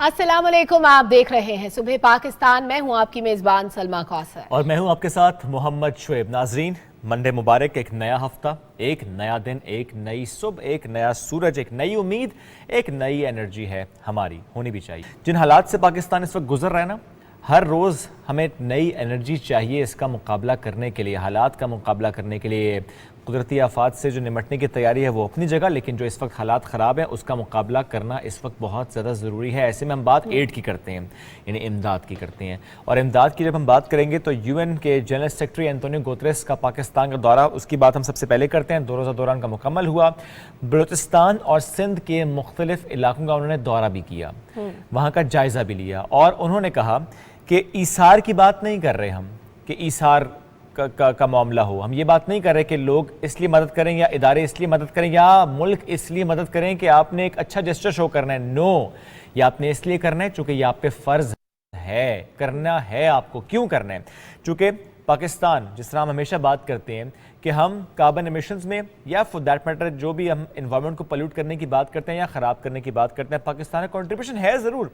अस्सलाम वालेकुम, आप देख रहे हैं सुबह पाकिस्तान। मैं हूं आपकी मेज़बान सलमा कौसर और मैं हूं आपके साथ मोहम्मद शुएब। नाजरीन, मंडे मुबारक। एक नया हफ्ता, एक नया दिन, एक नई सुबह, एक नया सूरज, एक नई उम्मीद, एक नई एनर्जी है हमारी, होनी भी चाहिए। जिन हालात से पाकिस्तान इस वक्त गुजर रहा है ना, हर रोज़ हमें नई एनर्जी चाहिए इसका मुकाबला करने के लिए, हालात का मुकाबला करने के लिए। कुदरती आफात से जो निमटने की तैयारी है वो अपनी जगह, लेकिन जो इस वक्त हालात ख़राब हैं उसका मुकाबला करना इस वक्त बहुत ज़्यादा ज़रूरी है। ऐसे में हम बात एड की करते हैं, यानी इमदाद की करते हैं। और इमदाद की जब हम बात करेंगे तो यूएन के जनरल सेक्रेटरी एंटोनियो गुतेरेस का पाकिस्तान का दौरा, उसकी बात हम सबसे पहले करते हैं। 2 रोज़ा दौरान का मुकम्मल हुआ। बलूचिस्तान और सिंध के मुख्तलिफ इलाकों का उन्होंने दौरा भी किया, वहाँ का जायज़ा भी लिया। और उन्होंने कहा कि ईसार की बात नहीं कर रहे हम कि ईसार का मामला हो। हम ये बात नहीं कर रहे कि लोग इसलिए मदद करें या इदारे इसलिए मदद करें या मुल्क इसलिए मदद करें कि आपने एक अच्छा जेस्चर शो करना है। नो, ये आपने इसलिए करना है चूँकि ये आप पे फ़र्ज़ है, करना है आपको। क्यों करना है? चूँकि पाकिस्तान, जिस तरह हम हमेशा बात करते हैं कि हम कार्बन एमिशंस में या फॉर दैट मैटर जो भी हम इन्वायरमेंट को पोल्यूट करने की बात करते हैं या ख़राब करने की बात करते हैं, पाकिस्तान का कंट्रीब्यूशन है ज़रूर,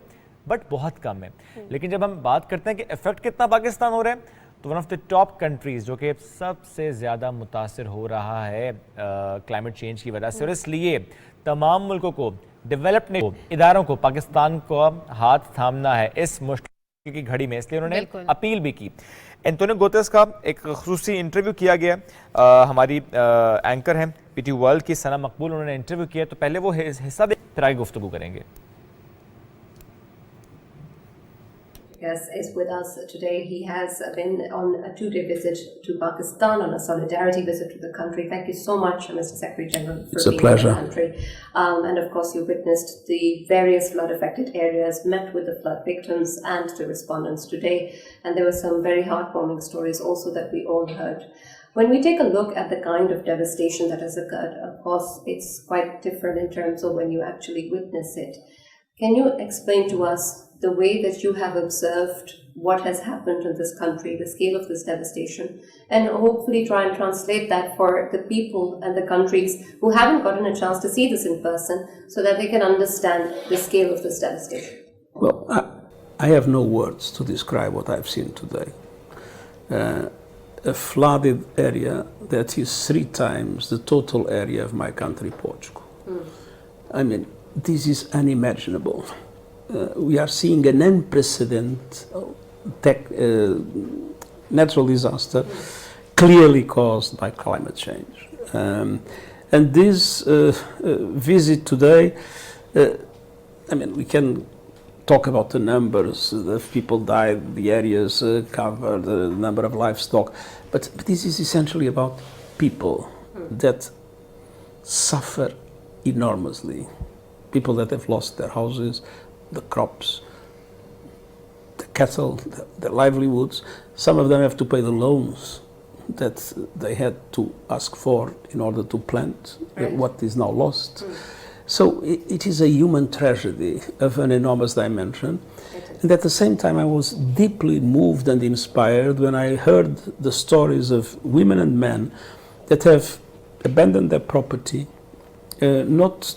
बट बहुत कम है। लेकिन जब हम बात करते हैं कि इफेक्ट कितना पाकिस्तान हो रहा है, तो one of the top countries जो कि सबसे ज़्यादा मुतासिर हो रहा है क्लाइमेट चेंज की वजह से। और इसलिए तमाम मुल्कों को, डेवलप्ड इदारों को पाकिस्तान को हाथ थामना है इस मुश्किल की घड़ी में। इसलिए उन्होंने अपील भी की। एंटोनियो गुतेरेस का एक ख़ुसूसी इंटरव्यू किया गया। हमारी एंकर हैं पीटी वर्ल्ड की सना मकबूल, उन्होंने इंटरव्यू किया। तो पहले वो हिस्सा दे, फिर आगे गुफ्तगू करेंगे। Yes, is with us today. He has been on a 2-day visit to Pakistan, on a solidarity visit to the country. Thank you so much, Mr. Secretary General, for being in the country. And of course, you witnessed the various flood-affected areas, met with the flood victims and the respondents today. And there were some very heartwarming stories also that we all heard. When we take a look at the kind of devastation that has occurred, of course, it's quite different in terms of when you actually witness it. Can you explain to us the way that you have observed what has happened in this country, the scale of this devastation, and hopefully try and translate that for the people and the countries who haven't gotten a chance to see this in person so that they can understand the scale of this devastation? Well, I have no words to describe what I've seen today. A flooded area that is 3 times the total area of my country, Portugal. I mean, this is unimaginable. We are seeing an unprecedented natural disaster clearly caused by climate change. And this visit today, I mean, we can talk about the numbers, the people died, the areas covered, the number of livestock, but this is essentially about people that suffer enormously. People that have lost their houses, the crops, the cattle, the livelihoods. Some of them have to pay the loans that they had to ask for in order to plant what is now lost. So it is a human tragedy of an enormous dimension. And at the same time, I was deeply moved and inspired when I heard the stories of women and men that have abandoned their property, not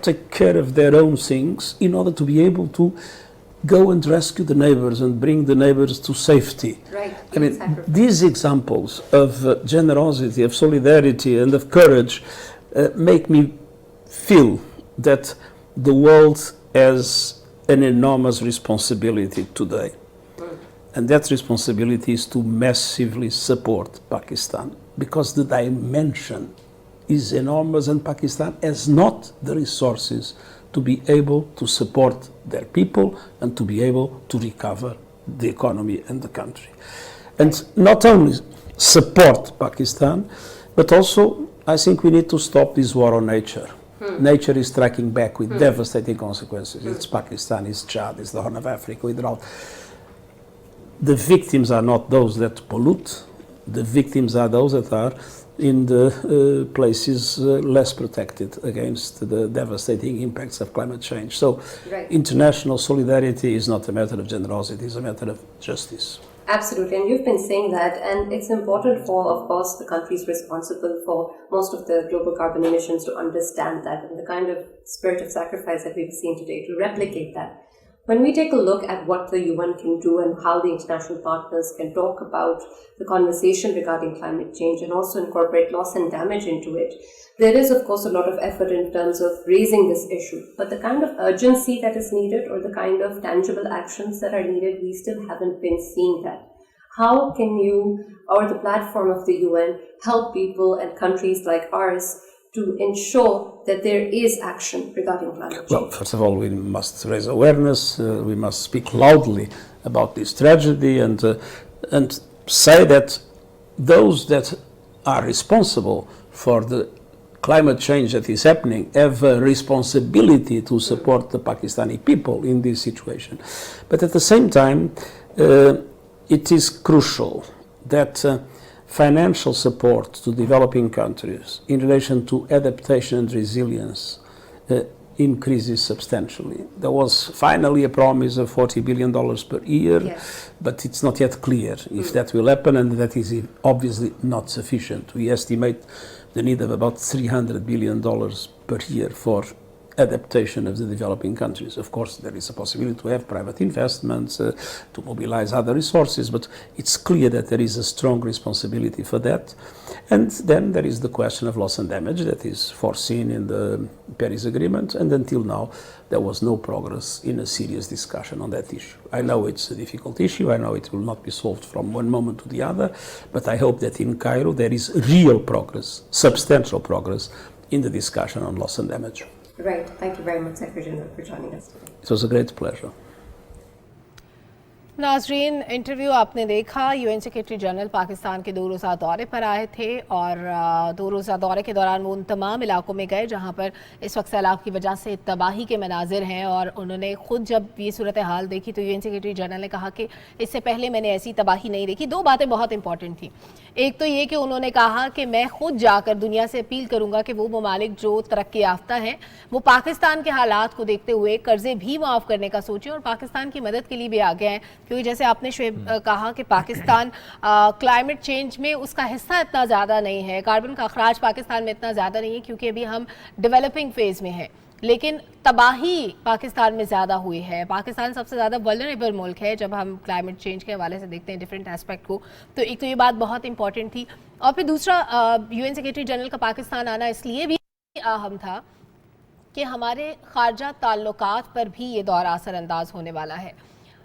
take care of their own things in order to be able to go and rescue the neighbors and bring the neighbors to safety. Right. I mean, these examples of generosity, of solidarity and of courage make me feel that the world has an enormous responsibility today. And that responsibility is to massively support Pakistan, because the dimension is enormous and Pakistan has not the resources to be able to support their people and to be able to recover the economy and the country. And not only support Pakistan, but also I think we need to stop this war on nature. Nature is striking back with devastating consequences. It's Pakistan, it's Chad, it's the Horn of Africa, with drought. The victims are not those that pollute. The victims are those that are in the places less protected against the devastating impacts of climate change. So Right. international solidarity is not a matter of generosity, it's a matter of justice. Absolutely, and you've been saying that, and it's important for, of course, the countries responsible for most of the global carbon emissions to understand that and the kind of spirit of sacrifice that we've seen today to replicate that. When we take a look at what the UN can do and how the international partners can talk about the conversation regarding climate change and also incorporate loss and damage into it, there is, of course, a lot of effort in terms of raising this issue. But the kind of urgency that is needed or the kind of tangible actions that are needed, we still haven't been seeing that. How can you, or the platform of the UN, help people and countries like ours to ensure that there is action regarding climate change? Well, first of all, we must raise awareness, we must speak loudly about this tragedy and say that those that are responsible for the climate change that is happening have a responsibility to support the Pakistani people in this situation. But at the same time, it is crucial that financial support to developing countries in relation to adaptation and resilience increases substantially. There was finally a promise of $40 billion per year, Yes. but it's not yet clear if that will happen, and that is obviously not sufficient. We estimate the need of about $300 billion per year for adaptation of the developing countries. Of course, there is a possibility to have private investments, to mobilize other resources, but it's clear that there is a strong responsibility for that. And then there is the question of loss and damage that is foreseen in the Paris Agreement, and until now there was no progress in a serious discussion on that issue. I know it's a difficult issue, I know it will not be solved from one moment to the other, but I hope that in Cairo there is real progress, substantial progress in the discussion on loss and damage. Right. Thank you very much, Secretary General, for joining us today. It was a great pleasure. नाजरीन, interview आपने देखा। UN secretary general Pakistan के 2 रोज़ा दौरे पर आए थे और 2 रोज़ा दौरे के दौरान वो उन तमाम इलाकों में गए जहां पर इस वक्त सैलाब की वजह से तबाही के मनाजिर हैं, और उन्होंने खुद जब ये सूरत हाल देखी तो यूएन सेक्रेटरी जनरल ने कहा कि इससे पहले मैंने ऐसी तबाही नहीं देखी। 2 बातें बहुत इंपॉर्टेंट थी। एक तो ये कि उन्होंने कहा कि मैं खुद जाकर दुनिया से अपील करूंगा कि वो ममालिक जो तरक्की याफ्ता हैं वो पाकिस्तान के हालात को देखते हुए कर्जे भी माफ़ करने का सोचें और पाकिस्तान की मदद के लिए भी आगे आएँ, क्योंकि जैसे आपने शुएब कहा कि पाकिस्तान क्लाइमेट चेंज में उसका हिस्सा इतना ज़्यादा नहीं है, कार्बन का अखराज पाकिस्तान में इतना ज़्यादा नहीं है क्योंकि अभी हम डेवलपिंग फेज़ में हैं, लेकिन तबाही पाकिस्तान में ज़्यादा हुई है। पाकिस्तान सबसे ज़्यादा वल्नरेबल मुल्क है जब हम क्लाइमेट चेंज के हवाले से देखते हैं डिफरेंट एस्पेक्ट को। तो एक तो ये बात बहुत इंपॉर्टेंट थी, और फिर दूसरा यूएन सेक्रेटरी जनरल का पाकिस्तान आना इसलिए भी अहम था कि हमारे खारजा ताल्लुकात पर भी ये दौरा असरअंदाज होने वाला है।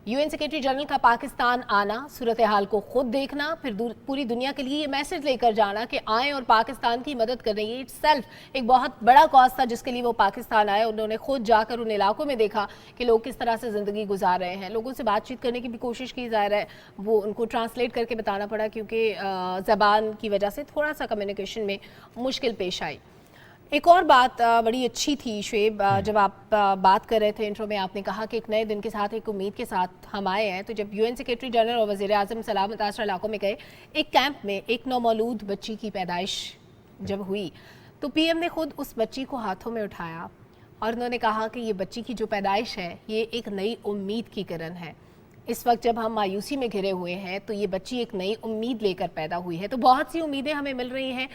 यूएन सेक्रेटरी जनरल का पाकिस्तान आना, सूरत हाल को खुद देखना, फिर पूरी दुनिया के लिए ये मैसेज लेकर जाना कि आएँ और पाकिस्तान की मदद कर रही है, इट्स सेल्फ एक बहुत बड़ा कॉज था जिसके लिए वो पाकिस्तान आए। उन्होंने खुद जाकर उन इलाकों में देखा कि लोग किस तरह से ज़िंदगी गुजार रहे हैं, लोगों से बातचीत करने की भी कोशिश की जा रहा है, वो उनको ट्रांसलेट करके बताना पड़ा क्योंकि ज़बान की वजह से थोड़ा सा कम्युनिकेशन में मुश्किल पेश आई। एक और बात बड़ी अच्छी थी शुएब, जब आप बात कर रहे थे इंट्रो में, आपने कहा कि एक नए दिन के साथ, एक उम्मीद के साथ हम आए हैं। तो जब यूएन सेक्रेटरी जनरल और वज़ीर आज़म सैलाब मुतासर इलाकों में गए, एक कैंप में एक नौमौलूद बच्ची की पैदाइश जब हुई तो पीएम ने खुद उस बच्ची को हाथों में उठाया और उन्होंने कहा कि ये बच्ची की जो पैदाइश है ये एक नई उम्मीद की किरण है। इस वक्त जब हम मायूसी में घिरे हुए हैं तो ये बच्ची एक नई उम्मीद लेकर पैदा हुई है। तो बहुत सी उम्मीदें हमें मिल रही हैं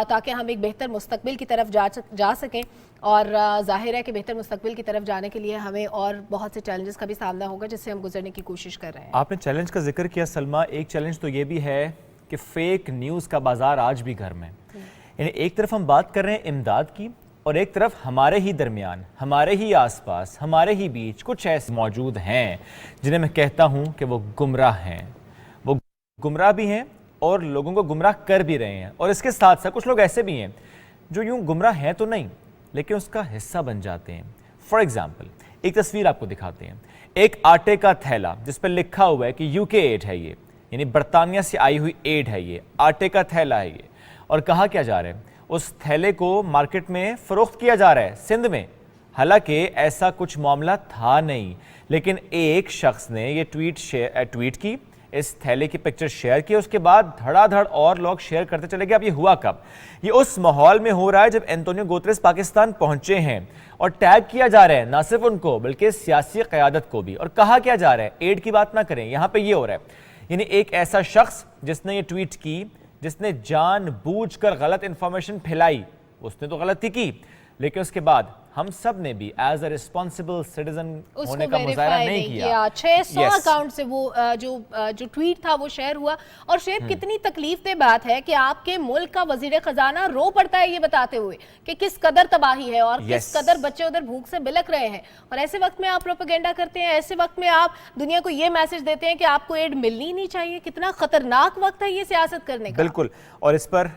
ताकि हम एक बेहतर मुस्तकबिल की तरफ जा सकें, और जाहिर है कि बेहतर मुस्तकबिल की तरफ जाने के लिए हमें और बहुत से चैलेंजेस का भी सामना होगा जिससे हम गुजरने की कोशिश कर रहे हैं। आपने चैलेंज का जिक्र किया सलमा, एक चैलेंज तो ये भी है कि फेक न्यूज़ का बाजार आज भी घर में, यानी एक तरफ हम बात कर रहे हैं इमदाद की और एक तरफ हमारे ही दरमियान, हमारे ही आसपास, हमारे ही बीच कुछ ऐसे मौजूद हैं जिन्हें मैं कहता हूं कि वो गुमराह हैं। वो गुमराह भी हैं और लोगों को गुमराह कर भी रहे हैं, और इसके साथ साथ कुछ लोग ऐसे भी हैं जो यूं गुमराह हैं तो नहीं लेकिन उसका हिस्सा बन जाते हैं। फॉर एग्जाम्पल, एक तस्वीर आपको दिखाते हैं, एक आटे का थैला जिस पर लिखा हुआ है कि यूके एड है ये, यानी बरतानिया से आई हुई एड है ये, आटे का थैला है ये, और कहा क्या जा रहा है, उस थैले को मार्केट में फ़रोख्त किया जा रहा है सिंध में। हालांकि ऐसा कुछ मामला था नहीं, लेकिन एक शख्स ने ये ट्वीट की, इस थैले की पिक्चर शेयर की, उसके बाद धड़ाधड़ और लोग शेयर करते चले गए। अब ये हुआ कब? ये उस माहौल में हो रहा है जब एंटोनियो गुतेरेस पाकिस्तान पहुंचे हैं और टैग किया जा रहा है ना सिर्फ उनको बल्कि सियासी क़यादत को भी, और कहा क्या जा रहा है एड की बात ना करें, यहाँ पे ये हो रहा है। यानी एक ऐसा शख्स जिसने ये ट्वीट की, जिसने जानबूझकर गलत इंफॉर्मेशन फैलाई, उसने तो गलती की, लेकिन उसके बाद हम सब ने भी एज अ रिस्पॉन्सिबल सिटीजन होने का मुजाहरा नहीं किया। 600 अकाउंट से वो जो ट्वीट था वो शेयर हुआ। और शेर कितनी तकलीफदेह बात है कि आपके मुल्क का वजीर खजाना रो पड़ता है ये बताते हुए कि किस कदर तबाही है और किस कदर बच्चे उधर भूख से बिलक रहे हैं, और ऐसे वक्त में आप प्रोपेगेंडा करते हैं, ऐसे वक्त में आप दुनिया को ये मैसेज देते हैं कि आपको एड मिलनी नहीं चाहिए। कितना खतरनाक वक्त है ये सियासत करने का। बिल्कुल। और इस पर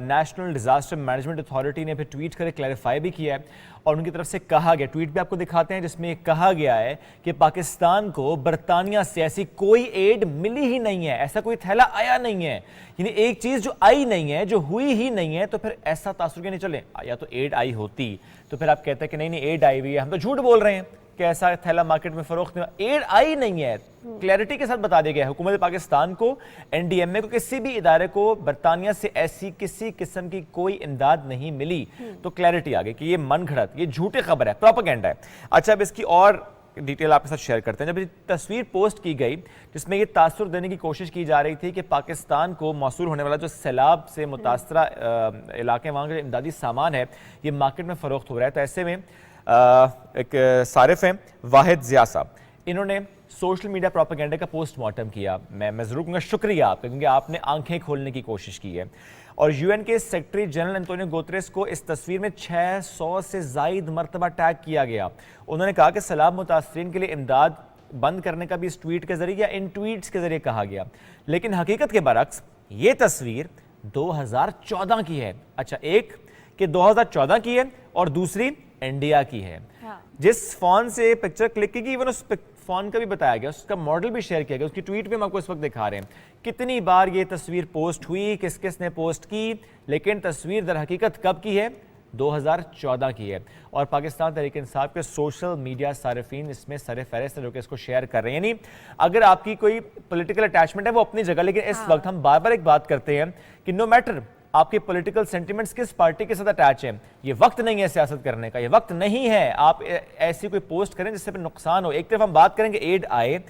नेशनल डिजास्टर मैनेजमेंट अथॉरिटी ने फिर ट्वीट करके क्लैरिफाई भी किया है और उनकी तरफ से कहा गया, ट्वीट भी आपको दिखाते हैं, जिसमें कहा गया है कि पाकिस्तान को बरतानिया से ऐसी कोई एड मिली ही नहीं है, ऐसा कोई थैला आया नहीं है। यानी एक चीज जो आई नहीं है, जो हुई ही नहीं है, तो फिर ऐसा तासुर के नहीं चले। या तो एड आई होती तो फिर आप कहते हैं कि नहीं नहीं एड आई हुई है, हम तो झूठ बोल रहे हैं कि ऐसा थैला मार्केट में फरोख्त नहीं। एड आई नहीं है, क्लैरिटी के साथ बता दिया गया है हुकूमत पाकिस्तान को, एनडीएमए को, किसी भी इदारे को बरतानिया से ऐसी किसी किस्म की कोई इमदाद नहीं मिली। तो क्लैरिटी आ गई कि ये मन घड़त, ये झूठी खबर है, प्रोपेगेंडा है। अच्छा, अब इसकी और डिटेल आपके साथ शेयर करते हैं। जब ये तस्वीर पोस्ट की गई जिसमें ये तासुर देने की कोशिश की जा रही थी कि पाकिस्तान को मौसूल होने वाला जो सैलाब से मुतासरा इलाके, वहाँ का जो इमदादी सामान है ये मार्केट में फरोख्त हो रहा है। तो ऐसे में एक सारिफ हैं वाहिद ज़िया साहब, इन्होंने सोशल मीडिया प्रोपेगेंडा का पोस्टमार्टम किया। मैं ज़रूर कहूँगा शुक्रिया आपका, क्योंकि आपने आंखें खोलने की कोशिश की है। और यूएन के सेक्रेटरी जनरल एंटोनियो गुतेरेस को इस तस्वीर में 600 से ज़ायद मरतबा टैग किया गया। उन्होंने कहा कि सैलाब मुतासरीन के लिए इमदाद बंद करने का भी इस ट्वीट के जरिए या इन ट्वीट्स के जरिए कहा गया, लेकिन हकीकत के बरक्स ये तस्वीर 2014 की है। अच्छा, एक कि 2014 की है और दूसरी इंडिया की है। जिस फोन से पिक्चर क्लिक की गई, इवन उस फोन का भी बताया गया, उसका मॉडल भी शेयर किया गया, उसकी ट्वीट भी हम आपको इस वक्त दिखा रहे हैं। कितनी बार ये तस्वीर पोस्ट हुई, किस किस ने पोस्ट की, लेकिन तस्वीर दर हकीकत कब की है? 2014 की है। और पाकिस्तान तहरीक इंसाफ के सोशल मीडिया सारिफीन इसमें सर फहरिस्त है जो कि इसको शेयर कर रहे हैं। यानी अगर आपकी कोई पॉलिटिकल अटैचमेंट है वो अपनी जगह, लेकिन इस वक्त हम बार बार एक बात करते हैं कि नो मैटर आपके पॉलिटिकल सेंटिमेंट्स किस पार्टी के साथ अटैच हैं, ये वक्त नहीं है सियासत करने का, ये वक्त नहीं है आप ऐसी कोई पोस्ट करें जिससे फिर नुकसान हो। एक तरफ हम बात करेंगे एड आए,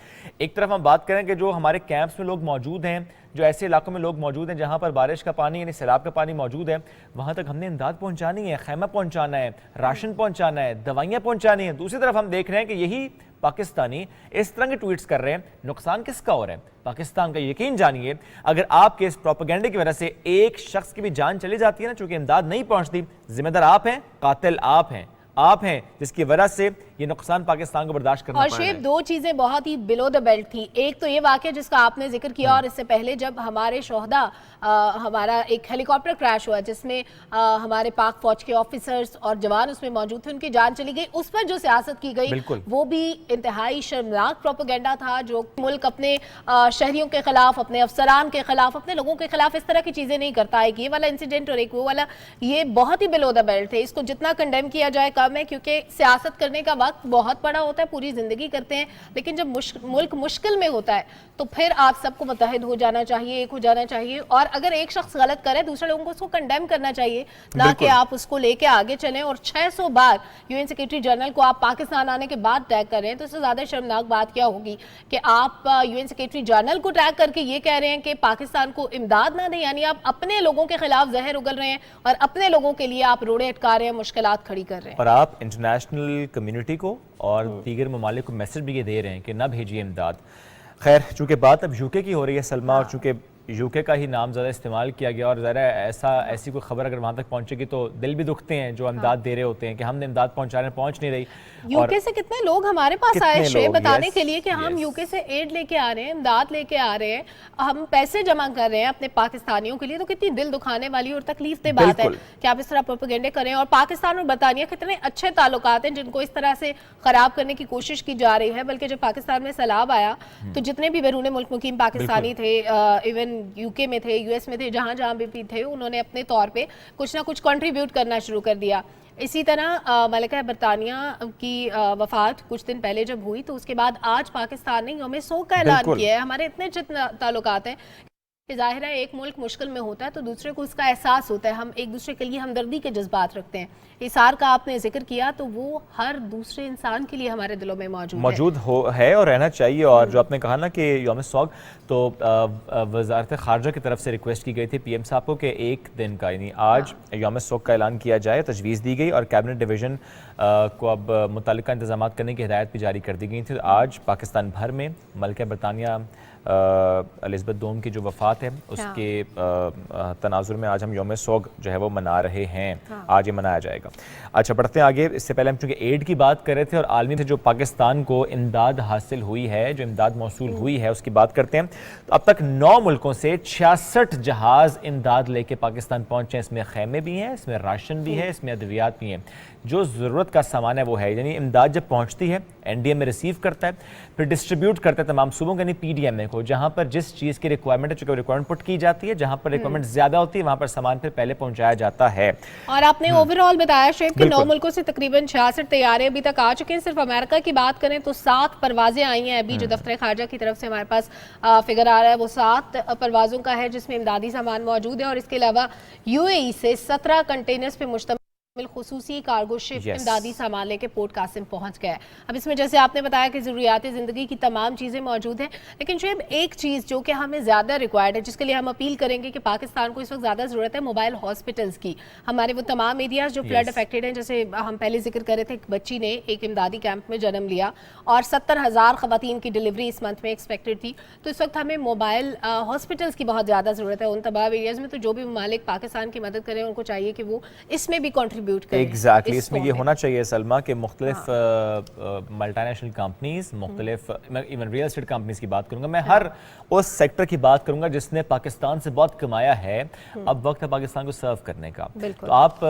एक तरफ हम बात करेंगे जो हमारे कैंप्स में लोग मौजूद हैं, जो ऐसे इलाकों में लोग मौजूद हैं जहां पर बारिश का पानी यानी सैलाब का पानी मौजूद है, वहां तक हमने इमदाद पहुंचानी है, खैमा पहुंचाना है, राशन पहुंचाना है, दवाइयां पहुंचानी है। दूसरी तरफ हम देख रहे हैं कि यही पाकिस्तानी इस तरह के ट्वीट्स कर रहे हैं, नुकसान किसका हो रहा है? पाकिस्तान का। यकीन जानिए, अगर आपके इस प्रोपेगेंडे की वजह से एक शख्स की भी जान चली जाती है ना, चूंकि इमदाद नहीं पहुंचती, जिम्मेदार आप हैं, कातिल आप हैं जिसकी वजह से ये नुकसान पाकिस्तान को बर्दाश्त करना पड़ रहा है। और दो चीजें बहुत ही बिलो द बेल्ट थी। एक तो ये वाकया जिसका आपने जिक्र किया, और इससे पहले जब हमारे शोहदा हमारा एक हेलीकॉप्टर क्रैश हुआ जिसमें हमारे पाक फौज के ऑफिसर्स और जवान उसमें मौजूद थे, उनकी जान चली गई, उस पर जो सियासत की गई वो भी इंतहाई शर्मनाक प्रोपेगेंडा था, जो मुल्क अपने शहरियों के खिलाफ, अपने अफसरान के खिलाफ, अपने लोगों के खिलाफ इस तरह की चीजें नहीं करता। एक ये वाला इंसिडेंट और एक वो वाला, ये बहुत ही बिलो द बेल्ट थे। इसको जितना कंडेम किया जाए कम है, क्योंकि सियासत करने का वक्त बहुत बड़ा होता है, पूरी जिंदगी करते हैं, लेकिन जब मुल्क मुश्किल में होता है तो फिर आप सबको मुत्तहिद हो जाना चाहिए, एक हो जाना चाहिए। और अगर एक शख्स गलत करे, दूसरे लोगों को उसको कंडेम करना चाहिए, ना कि आप उसको लेके आगे चलें। और 600 बार यूएन सेक्रेटरी जनरल को आप पाकिस्तान आने के बाद टैग कर रहे हैं, तो इससे ज्यादा शर्मनाक बात क्या होगी कि आप यूएन सेक्रेटरी जनरल को टैग करके ये कह रहे हैं कि पाकिस्तान को इमदाद ना दें। यानी आप अपने लोगों के खिलाफ जहर उगल रहे हैं और अपने लोगों के लिए आप रोड़े अटका रहे हैं, मुश्किलात खड़ी कर रहे हैं। और आप इंटरनेशनल कम्युनिटी को और दीगर ममालिक को मैसेज भी ये दे रहे हैं कि न भेजिए इमदाद। खैर, चूंकि बात अब यूके की हो रही है सलमा, और चूंकि यूके का ही नाम ज़्यादा इस्तेमाल किया गया, और ज़रा ऐसी कोई खबर अगर वहाँ तक पहुँचेगी तो दिल भी दुखते हैं जो इमदाद दे रहे होते हैं कि हमने इमदाद पहुँचाने पहुँच नहीं रही। यूके से कितने लोग हमारे पास आए शेर बताने के लिए कि हम यूके से एड लेके आ रहे हैं, इमदाद लेके आ रहे हैं, हम पैसे जमा कर रहे हैं अपने पाकिस्तानियों के लिए। तो कितनी दिल दुखाने वाली और तकलीफदेह बात है कि आप इस तरह प्रोपेगेंडे करें। और पाकिस्तान और बरतानिया कितने अच्छे ताल्लुकात हैं जिनको इस तरह से खराब करने की कोशिश की जा रही है। बल्कि जब पाकिस्तान में सैलाब आया तो जितने भी बैरून मुल्क मुकीम पाकिस्तानी थे, इवन यूके में थे, यूएस में थे, जहाँ जहाँ भी थे, उन्होंने अपने तौर पे कुछ ना कुछ कंट्रीब्यूट करना शुरू कर दिया। इसी तरह मलिका बरतानिया की वफात कुछ दिन पहले जब हुई तो उसके बाद आज पाकिस्तान ने यौम सोग का ऐलान किया है। हमारे इतने ताल्लुकात हैं कि जाहिर है एक मुल्क मुश्किल में होता है तो दूसरे को उसका एहसास होता है, हम एक दूसरे के लिए हमदर्दी के जज्बात रखते हैं। इसार का आपने जिक्र किया तो वो हर दूसरे इंसान के लिए हमारे दिलों में मौजूद है और रहना चाहिए। और जो आपने कहा ना कि यौम सोग, तो वजारत खारजा की तरफ से रिक्वेस्ट की गई थी पीएम साहब को कि एक दिन का यानी आज यौम सोग का ऐलान किया जाए, तजवीज़ दी गई और कैबिनेट डिवीज़न को अब मुतल्लिका इंतजामात करने की हिदायत भी जारी कर दी गई थी। तो आज पाकिस्तान भर में मलिका बरतानिया एलिज़ाबेथ दोम की जो वफ़ात है उसके तनाजुर में आज हम यौम सोग जो है वो मना रहे हैं। आज ये मनाया जाएगा। अच्छा, बढ़ते हैं आगे। इससे पहले हम चूँकि एड की बात कर रहे थे और आलमी से जो पाकिस्तान को इमदाद हासिल हुई है, जो इमदाद मौसूल हुई है, उसकी बात करते हैं। तो अब तक 9 मुल्कों से 66 जहाज़ इमदाद लेके पाकिस्तान पहुँचे हैं। इसमें खैमे भी हैं, इसमें राशन भी है, इसमें अद्वियात भी हैं। जो ज़रूरत का सामान है वो है, यानी इमदाद जब पहुँचती है NDM में रिसीव करता है, फिर डिस्ट्रीब्यूट करता है तमाम सूबों को यानी PDM को, जहाँ पर जिस चीज़ की रिक्वायरमेंट है, चूँकि रिक्वायरमेंट पुट की जाती है, जहाँ पर रिक्वायरमेंट ज़्यादा होती है वहाँ पर सामान फिर पहले पहुँचाया जाता है। और आपने ओवरऑल बताया शेख कि 9 मुल्कों से तकरीबन 66 तैयारे अभी तक आ चुके हैं। सिर्फ अमेरिका की बात करें तो 7 परवाजें आई हैं अभी, जो दफ्तर खारजा की तरफ से हमारे पास फिगर आ रहा है वो 7 परवाजों का है जिसमें इमदादी सामान मौजूद है। और इसके अलावा UAE से 17 कंटेनर्स पे मुश्तमिल खुसूसी कार्गो शिप इमदादी सामान लेके पोर्ट कासिम पहुंच गया है। अब इसमें जैसे आपने बताया कि ज़रूरियाती ज़िंदगी की तमाम चीज़ें मौजूद हैं, लेकिन शेब एक चीज़ जो कि हमें ज़्यादा रिक्वायर्ड है, जिसके लिए हम अपील करेंगे कि पाकिस्तान को इस वक्त ज़्यादा ज़रूरत है मोबाइल हॉस्पिटल्स की। हमारे वो तमाम एरियाज जो फ्लड अफेक्टेड हैं, जैसे हम पहले जिक्र कर रहे थे, एक बच्ची ने एक इमदादी कैंप में जन्म लिया और 70,000 ख़वातीन की डिलीवरी इस मंथ में एक्सपेक्टेड थी। तो इस वक्त हमें मोबाइल हॉस्पिटल्स की बहुत ज़्यादा ज़रूरत है उन तमाम एरियाज़ में। तो जो भी ममालिक पाकिस्तान की मदद करें उनको चाहिए कि वो इसमें भी कॉन्ट्रीब्यूट करें। एग्जैक्टली, इसमें ये होना चाहिए सलमा के मुख्तलिफ मल्टीनेशनल कंपनीज, मुख्तलिफ इवन रियल एस्टेट कंपनीज की बात करूंगा मैं, हर उस सेक्टर की बात करूंगा जिसने पाकिस्तान से बहुत कमाया है। अब वक्त है पाकिस्तान को सर्व करने का। तो आप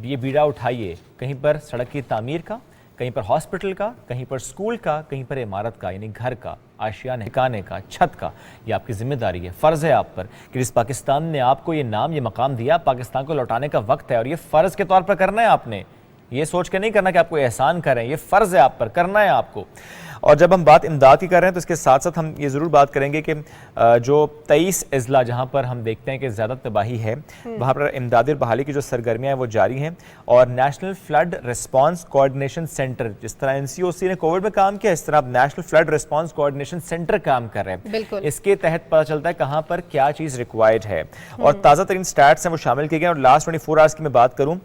ये बीड़ा उठाइए, कहीं पर सड़क की तामीर का, कहीं पर हॉस्पिटल का, कहीं पर स्कूल का, कहीं पर इमारत का, यानी घर का, आशियाने ठिकाने का, छत का। ये आपकी जिम्मेदारी है, फ़र्ज़ है आप पर कि जिस पाकिस्तान ने आपको ये नाम, ये मकाम दिया, पाकिस्तान को लौटाने का वक्त है और ये फ़र्ज़ के तौर पर करना है आपने। ये सोच के नहीं करना कि आपको एहसान करें, ये फ़र्ज़ है आप पर, करना है आपको। और जब हम बात इमदाद की कर रहे हैं तो इसके साथ साथ हम ये ज़रूर बात करेंगे कि जो 23 अज़ला जहाँ पर हम देखते हैं कि ज़्यादा तबाही है, वहाँ पर इमदादी और बहाली की जो सरगर्मियाँ हैं वो जारी हैं। और national flood response coordination centre, जिस तरह NCOC ने कोविड में काम किया, इस तरह अब national flood response coordination centre काम कर रहे हैं। इसके तहत पता चलता है कहाँ पर क्या चीज़ रिक्वायर्ड है और ताज़ा तरीन स्टैट्स हैं वो शामिल किए गए। और लास्ट 24 आवर्स की मैं बात करूँ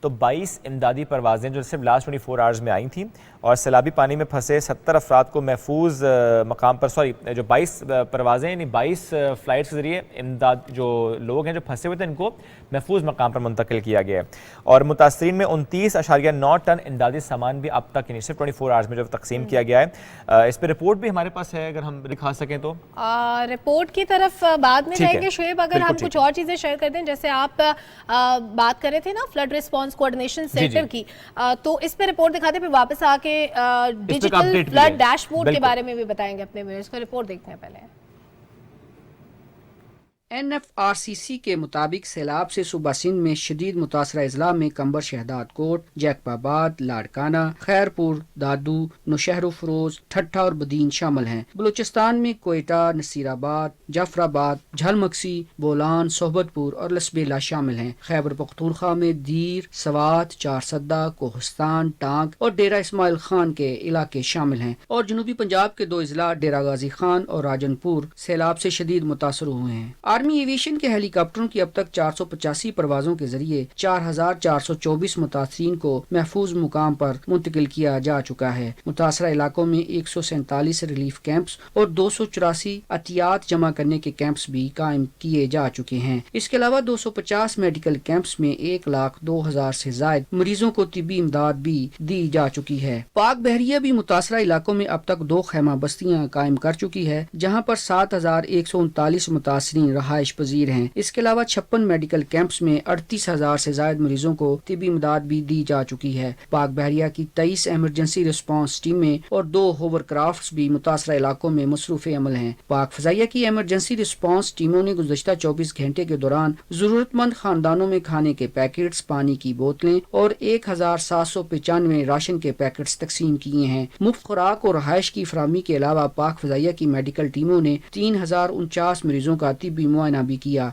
तो 22 इमदादी परवाजें जो सिर्फ लास्ट 24 आवर्स में आई थी और सैलाबी पानी में फंसे 70 अफराद को महफूज मकाम पर, जो 22 परवाजें यानी 22 फ़्लाइट्स के ज़रिए इमदाद जो लोग हैं जो फंसे हुए थे इनको महफूज मकाम पर मुंतकिल किया गया है। और मुतासरीन में 29.9 टन इमदादी सामान भी अब तक सिर्फ 24 आवर्स में जो तकसीम किया गया है। इस पर रिपोर्ट भी हमारे पास है, अगर हम दिखा सकें तो। रिपोर्ट की तरफ बाद में जाएंगे शुएब, अगर हम कुछ और चीज़ें शेयर कर दें, जैसे आप बात कर रहे थे ना फ्लड रिस्पांस कोऑर्डिनेशन सेंटर की, तो इस पे रिपोर्ट दिखाते फिर वापस आके डिजिटल फ्लड डैशबोर्ड के बारे में भी बताएंगे अपने व्यूअर्स को। रिपोर्ट देखते हैं पहले। NFRCC के मुताबिक सैलाब से सूबा सिंध में शदीद मुतासरा अजला में कंबर शहदाद कोट, जैकबाबाद, लाड़काना, खैरपुर, दादू, नौशहर फरोज, ठट्ठा और बदीन शामिल हैं। बलूचिस्तान में कोयटा, नसीराबाद, जाफराबाद, झलमक्सी, बोलान, सोहबतपुर और लसबेला शामिल हैं। खैबर पख्तूनख्वा में दीर, सवात, चारसद्दा, कोहस्तान, टांग और डेरा इस्माइल खान के इलाके शामिल हैं। और जनूबी पंजाब के 2 अजला डेरा गाजी खान और राजनपुर सैलाब से शदीद मुतासर हुए हैं। आर्मी एविएशन के हेलीकॉप्टरों की अब तक 485 परवाजों के जरिए 4,424 मुतासरीन को महफूज मुकाम पर मुंतकिल किया जा चुका है। मुतासरा इलाकों में 147 रिलीफ कैंप्स और 284 अतियात जमा करने के कैंप्स भी कायम किए जा चुके हैं। इसके अलावा 250 मेडिकल कैंप्स में 1,02,000 से ज्यादा मरीजों को तिब्बी इमदाद भी दी जा चुकी है। पाक बहरिया भी मुतासरा इलाकों में अब तक 2 खैमा बस्तियां कायम कर चुकी है, जहाँ पर 7,139 मुतासरीन रहाइश पजीर हैं। इसके अलावा 56 मेडिकल कैंप्स में 38,000 से ज्यादा मरीजों को तिब्बी इमदाद भी दी जा चुकी है। पाक बहरिया की 23 एमरजेंसी रिस्पांस टीमें और 2 होवरक्राफ्ट भी मुतासरा इलाकों में मसरूफ अमल हैं। पाक फजाइया की एमरजेंसी रिस्पांस टीमों ने गुज़श्ता 24 घंटे के दौरान जरूरतमंद खानदानों में खाने के पैकेट्स, पानी की बोतलें और 1795 राशन के पैकेट्स तकसीम किए हैं। मुफ्त खुराक और रहायश की फराहमी के अलावा पाक फजाइया की मेडिकल टीमों ने 3049 मरीजों का तिब्बी मुआयना भी किया।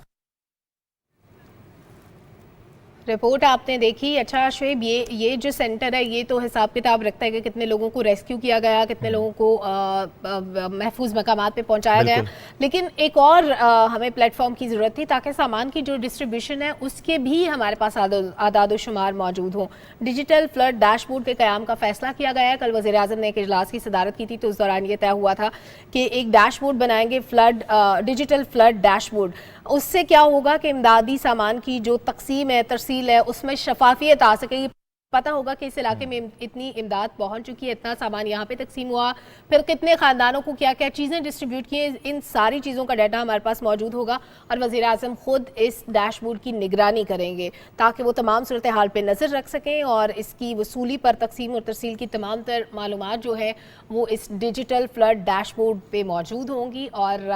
रिपोर्ट आपने देखी। अच्छा शुएब, ये जो सेंटर है ये तो हिसाब किताब रखता है कि कितने लोगों को रेस्क्यू किया गया, कितने लोगों को महफूज मकामात पे पहुंचाया गया, लेकिन एक और हमें प्लेटफॉर्म की ज़रूरत थी ताकि सामान की जो डिस्ट्रीब्यूशन है उसके भी हमारे पास आदाद शुमार मौजूद हों। डिजिटल फ्लड डैशबोर्ड के क़याम का फैसला किया गया है। कल वज़ीर आज़म ने एक इजलास की सदारत की थी तो उस दौरान ये तय हुआ था कि एक डैशबोर्ड बनाएंगे, डिजिटल फ्लड डैशबोर्ड। उससे क्या होगा कि इमदादी सामान की जो तकसीम है, तरसील है, उसमें शफाफियत आ सकेगी। पता होगा कि इस इलाके में इतनी इमदाद पहुंच चुकी है, इतना सामान यहाँ पे तकसीम हुआ, फिर कितने ख़ानदानों को क्या क्या चीज़ें डिस्ट्रीब्यूट की हैं, इन सारी चीज़ों का डाटा हमारे पास मौजूद होगा और वज़ीर आज़म ख़ुद इस डैशबोर्ड की निगरानी करेंगे ताकि वो तमाम सूरत हाल पर नज़र रख सकें और इसकी वसूली पर तकसीम और तरसील की तमाम तर मालूमात जो है वो इस डिजिटल फ्लड डैशबोर्ड पे मौजूद होंगी। और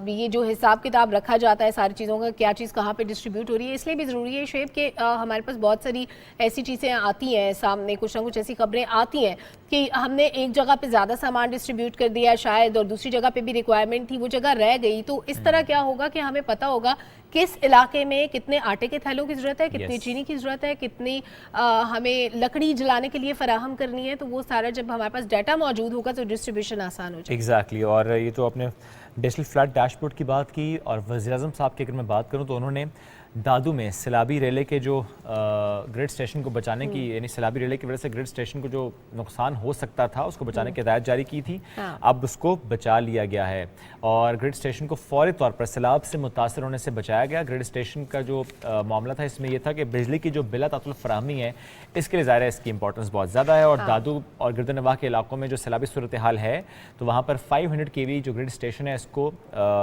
ये जो हिसाब किताब रखा जाता है सारी चीज़ों का, क्या चीज़ कहाँ पर डिस्ट्रीब्यूट हो रही है, इसलिए भी ज़रूरी है शुएब कि हमारे पास बहुत सारी ऐसी चीज़ें आती हैं सामने, कुछ ना कुछ ऐसी खबरें आती हैं कि हमने एक जगह पे ज़्यादा सामान डिस्ट्रीब्यूट कर दिया शायद और दूसरी जगह पे भी रिक्वायरमेंट थी, वो जगह रह गई। तो इस तरह क्या होगा कि हमें पता होगा किस इलाके में कितने आटे के थैलों की ज़रूरत है, कितनी चीनी की ज़रूरत है, कितनी हमें लकड़ी जलाने के लिए फ़राहम करनी है। तो वो सारा जब हमारे पास डाटा मौजूद होगा तो डिस्ट्रीब्यूशन आसान हो जाएगा। एग्जैक्टली। और ये तो आपने डिजिटल फ्लड डैशबोर्ड की बात की और वज़ीर-ए-आज़म साहब की अगर मैं बात करूँ तो उन्होंने दादू में सैलाबी रेले के जो ग्रिड स्टेशन को बचाने की, यानी सैलाबी रेले की वजह से ग्रिड स्टेशन को जो नुकसान हो सकता था उसको बचाने की हिदायत जारी की थी। अब उसको बचा लिया गया है और ग्रिड स्टेशन को फौरी तौर पर सैलाब से मुतासर होने से बचाया गया। ग्रिड स्टेशन का जो मामला था इसमें यह था कि बिजली की जो बिलातातुल फराहमी है इसके लिए ज़ाहिर है इसकी इंपॉर्टेंस बहुत ज़्यादा है और दादू और गिरदनवाह के इलाकों में जो सैलाबी सूरत हाल है तो वहाँ पर 500 kV जो ग्रिड स्टेशन है इसको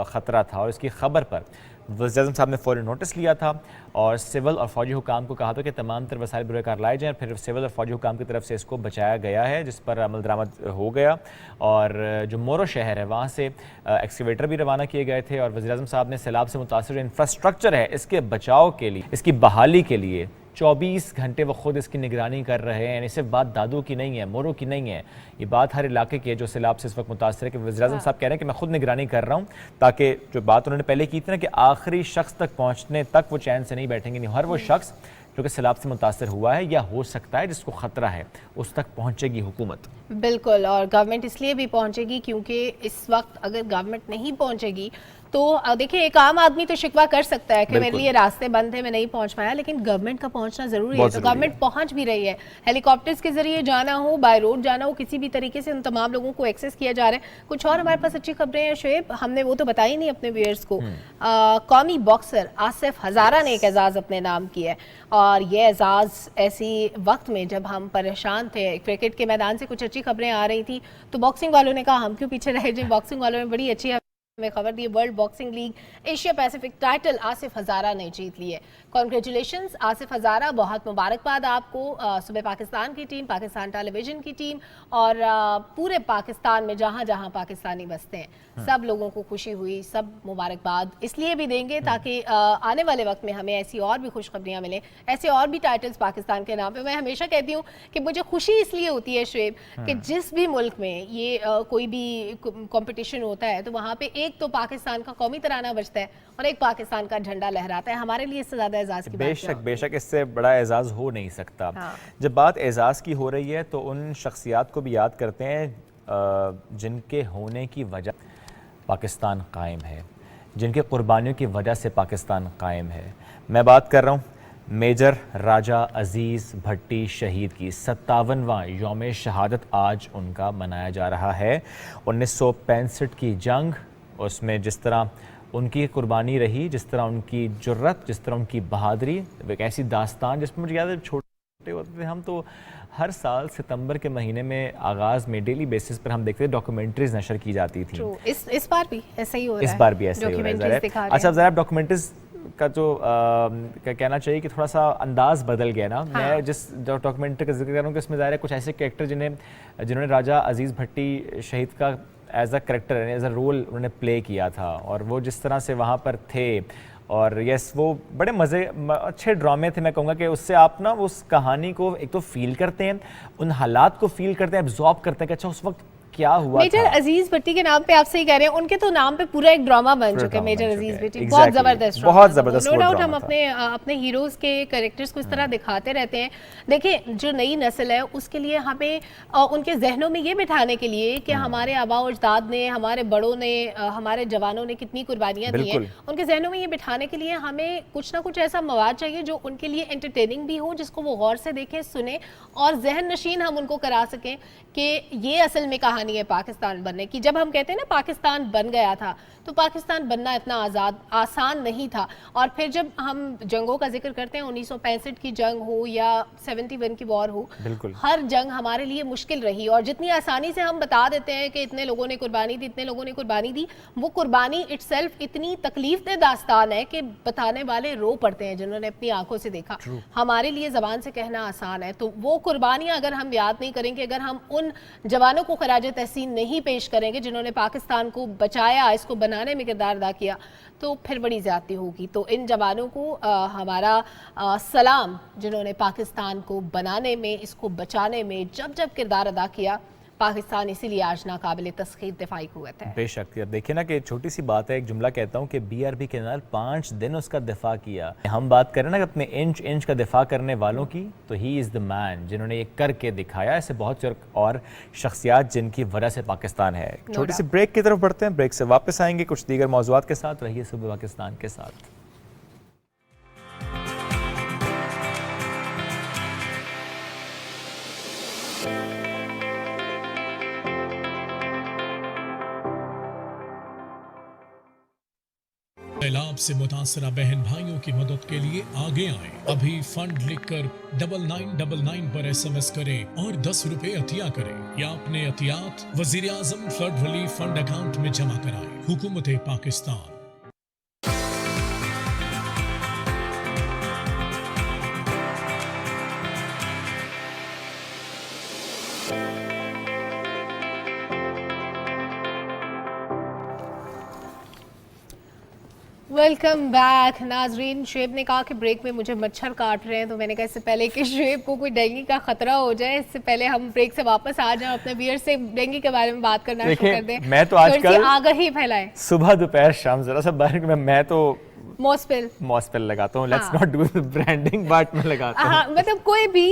ख़तरा था और इसकी खबर पर वज़ीर-ए-आज़म साहब ने फ़ौरी नोटिस लिया था और सिविल और फौजी हुकाम को कहा था कि तमाम तर वसाइल बुरेकार लाए जाएँ। फिर सिविल और फौजी हुकाम की तरफ से इसको बचाया गया है जिस पर अमल दरामद हो गया और जो मोरो शहर है वहाँ से एक्सकेवेटर भी रवाना किए गए थे और वज़ीर-ए-आज़म साहब ने सैलाब से मुतासिर इंफ्रास्ट्रक्चर है इसके बचाव के लिए, इसकी बहाली के लिए 24 घंटे वो खुद इसकी निगरानी कर रहे हैं। यानी सिर्फ बात दादू की नहीं है, मोरो की नहीं है, ये बात हर इलाके की है जो सैलाब से इस वक्त मुतासर है कि वज़ीर-ए-आज़म साहब कह रहे हैं कि मैं खुद निगरानी कर रहा हूँ ताकि जो बात उन्होंने पहले की थी ना कि आखिरी शख्स तक पहुँचने तक वो चैन से नहीं बैठेंगे। नहीं, हर वो शख्स जो कि सैलाब से मुतासर हुआ है या हो सकता है जिसको ख़तरा है उस तक पहुँचेगी हुकूमत। बिल्कुल, और गवर्नमेंट इसलिए भी पहुँचेगी क्योंकि इस वक्त अगर गवर्नमेंट नहीं पहुँचेगी तो देखिए एक आम आदमी तो शिकवा कर सकता है कि मेरे लिए रास्ते बंद है, मैं नहीं पहुंच पाया, लेकिन गवर्नमेंट का पहुंचना जरूरी है। तो गवर्नमेंट पहुंच भी रही है, हेलीकॉप्टर्स के जरिए जाना हो, बाय रोड जाना हो, किसी भी तरीके से उन तमाम लोगों को एक्सेस किया जा रहा है। कुछ और हमारे पास अच्छी खबरें हैं शुएब, हमने वो तो बताई नहीं अपने व्यूअर्स को। कौमी बॉक्सर आसिफ हजारा ने एक एजाज़ अपने नाम किया है और ये एजाज़ ऐसी वक्त में जब हम परेशान थे, क्रिकेट के मैदान से कुछ अच्छी खबरें आ रही थी तो बॉक्सिंग वालों ने कहा हम क्यों पीछे रहे जाए। बॉक्सिंग वालों ने बड़ी अच्छी में खबर दी, world boxing league Asia Pacific title Asif Hazara ने जीत ली है। कॉन्ग्रेचुलेशंस आसिफ हजारा, बहुत मुबारकबाद आपको। सुबह पाकिस्तान की टीम, पाकिस्तान टेलीविजन की टीम और पूरे पाकिस्तान में जहां जहां पाकिस्तानी बसते हैं सब लोगों को खुशी हुई, सब मुबारकबाद इसलिए भी देंगे ताकि आने वाले वक्त में हमें ऐसी और भी खुशखबरियां मिलें, ऐसे और भी टाइटल्स पाकिस्तान के नाम पे। मैं हमेशा कहती हूँ कि मुझे खुशी इसलिए होती है शुएब कि जिस भी मुल्क में ये कोई भी कॉम्पिटिशन होता है तो वहाँ पे एक तो पाकिस्तान का कौमी तराना बजता है और एक पाकिस्तान का झंडा लहराता है। हमारे लिए इससे ज्यादा एजाज की बेशक इससे बड़ा एजाज हो नहीं सकता। जब बात एजाज की हो रही है तो उन शख्सियात को भी याद करते हैं जिनके होने की वजह पाकिस्तान कायम है, जिनके कुर्बानियों की वजह से पाकिस्तान कायम है। मैं बात कर रहा हूँ मेजर राजा अजीज़ भट्टी शहीद की 57वां यौम शहादत आज उनका मनाया जा रहा है। 1965 की जंग, उसमें जिस तरह उनकी कुर्बानी रही, जिस तरह उनकी जुर्रत, जिस तरह उनकी बहादुरी, एक ऐसी दास्तान जिसमें मुझे याद है छोटे होते थे हम, तो हर साल सितंबर के महीने में आगाज़ में डेली बेसिस पर हम देखते थे डॉक्यूमेंट्रीज नशर की जाती थी। इस बार भी ऐसा ही हो रहा है। इस बार भी ऐसा ही हो रहा है। अच्छा, ज़रा डॉक्यूमेंट्रीज का जो कहना चाहिए कि थोड़ा सा अंदाज बदल गया ना। हाँ। मैं जिस डॉक्यूमेंट्री का जिक्र कर रहा हूँ कि उसमें ज़ाहिर है कुछ ऐसे कैरेक्टर जिन्होंने राजा अजीज़ भट्टी शहीद का as a character as a role उन्होंने प्ले किया था, और वो जिस तरह से वहाँ पर थे, और यस वो बड़े अच्छे ड्रामे थे। मैं कहूँगा कि उससे आप ना उस कहानी को एक तो फील करते हैं, उन हालात को फील करते हैं, एब्जॉर्ब करते हैं कि अच्छा उस वक्त क्या हुआ मेजर अजीज भट्टी के नाम पे आप सही कह रहे हैं, उनके तो नाम पे पूरा एक ड्रामा बन चुका है मेजर अजीज भट्टी। बहुत जबरदस्त, बहुत जबरदस्त। नो डाउट हम अपने हीरोज के कैरेक्टर्स को इस तरह दिखाते रहते हैं। देखिए, जो नई नस्ल है उसके लिए हमें उनके जहनों में ये बिठाने के लिए कि हमारे आबा अजदाद ने, हमारे बड़ों ने, हमारे जवानों ने कितनी कुर्बानियां दी हैं, उनके जहनों में ये बिठाने के लिए हमें कुछ ना कुछ ऐसा मवाद चाहिए जो उनके लिए एंटरटेनिंग भी हो, जिसको वो गौर से देखें, सुने, और जहन नशीन हम उनको करा सकें कि ये असल में कहानी है पाकिस्तान बनने की। जब हम कहते हैं ना पाकिस्तान बन गया था, तो पाकिस्तान बनना इतना आसान नहीं था। और फिर जब हम जंगों का जिक्र करते हैं, 1965 की जंग हो या 71 की वॉर हो, हर जंग हमारे लिए मुश्किल रही, और जितनी आसानी से हम बता देते हैं कि इतने लोगों ने कुर्बानी दी, इतने लोगों ने कुर्बानी दी, वो कुर्बानी इटसेल्फ इतनी तकलीफदेह दास्तान है कि बताने वाले रो पड़ते हैं जिन्होंने अपनी आंखों से देखा। हमारे लिए जबान से कहना आसान है, तो वो कुर्बानियां अगर हम याद नहीं करेंगे, अगर हम उन जवानों को खराज तहसीन नहीं पेश करेंगे जिन्होंने पाकिस्तान को बचाया, इसको बनाने में किरदार अदा किया, तो फिर बड़ी ज्यादती होगी। तो इन जवानों को हमारा सलाम, जिन्होंने पाकिस्तान को बनाने में, इसको बचाने में जब जब किरदार अदा किया। पाकिस्तान इसीलिए आज नाकाबिले तस्खीर दिफाई कुव्वत है। बेशक यार, देखिए ना कि छोटी सी बात है, एक जुमला कहता हूँ कि BRB के नाल 5 दिन उसका दिफा किया। हम बात करें ना अपने इंच का दिफा करने वालों की, तो ही इज़ द मैन, जिन्होंने ये करके दिखाया। ऐसे बहुत से और शख्सियात जिनकी वजह से पाकिस्तान है। छोटी सी ब्रेक की तरफ बढ़ते हैं, ब्रेक से वापस आएंगे कुछ दीगर मौज़ूआत के साथ। रहिए सुबह पाकिस्तान के साथ। सैलाब से मुतासरा बहन भाइयों की मदद के लिए आगे आए। अभी फंड लिखकर 9999 पर SMS करें और 10 रुपए अतिया करें, या अपने अतियात वजीर आजम फ्लड रिलीफ फंड अकाउंट में जमा कराएं। हुकूमत पाकिस्तान। वेलकम बैक नाजरीन। शुएब ने कहा कि ब्रेक में मुझे मच्छर काट रहे हैं, तो मैंने कहा इससे पहले कि शुएब को कोई डेंगू का खतरा हो जाए, इससे पहले हम ब्रेक से वापस आ जाएं, अपने व्यूअर से डेंगू के बारे में बात करना शुरू कर दें। मैं तो आजकल आगाही फैलाएं, सुबह दोपहर शाम जरा सा बाहर में, मैं तो मॉस्पेल लगाता हूँ। Let's not do the branding, but मैं लगाता हूँ। मतलब कोई भी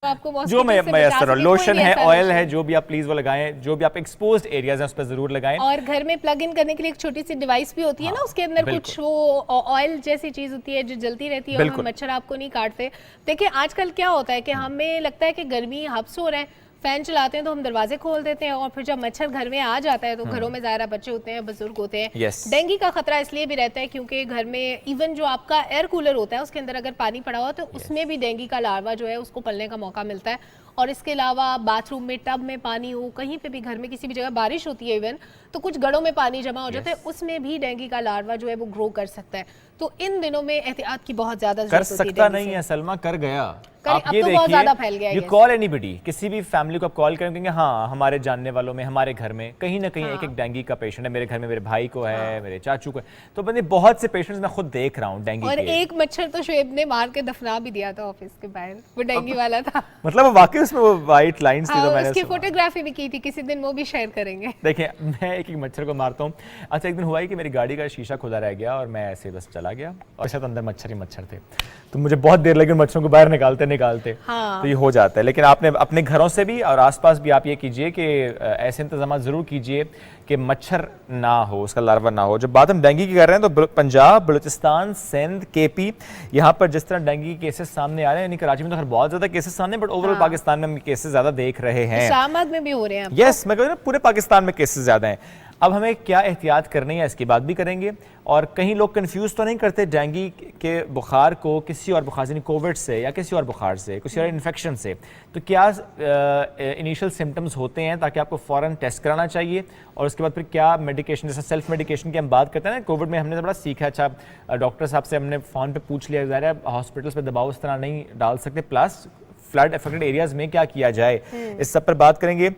जो मैसर लोशन है, ऑयल है, जो भी आप प्लीज वो लगाएं, जो भी आप एक्सपोज्ड एरियाज हैं उस पर जरूर लगाएं। और घर में प्लग इन करने के लिए एक छोटी सी डिवाइस भी होती है ना, उसके अंदर कुछ वो ऑयल जैसी चीज होती है जो जलती रहती है, और हम मच्छर आपको नहीं काटते। देखिए आजकल क्या होता है कि हमें लगता है कि गर्मी हब्स हो रहा है, फैन चलाते हैं तो हम दरवाजे खोल देते हैं, और फिर जब मच्छर घर में आ जाता है तो घरों में ज़ाहिर बच्चे होते हैं, बुजुर्ग होते हैं। डेंगू का खतरा इसलिए भी रहता है क्योंकि घर में इवन जो आपका एयर कूलर होता है उसके अंदर अगर पानी पड़ा हुआ तो उसमें भी डेंगू का लार्वा जो है उसको पलने का मौका मिलता है। और इसके अलावा बाथरूम में, टब में पानी हो, कहीं पे भी घर में किसी भी जगह बारिश होती है इवन, तो कुछ गड़ों में पानी जमा हो जाता है, उसमें भी डेंगू का लार्वा जो है वो ग्रो कर सकता है। तो इन दिनों में एहतियात की बहुत ज्यादा जरूरत होती है। कर सकता नहीं है सलमा, कर गया। आप ये तो बहुत ज्यादा फैल गया है। यू कॉल एनीबडी, किसी भी फैमिली को आप कॉल करेंगे, हाँ हमारे जानने वालों में, हमारे घर में कहीं ना कहीं एक डेंगू का पेशेंट है। मेरे घर में मेरे भाई को है, मेरे चाचू को है, तो बंदे बहुत से पेशेंट्स मैं खुद देख रहा हूँ डेंगू। और एक मच्छर तो शुएब ने मार के दफना भी दिया था ऑफिस के बाहर, वो डेंगू वाला था। मतलब वाकई उसमें वो वाइट लाइंस थी, तो मैंने उसकी फोटोग्राफी भी की थी, किसी दिन वो भी शेयर करेंगे। देखिए मैं एक मच्छर को मारता हूँ। अच्छा, एक दिन हुआ ही कि मेरी गाड़ी का शीशा खुला रह गया और मैं ऐसे बस चला गया, और शायद अंदर मच्छर ही मच्छर थे, तो मुझे बहुत देर लगी मच्छरों को बाहर निकालते। तो ये हो जाता है। लेकिन आपने अपने घरों से भी और आसपास भी आप ये कीजिए कि ऐसे इंतजाम जरूर कीजिए कि मच्छर ना हो, उसका लार्वा ना हो। जब बात हम डेंगू की कर रहे हैं तो पंजाब, बलूचिस्तान, सिंध, KP, यहाँ पर जिस तरह डेंगू के केसेस सामने आ रहे हैं, यानी कराची में तो खैर बहुत ज्यादा केसेस सामने, बट ओवरऑल पाकिस्तान में हम केसेस ज्यादा देख रहे हैं। इस्लामाबाद में भी हो रहे हैं। यस, मैं कह रहा हूं पूरे पाकिस्तान में केसेस ज्यादा हैं। अब हमें क्या एहतियात करनी है इसकी बात भी करेंगे। और कहीं लोग कंफ्यूज तो नहीं करते डेंगू के बुखार को किसी और बुखार यानी कोविड से या किसी और बुखार से, किसी और इन्फेक्शन से, तो क्या इनिशियल सिम्टम्स होते हैं ताकि आपको फ़ौरन टेस्ट कराना चाहिए, और उसके बाद फिर क्या मेडिकेशन, जैसे सेल्फ मेडिकेशन की हम बात करते हैं ना, कोविड में हमने तो बड़ा सीखा। अच्छा, डॉक्टर साहब से हमने फ़ोन पे पूछ लिया, ज़ाहिर है हॉस्पिटल्स पे दबाव इस तरह नहीं डाल सकते, प्लस फ्लड अफेक्टेड एरियाज में क्या किया जाए, इस सब पर बात करेंगे।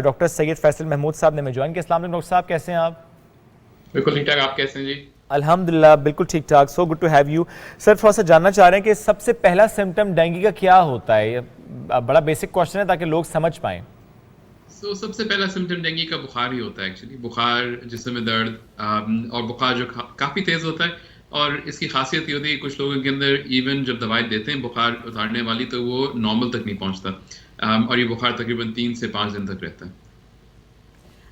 डॉक्टर सैयद फैसल महमूद साहब ने हमें ज्वाइन किया। अस्सलाम वालेकुम डॉक्टर साहब, कैसे हैं आप? बिल्कुल ठीक ठाक, आप कैसे हैं जी? अल्हम्दुलिल्लाह बिल्कुल ठीक ठाक। So good to have you sir. थोड़ा सा जानना चाह रहे हैं कि सबसे पहला सिम्टम डेंगू का क्या होता है? ये बड़ा बेसिक क्वेश्चन है ताकि लोग समझ पाएं। सबसे पहला सिम्टम डेंगू का बुखार ही होता है एक्चुअली। बुखार, जिस्म में दर्द, और बुखार जो काफ़ी तेज़ होता है। और इसकी खासियत ये होती है कुछ लोगों के अंदर इवन जब दवाई देते हैं बुखार उतारने वाली तो वो नॉर्मल तक नहीं पहुंचता, और ये बुखार तकरीबन 3 से 5 दिन तक रहता है।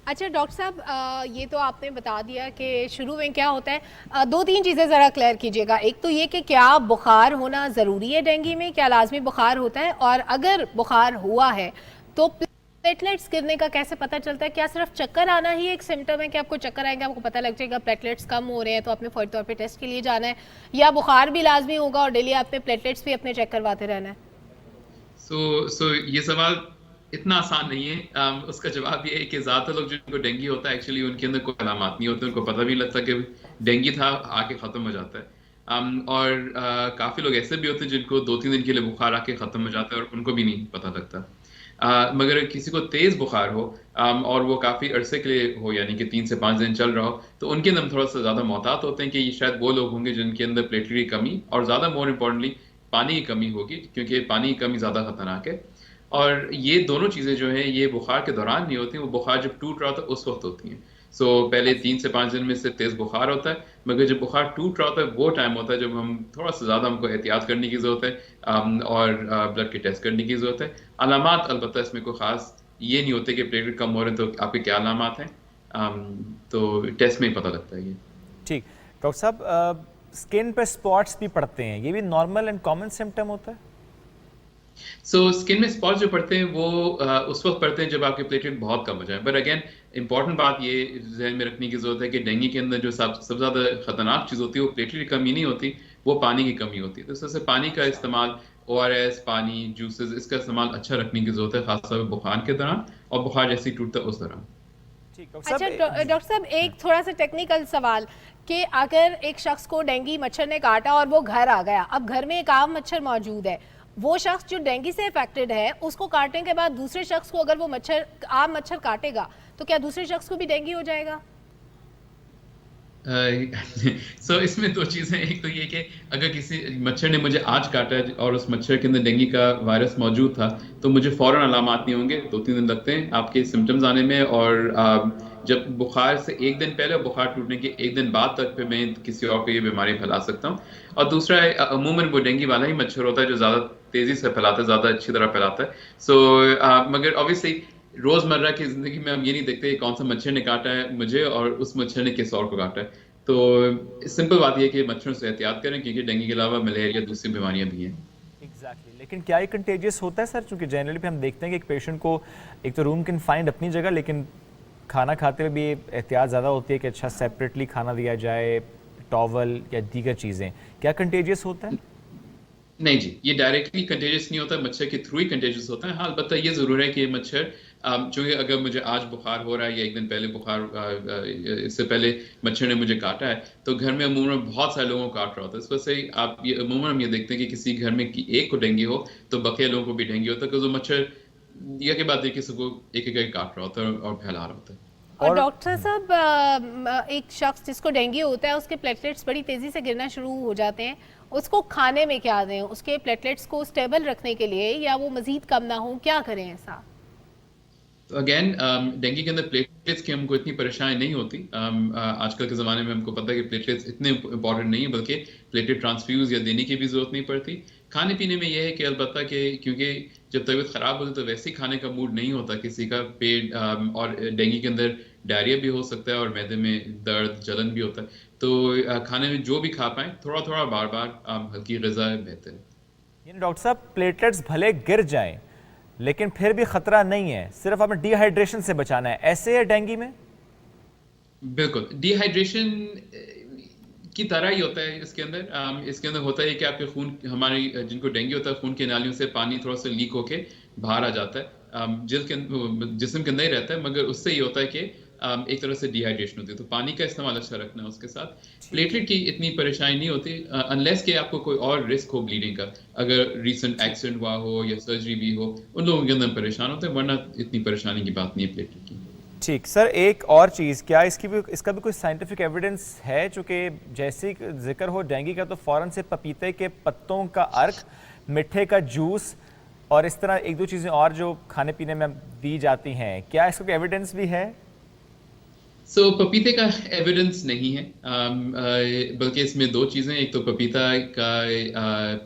अच्छा डॉक्टर साहब, ये तो आपने बता दिया कि शुरू में क्या होता है, दो तीन चीज़ें ज़रा क्लियर कीजिएगा। एक तो ये कि क्या बुखार होना ज़रूरी है डेंगू में, क्या लाजमी बुखार होता है, और अगर बुखार हुआ है तो प्लेटलेट्स गिरने का कैसे पता चलता है? क्या सिर्फ चक्कर आना ही एक सिम्टम है कि आपको चक्कर आएंगे, आपको पता लग जाएगा प्लेटलेट्स कम हो रहे हैं तो आपने फौरी तौर पे टेस्ट के लिए जाना है, या बुखार भी लाजमी होगा और डेली आपने प्लेटलेट्स भी अपने चेक करवाते रहना है? ये सवाल इतना आसान नहीं है। उसका जवाब ये है कि ज़्यादातर लोग जिनको डेंगू होता है एक्चुअली उनके अंदर कोई अलामत नहीं होते, उनको पता भी नहीं लगता कि डेंगू था, आके ख़त्म हो जाता है। और काफ़ी लोग ऐसे भी होते हैं जिनको 2-3 दिन के लिए बुखार आके ख़त्म हो जाता है और उनको भी नहीं पता लगता। मगर किसी को तेज़ बुखार हो और वो काफ़ी अरसे के लिए हो, यानी कि 3 से 5 दिन चल रहा हो, तो उनके अंदर थोड़ा सा ज़्यादा मोहतात होते हैं कि ये शायद वो लोग होंगे जिनके अंदर प्लेटलेट की कमी और ज़्यादा मोर इम्पॉर्टेंटली पानी की कमी होगी, क्योंकि पानी की कमी ज़्यादा खतरनाक है। और ये दोनों चीज़ें जो हैं ये बुखार के दौरान नहीं होती, वो बुखार जब टूट रहा होता है उस वक्त होती हैं। पहले 3 से 5 दिन में से तेज़ बुखार होता है, मगर जब बुखार टूट रहा होता है वो टाइम होता है जब हम थोड़ा सा ज़्यादा हमको एहतियात करने की ज़रूरत है, और ब्लड के टेस्ट करने की ज़रूरत है। अलामात अलबत्ता इसमें कोई ख़ास ये नहीं होते कि प्लेटलेट कम हो रहे हैं तो आपके क्या अलामात हैं, तो टेस्ट में ही पता लगता है ये। ठीक डॉक्टर साहब, स्किन पे स्पॉट्स भी पड़ते हैं, ये भी नॉर्मल एंड कॉमन सिम्टम होता है? स्किन में स्पॉट्स जो पड़ते हैं वो उस वक्त पड़ते हैं जब आपके प्लेटलेट बहुत कम हो जाए। बट अगेन इंपॉर्टेंट बात ये ध्यान में रखने की जरूरत है कि डेंगू के अंदर जो सबसे ज़्यादा खतरनाक चीज़ होती है वो प्लेटलेट की कमी नहीं होती, वो पानी की कमी होती है। तो सबसे पानी का इस्तेमाल, ORS, पानी, जूसेस, इसका इस्तेमाल अच्छा रखने की जरूरत है, खासतौर पर बुखार के दौरान और बुखार जैसे ही टूटता है उस दौरान। अच्छा डॉक्टर साहब, एक थोड़ा सा टेक्निकल सवाल कि अगर एक शख्स को डेंगू मच्छर ने काटा और वो घर आ गया, अब घर में एक आम मच्छर मौजूद है, वो शख्स जो डेंगू से इफेक्टेड है उसको काटने के बाद दूसरे शख्स को अगर वो आम मच्छर काटेगा तो क्या दूसरे शख्स को भी डेंगू हो जाएगा? इसमें दो चीज़ें, एक तो ये कि अगर किसी मच्छर ने मुझे आज काटा है और उस मच्छर के अंदर डेंगू का वायरस मौजूद था तो मुझे फ़ौरन अलामात नहीं होंगे, 2-3 दिन लगते हैं आपके सिम्टम्स आने में। और जब बुखार से एक दिन पहले और बुखार टूटने के एक दिन बाद तक पे मैं किसी और को ये बीमारी फैला सकता हूँ। और दूसरा है अमूमन वो डेंगू वाला ही मच्छर होता है जो ज़्यादा तेज़ी से फैलाता है, ज़्यादा अच्छी तरह फैलाता है। मगर ऑब्वियसली रोज़मर्रा की ज़िंदगी में हम ये नहीं देखते कौन सा मच्छर ने काटा है मुझे और उस मच्छर ने किस और को काटा है। तो सिंपल बात यह है कि मच्छरों से एहतियात करें, क्योंकि डेंगू के अलावा मलेरिया दूसरी बीमारियां भी हैं। एग्जैक्टली, लेकिन क्या ये कंटेजियस होता है सर? क्योंकि जनरली भी हम देखते हैं कि एक पेशेंट को एक तो रूम कन्फाइंड अपनी जगह, लेकिन खाना खाते हुए भी एहतियात ज़्यादा होती है कि अच्छा सेपरेटली खाना दिया जाए, टॉवल या दीगर चीज़ें, क्या कंटेजियस होता है? नहीं जी, ये डायरेक्टली कंटेजियस नहीं होता, मच्छर के थ्रू ही कंटेजियस होता है। हाँ, अलबत्ता ये ज़रूर है कि ये मच्छर चूँकि अगर मुझे आज बुखार हो रहा है या एक दिन पहले बुखार, इससे पहले मच्छर ने मुझे काटा है, तो घर में अमूमन बहुत सारे लोगों को काट रहा होता है। इस वजह से आप ये अमूमन हम ये देखते हैं कि किसी घर में एक को डेंगू हो तो बकिया लोगों को भी डेंगू होता है, क्योंकि वो मच्छर या के बाद किसी को एक काट रहा होता है और फैला रहा होता है। और डॉक्टर साहब, एक शख्स जिसको डेंगू होता है उसके प्लेटलेट्स बड़ी तेज़ी से गिरना शुरू हो जाते हैं, उसको खाने में क्या दें उसके प्लेटलेट्स को स्टेबल रखने के लिए, या वो मज़ीद कम ना हो, क्या करें ऐसा? तो अगेन डेंगू के अंदर प्लेटलेट्स की हमको इतनी परेशानी नहीं होती। आजकल के ज़माने में हमको पता है कि प्लेटलेट्स इतने इंपॉर्टेंट नहीं है, बल्कि प्लेटलेट ट्रांसफ्यूज या देने की भी ज़रूरत नहीं पड़ती। खाने पीने में यह है कि अलबत्ता कि क्योंकि जब तबीयत ख़राब होती है तो वैसे ही खाने का मूड नहीं होता किसी का, पेट और डेंगू के अंदर डायरिया भी हो सकता है और मैदे में दर्द जलन भी होता है। तो खाने में जो भी खा पाएँ थोड़ा थोड़ा बार बार हल्की ग़िज़ा बेहतर है। यानी डॉक्टर साहब, प्लेटलेट्स भले गिर जाएं लेकिन फिर भी खतरा नहीं है, सिर्फ हमें डिहाइड्रेशन से बचाना है, ऐसे है डेंगू में? बिल्कुल डिहाइड्रेशन की तरह ही होता है इसके अंदर होता है कि आपके खून हमारे जिनको डेंगू होता है खून की नालियों से पानी थोड़ा सा लीक होके बाहर आ जाता है जिस्म के अंदर ही रहता है मगर उससे ये होता है कि एक तरह से डिहाइड्रेशन होती है तो पानी का इस्तेमाल अच्छा रखना है उसके साथ प्लेटलेट की इतनी परेशानी नहीं होती अनलेस कि आपको कोई और रिस्क हो ब्लीडिंग का अगर रीसेंट एक्सीडेंट हुआ हो या सर्जरी भी हो उन लोगों के अंदर परेशान होते हैं वरना इतनी परेशानी की बात नहीं है प्लेटलेट की ठीक सर एक और चीज़ क्या इसका भी कोई साइंटिफिक एविडेंस है चूँकि जैसे ही जिक्र हो डेंगू का तो फ़ौरन से पपीते के पत्तों का अर्क मिठे का जूस और इस तरह एक दो चीज़ें और जो खाने पीने में दी जाती हैं क्या इसका कोई एविडेंस भी है पपीते का एविडेंस नहीं है बल्कि इसमें दो चीज़ें एक तो पपीता का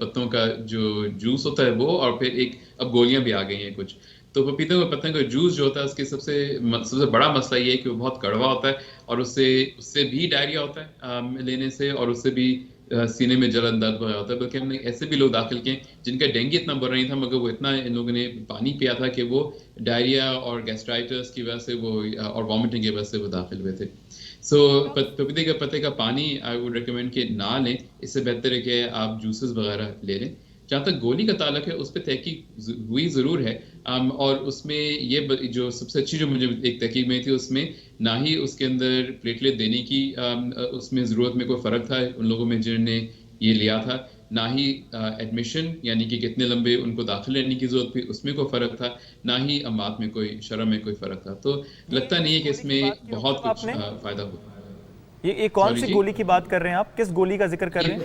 पत्तों का जो जूस होता है वो और फिर एक अब गोलियां भी आ गई हैं कुछ तो पपीते के पत्तों का जूस जो होता है उसके सबसे बड़ा मसला ये है कि वो बहुत कड़वा होता है और उससे भी डायरिया होता है लेने से और उससे भी सीने में जलन दर्द हो जाता है बल्कि हमने ऐसे भी लोग दाखिल किए जिनका डेंगू इतना बढ़ नहीं था मगर वो इतना इन लोगों ने पानी पिया था कि वो डायरिया और गैस्ट्राइटिस की वजह से वो और वॉमिटिंग की वजह से वो दाखिल हुए थे पपीते के पत्ते का पानी आई वुड रिकमेंड कि ना लें इससे बेहतर है कि आप जूसेस वगैरह ले लें जहाँ तक गोली का ताल्लुक है उस पर तहकीक हुई ज़रूर है और उसमें ये जो सबसे अच्छी जो मुझे एक तहकीक में थी उसमें ना ही उसके अंदर प्लेटलेट देने की उसमें ज़रूरत में कोई फ़र्क था उन लोगों में जिन्होंने ये लिया था ना ही एडमिशन यानी कि कितने लंबे उनको दाखिल रहने की ज़रूरत थी उसमें कोई फ़र्क था ना ही अमात में कोई शरह में कोई फ़र्क था तो लगता नहीं है कि इसमें बहुत कुछ फ़ायदा होता है ये कौन सी गोली की बात कर रहे हैं आप किस गोली का जिक्र कर रहे हैं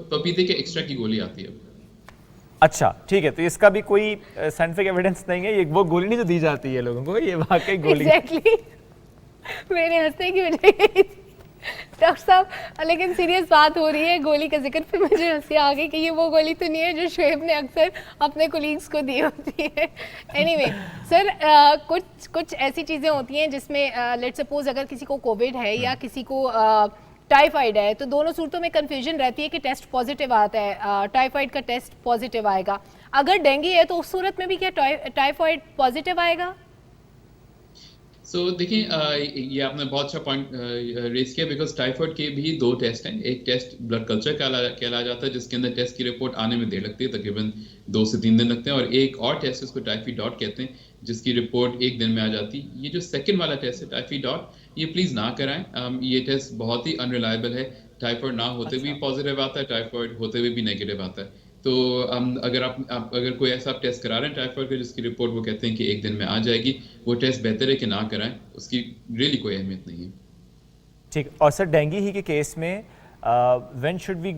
पपीते के एक्स्ट्रा की गोली आती है अच्छा ठीक है तो इसका भी कोई साइंटिफिक एविडेंस नहीं है ये वो गोली नहीं जो दी जाती है लोगों को ये वाकई गोली Exactly. मेरे हंसने की वजह डॉक्टर साहब लेकिन सीरियस बात हो रही है गोली का जिक्र फिर मुझे हंसी आ गई कि ये वो गोली तो नहीं है जो शुएब ने अक्सर अपने कोलीग्स को दी होती है एनीवे सर कुछ ऐसी चीज़ें होती हैं जिसमें लेट्स सपोज अगर किसी को कोविड है या किसी को टाइफाइड है तो दोनों सूरतों में कंफ्यूजन रहती है कि टेस्ट पॉजिटिव आता है टाइफाइड का टेस्ट पॉजिटिव आएगा अगर डेंगू है तो उस सूरत में भी क्या टाइफाइड पॉजिटिव आएगा देखिए ये आपने बहुत अच्छा पॉइंट रेज किया बिकॉज टाइफाइड के भी दो टेस्ट हैं एक टेस्ट ब्लड कल्चर कहला जाता है जिसके अंदर टेस्ट की रिपोर्ट आने में देर लगती है तकरीबन 2 से 3 दिन लगते हैं और एक और टेस्ट इसको टाइफी डॉट कहते हैं जिसकी रिपोर्ट 1 दिन में आ जाती है ये जो सेकंड वाला टेस्ट है टाइफी डॉट ये प्लीज़ ना कराएं ये टेस्ट बहुत ही अनरिलायबल है टाइफाइड ना होते भी पॉजिटिव आता है टाइफाइड होते हुए भी नेगेटिव आता है तो अगर आप अगर कोई ऐसा आप टेस्ट करा रहे हैं टाइफाइड का जिसकी रिपोर्ट वो कहते हैं कि 1 दिन में आ जाएगी वो टेस्ट बेहतर है कि ना कराएं उसकी रियली कोई अहमियत नहीं है ठीक और सर डेंगू ही के केस में when should we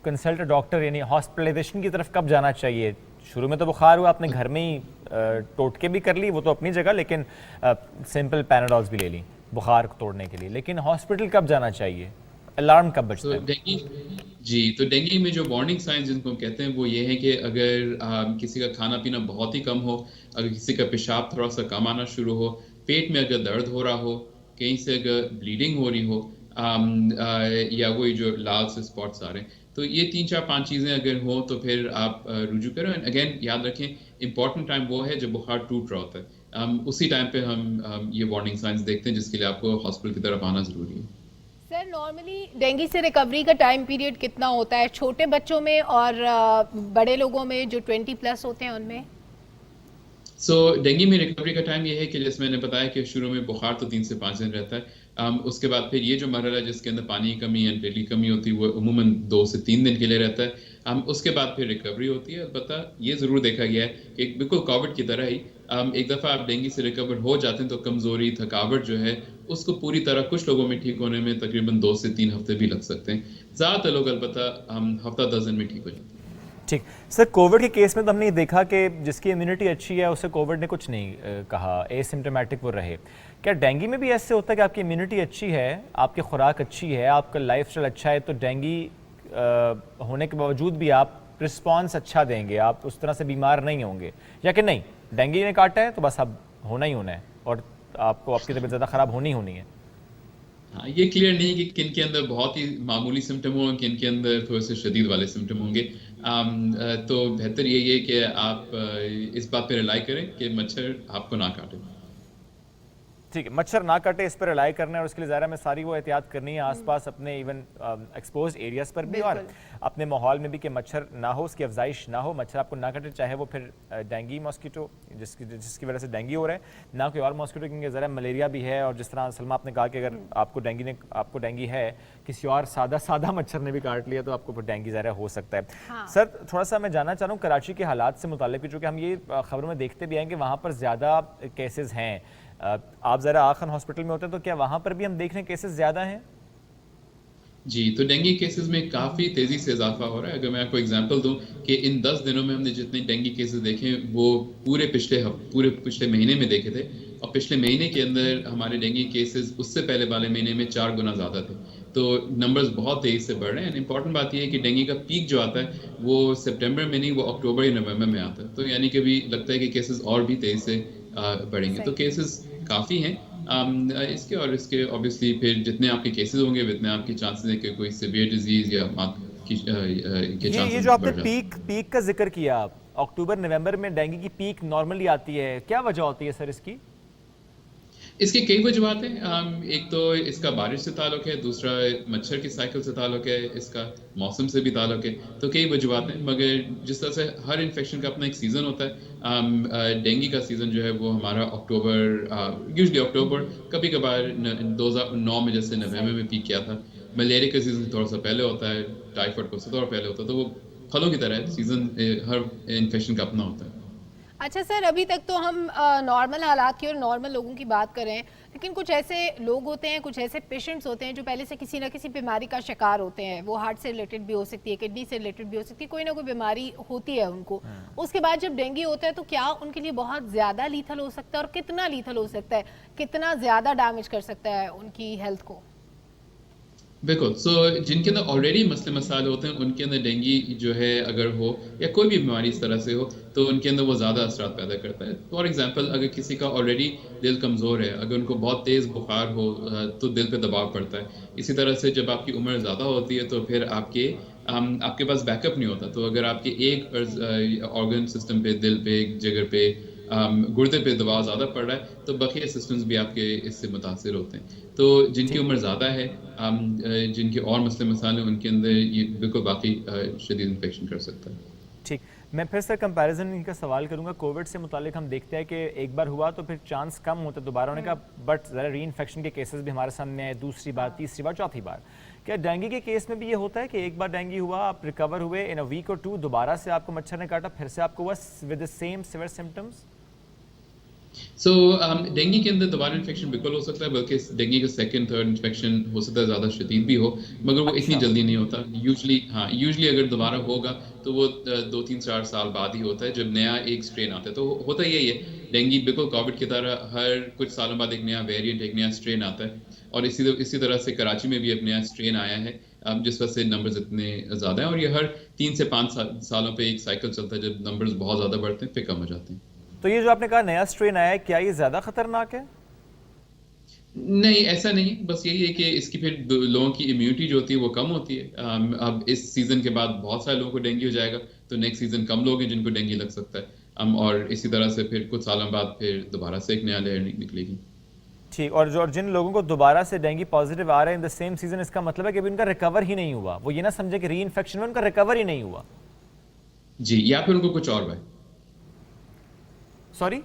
consult a doctor यानी हॉस्पिटलाइजेशन की तरफ कब जाना चाहिए शुरू में तो बुखार हुआ आपने घर में ही टोटके भी कर ली वो तो अपनी जगह लेकिन सिंपल पैनाडॉल्स भी ले ली बुखार को तोड़ने के लिए लेकिन हॉस्पिटल कब जाना चाहिए अलार्म कब बजता है तो डेंगू में जो वार्निंग साइंस जिनको कहते हैं वो ये है कि अगर किसी का खाना पीना बहुत ही कम हो अगर किसी का पेशाब थोड़ा सा कम आना शुरू हो पेट में अगर दर्द हो रहा हो कहीं से अगर ब्लीडिंग हो रही हो या वही जो लाल से स्पॉट्स आ रहे हैं तो ये 3 4 5 चीज़ें अगर हो तो फिर आप रुजू करें अगेन याद रखें इंपॉर्टेंट टाइम वो है जब बुखार टूट रहा होता है उसी टाइम पे हम ये वार्निंग साइंस देखते हैं जिसके लिए आपको हॉस्पिटल की तरफ आना ज़रूरी है सर नॉर्मली डेंगू से रिकवरी का टाइम पीरियड कितना होता है छोटे बच्चों में और बड़े लोगों में जो 20+ होते हैं उनमें डेंगू में रिकवरी का टाइम ये है कि जैसे मैंने बताया कि शुरू में बुखार तो 3 से 5 दिन रहता है उसके बाद फिर ये जो मरहला जिसके अंदर पानी की कमी या तेल की कमी होती है वो अमूमन 2 से 3 दिन के लिए रहता है उसके बाद फिर रिकवरी होती है अलबत्ता ये ज़रूर देखा गया है कि बिल्कुल कोविड की तरह ही एक दफ़ा आप डेंगू से रिकवर हो जाते हैं तो कमज़ोरी थकावट जो है उसको पूरी तरह कुछ लोगों में ठीक होने में तकरीबन 2 से 3 हफ्ते भी लग सकते हैं ज़्यादातर लोग अलबत्ता हफ्ता 10 दिन में ठीक हो जाते हैं ठीक सर कोविड के केस में तो हमने ये देखा कि जिसकी इम्यूनिटी अच्छी है उसे कोविड ने कुछ नहीं कहा एसिम्प्टोमेटिक वो रहे क्या डेंगू में भी ऐसे होता है कि आपकी इम्यूनिटी अच्छी है आपकी खुराक अच्छी है आपका लाइफस्टाइल अच्छा है तो डेंगू होने के बावजूद भी आप रिस्पॉन्स अच्छा देंगे आप उस तरह से बीमार नहीं होंगे या कि नहीं डेंगू ने काटा है तो बस अब होना ही होना है और आपको आपकी तबीयत ज़्यादा ख़राब होनी है हाँ ये क्लियर नहीं कि किन के अंदर बहुत ही मामूली सिम्टम होंगे किन के अंदर थोड़े से शदीद वाले सिम्टम होंगे तो बेहतर यही है कि आप इस बात पे रिलाई करें कि मच्छर आपको ना काटे ठीक है, मच्छर ना कटे इस पर रिलाई करना है और उसके लिए ज़ाहिर है हमें सारी वो एहतियात करनी है आसपास अपने इवन एक्सपोज एरियाज़ पर भी और अपने माहौल में भी कि मच्छर ना हो, उसकी अफजाइश ना हो, मच्छर आपको ना कटे, चाहे वो फिर डेंगी मॉस्किटो जिसकी वजह से डेंगी हो रहा है, ना कोई और मॉस्किटो, क्योंकि ज़रा मलेरिया भी है और जिस तरह सलमा आपने कहा कि अगर आपको डेंगी है, किसी और सादा मच्छर ने भी काट लिया तो आपको फिर डेंगी ज़रा हो सकता है। हाँ। सर थोड़ा सा मैं जानना चाह रहा हूँ कराची के हालात से मुताल्लिक, चूँकि हम ये खबरों में देखते भी हैं कि वहाँ पर ज़्यादा केसेस हैं, आप ज़रा आखन हॉस्पिटल में होते हैं तो क्या वहाँ पर भी हम देख रहे हैं केसेस ज़्यादा हैं? जी, तो डेंगू केसेस में काफ़ी तेज़ी से इजाफा हो रहा है। अगर मैं आपको एग्जांपल दूं कि इन 10 दिनों में हमने जितने डेंगू केसेस देखे वो पूरे पिछले महीने में देखे थे और पिछले महीने के अंदर हमारे डेंगू केसेस उससे पहले वाले महीने में 4 गुना ज़्यादा थे। तो नंबर्स बहुत तेज़ी से बढ़ रहे हैं। इंपॉर्टेंट बात ये है कि डेंगू का पीक जो आता है वो सितंबर में नहीं, वो अक्टूबर या नवंबर में आता है। तो यानी कि अभी लगता है कि केसेस और भी तेज़ी से बढ़ेंगे। तो केसेस काफ़ी हैं इसके, और इसके ऑब्वियसली फिर जितने आपके केसेस होंगे उतने आपके चांसेस हैं कि कोई सीवियर डिजीज या मौत के चांसेस ये जो आपने बढ़ जाते हैं। पीक का जिक्र किया, अक्टूबर नवंबर में डेंगू की पीक नॉर्मली आती है, क्या वजह होती है सर इसकी? इसके कई वजूहत हैं। एक तो इसका बारिश से ताल्लुक है, दूसरा मच्छर की साइकिल से ताल्लुक है, इसका मौसम से भी ताल्लुक है। तो कई वजूहत हैं, मगर जिस तरह से हर इन्फेक्शन का अपना एक सीज़न होता है, डेंगू का सीज़न जो है वो हमारा अक्टूबर, यूजुअली अक्टूबर, कभी कभार 2009 में जैसे नवंबर में पीक किया था। मलेरिया का सीज़न थोड़ा सा पहले होता है, टाइफाइड को थोड़ा पहले होता है। तो वो फलों की तरह है, सीज़न हर इन्फेक्शन का अपना होता है। अच्छा सर, अभी तक तो हम नॉर्मल हालात की और नॉर्मल लोगों की बात कर रहे हैं, लेकिन कुछ ऐसे लोग होते हैं, कुछ ऐसे पेशेंट्स होते हैं जो पहले से किसी ना किसी बीमारी का शिकार होते हैं। वो हार्ट से रिलेटेड भी हो सकती है, किडनी से रिलेटेड भी हो सकती है, कोई ना कोई बीमारी होती है उनको। उसके बाद जब डेंगू होता है तो क्या उनके लिए बहुत ज़्यादा लीथल हो सकता है, और कितना लीथल हो सकता है, कितना ज़्यादा डैमेज कर सकता है उनकी हेल्थ को? बिल्कुल। सो जिनके अंदर ऑलरेडी मसले मसाले होते हैं उनके अंदर डेंगू जो है अगर हो या कोई भी बीमारी इस तरह से हो तो उनके अंदर वो ज़्यादा असरात पैदा करता है। फॉर एग्जांपल, अगर किसी का ऑलरेडी दिल कमज़ोर है, अगर उनको बहुत तेज़ बुखार हो तो दिल पे दबाव पड़ता है। इसी तरह से जब आपकी उम्र ज़्यादा होती है तो फिर आपके पास बैकअप नहीं होता। तो अगर आपके एक ऑर्गन सिस्टम पे, दिल पे, जिगर पे, गुर्दे पे दबाव ज़्यादा पड़ रहा है तो बाकी सिस्टम्स भी आपके इससे मुतासिर होते हैं। तो जिनकी उम्र ज़्यादा है, जिनके और मसले मसाले, उनके अंदर ये बिल्कुल बाकी शदीद इन्फेक्शन कर सकता है। ठीक, मैं फिर सर कंपैरिजन का सवाल करूंगा। कोविड से मुतालिक हम देखते हैं कि एक बार हुआ तो फिर चांस कम होता है दोबारा होने का, बट ज़रा री इन्फेक्शन के केसेस भी हमारे सामने आए, दूसरी बार, तीसरी बार, चौथी बार। क्या डेंगू के केस में भी ये होता है कि एक बार डेंगू हुआ, आप रिकवर हुए, इन अ वीक और 2 दोबारा से आपको मच्छर ने काटा, फिर से आपको हुआ with the same severe symptoms? So dengue के अंदर दोबारा इन्फेक्शन बिल्कुल हो सकता है, बल्कि डेंगू का सेकंड थर्ड इन्फेक्शन हो सकता है ज़्यादा शदीद भी हो, मगर वो इतनी जल्दी नहीं होता। यूजुअली अगर दोबारा होगा तो वो 2-3-4 साल बाद ही होता है, जब नया एक स्ट्रेन आता है। तो होता यही है, डेंगू बिल्कुल कोविड की तरह हर कुछ सालों बाद एक नया वेरिएंट, एक नया स्ट्रेन आता है। और इसी तरह से कराची में भी एक नया स्ट्रेन आया है, जिस वजह से नंबर्स इतने ज़्यादा हैं। और ये हर 3 से 5 सालों पे एक साइकिल चलता है, जब नंबर्स बहुत ज़्यादा बढ़ते हैं फिर कम हो जाते हैं। तो ये जो आपने कहा नया स्ट्रेन आया है, क्या ये ज़्यादा खतरनाक है? नहीं, ऐसा नहीं। बस यही है कि इसकी फिर लोगों की इम्यूनिटी जो होती है वो कम होती है। अब इस सीज़न के बाद बहुत सारे लोगों को डेंगू हो जाएगा, तो नेक्स्ट सीज़न कम लोग हैं जिनको डेंगू लग सकता है। और इसी तरह से फिर कुछ सालों बाद फिर दोबारा से एक नया लेयर निकलेगी। ठीक, और जिन लोगों को दोबारा से डेंगू पॉजिटिव आ रहे हैं इन द सेम सीजन, इसका मतलब है कि अभी उनका रिकवर ही नहीं हुआ। वो ये ना समझे कि री इन्फेक्शन में उनका रिकवर ही नहीं हुआ। जी, या फिर उनको कुछ और है, सॉरी,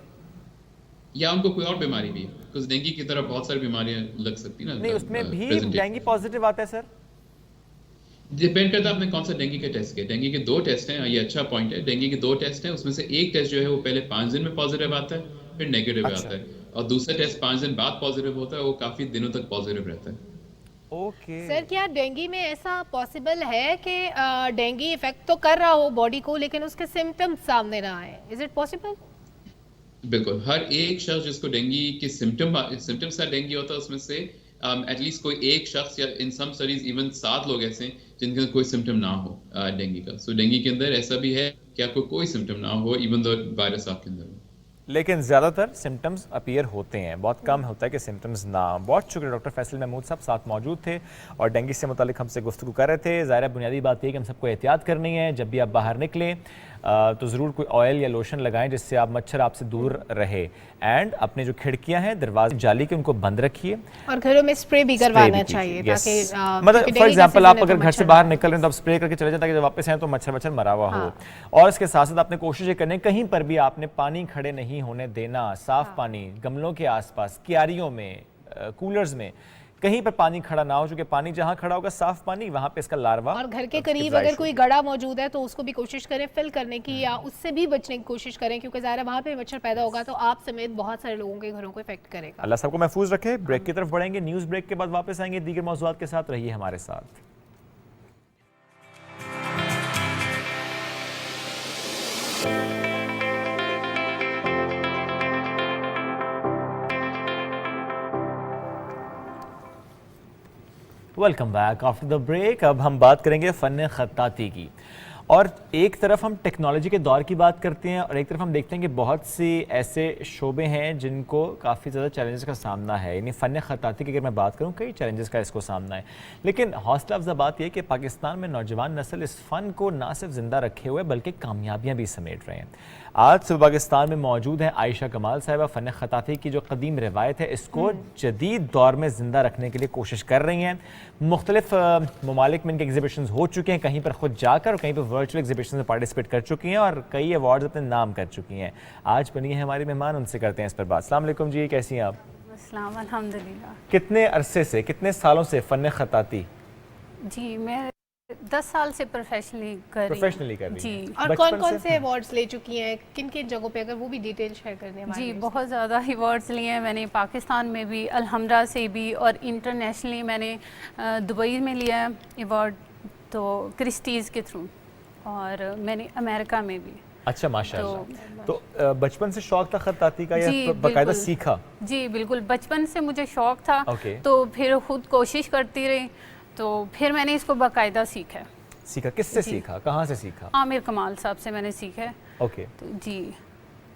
या उनको कोई और बीमारी भी है, बिकॉज़ डेंगू की तरह बहुत सारी बीमारियां लग सकती हैं ना। नहीं उसमें भी डेंगू पॉजिटिव आता है सर? डिपेंड करता है आपने कौन सा डेंगू का टेस्ट किया। डेंगू के 2 टेस्ट हैं, ये अच्छा पॉइंट है। डेंगू के 2 टेस्ट हैं, उसमें से एक टेस्ट जो है वो पहले 5 दिन में पॉजिटिव आता है, फिर नेगेटिव अच्छा। आता है, और दूसरा टेस्ट 5 दिन बाद पॉजिटिव होता है, वो काफी दिनों तक पॉजिटिव रहता है। ओके सर, क्या डेंगू में ऐसा पॉसिबल है कि डेंगू इफेक्ट तो कर रहा हो बॉडी को लेकिन उसके सिम्टम्स सामने ना आए? Is it possible? बिल्कुल, हर एक शख्स जिसको डेंगू के सिम्टम्स का डेंगू होता है, उसमें से एटलीस्ट कोई एक शख्स या इन सम स्टडीज इवन 7 लोग ऐसे हैं जिनके अंदर कोई सिम्टम ना हो डेंगू का। सो डेंगू के अंदर ऐसा भी है कि आपको कोई सिम्टम ना हो इवन दो वायरस आपके अंदर हो। लेकिन ज़्यादातर सिम्टम्स अपीयर होते हैं, बहुत कम होता है कि सिम्टम्स ना। बहुत शुक्रिया डॉक्टर फैसल महमूद साहब साथ मौजूद थे और डेंगू से मुतालिक हमसे गुफ्तगू कर रहे थे। ज़ाहिर बुनियादी बात यह कि हम सबको एहतियात करनी है, जब भी आप बाहर निकलें तो ज़रूर कोई ऑयल या लोशन लगाएं जिससे आप मच्छर आपसे दूर रहे। एंड अपने जो खिड़कियां हैं दरवाजे जाली के उनको बंद रखिए और घरों में स्प्रे भी करवाना चाहिए ताकि मतलब फॉर एग्जांपल आप अगर घर से बाहर निकल रहे हैं तो आप स्प्रे करके चले जाए ताकि जब वापस आए तो मच्छर मरा हुआ हो। और इसके साथ साथ आपने कोशिश ये करनी है कहीं पर भी आपने पानी खड़े नहीं होने देना। साफ पानी गमलों के आसपास, क्यारियों में, कूलर्स में कहीं पर पानी खड़ा ना हो, चूंकि पानी जहां खड़ा होगा साफ पानी वहां पे इसका लार्वा। और घर के करीब अगर कोई गड़ा मौजूद है तो उसको भी कोशिश करें फिल करने की या उससे भी बचने की कोशिश करें, क्योंकि ज़ाहिर है वहाँ पे मच्छर पैदा होगा तो आप समेत बहुत सारे लोगों के घरों को इफेक्ट करेगा। अल्लाह सबको महफूज रखे। ब्रेक की तरफ बढ़ेंगे, न्यूज़ ब्रेक के बाद वापस आएंगे दीगर मौज़ूआत के साथ। रहिए हमारे साथ। Welcome back after the break. अब हम बात करेंगे फ़न ख़त्ताती की। और एक तरफ हम टेक्नोलॉजी के दौर की बात करते हैं और एक तरफ हम देखते हैं कि बहुत सी ऐसे शोबे हैं जिनको काफ़ी ज़्यादा चैलेंजेस का सामना है। यानी फ़न ख़त्ताती की अगर मैं बात करूं कई चैलेंजेस का इसको सामना है, लेकिन हौसला अफजा बात यह कि पाकिस्तान में नौजवान नस्ल इस फ़न को ना सिर्फ ज़िंदा रखे हुए बल्कि कामयाबियाँ भी समेट रहे हैं। आज सुबह पाकिस्तान में मौजूद है आयशा कमाल साहिबा। फ़न ख़त्ताती की जो कदीम रिवायत है इसको जदीद दौर में ज़िंदा रखने के लिए कोशिश कर रही हैं। मुख्तलिफ ममालिक में इनके एग्जीबिशन हो चुके हैं, कहीं पर खुद जाकर और कहीं पर वर्चुअल एग्जीबिशन में पार्टिसिपेट कर चुकी हैं और कई अवार्ड्स अपने नाम कर चुकी हैं। आज बनी है हमारी मेहमान, उनसे करते हैं इस पर बात। अस्सलाम वालेकुम जी, कैसी हैं आप? अस्सलाम, अल्हम्दुलिल्लाह। कितने अरसे से, कितने सालों से फ़न ख़त्ताती? जी मैं 10 साल से प्रोफेशनली कर रही हूँ। जी। और कौन कौन से अवार्ड्स ले चुकी हैं, किन किन जगहों पे, अगर वो भी डिटेल शेयर करने वाली जी हैं? बहुत ज़्यादा अवार्ड्स लिए हैं मैंने, पाकिस्तान में भी, अल्हम्रा से भी, और इंटरनेशनली मैंने दुबई में लिया है अवार्ड, तो क्रिस्टीज़ के थ्रू, और मैंने अमेरिका में भी। अच्छा माशाल्लाह। तो बचपन से शौक था ख़त्ताती का या बाकायदा सीखा? जी बिल्कुल, बचपन से मुझे शौक था। तो फिर खुद कोशिश करती रही, तो फिर मैंने इसको बाकायदा सीखा। किससे सीखा, कहाँ से सीखा? आमिर कमाल साहब से मैंने सीखा है। ओके। तो जी,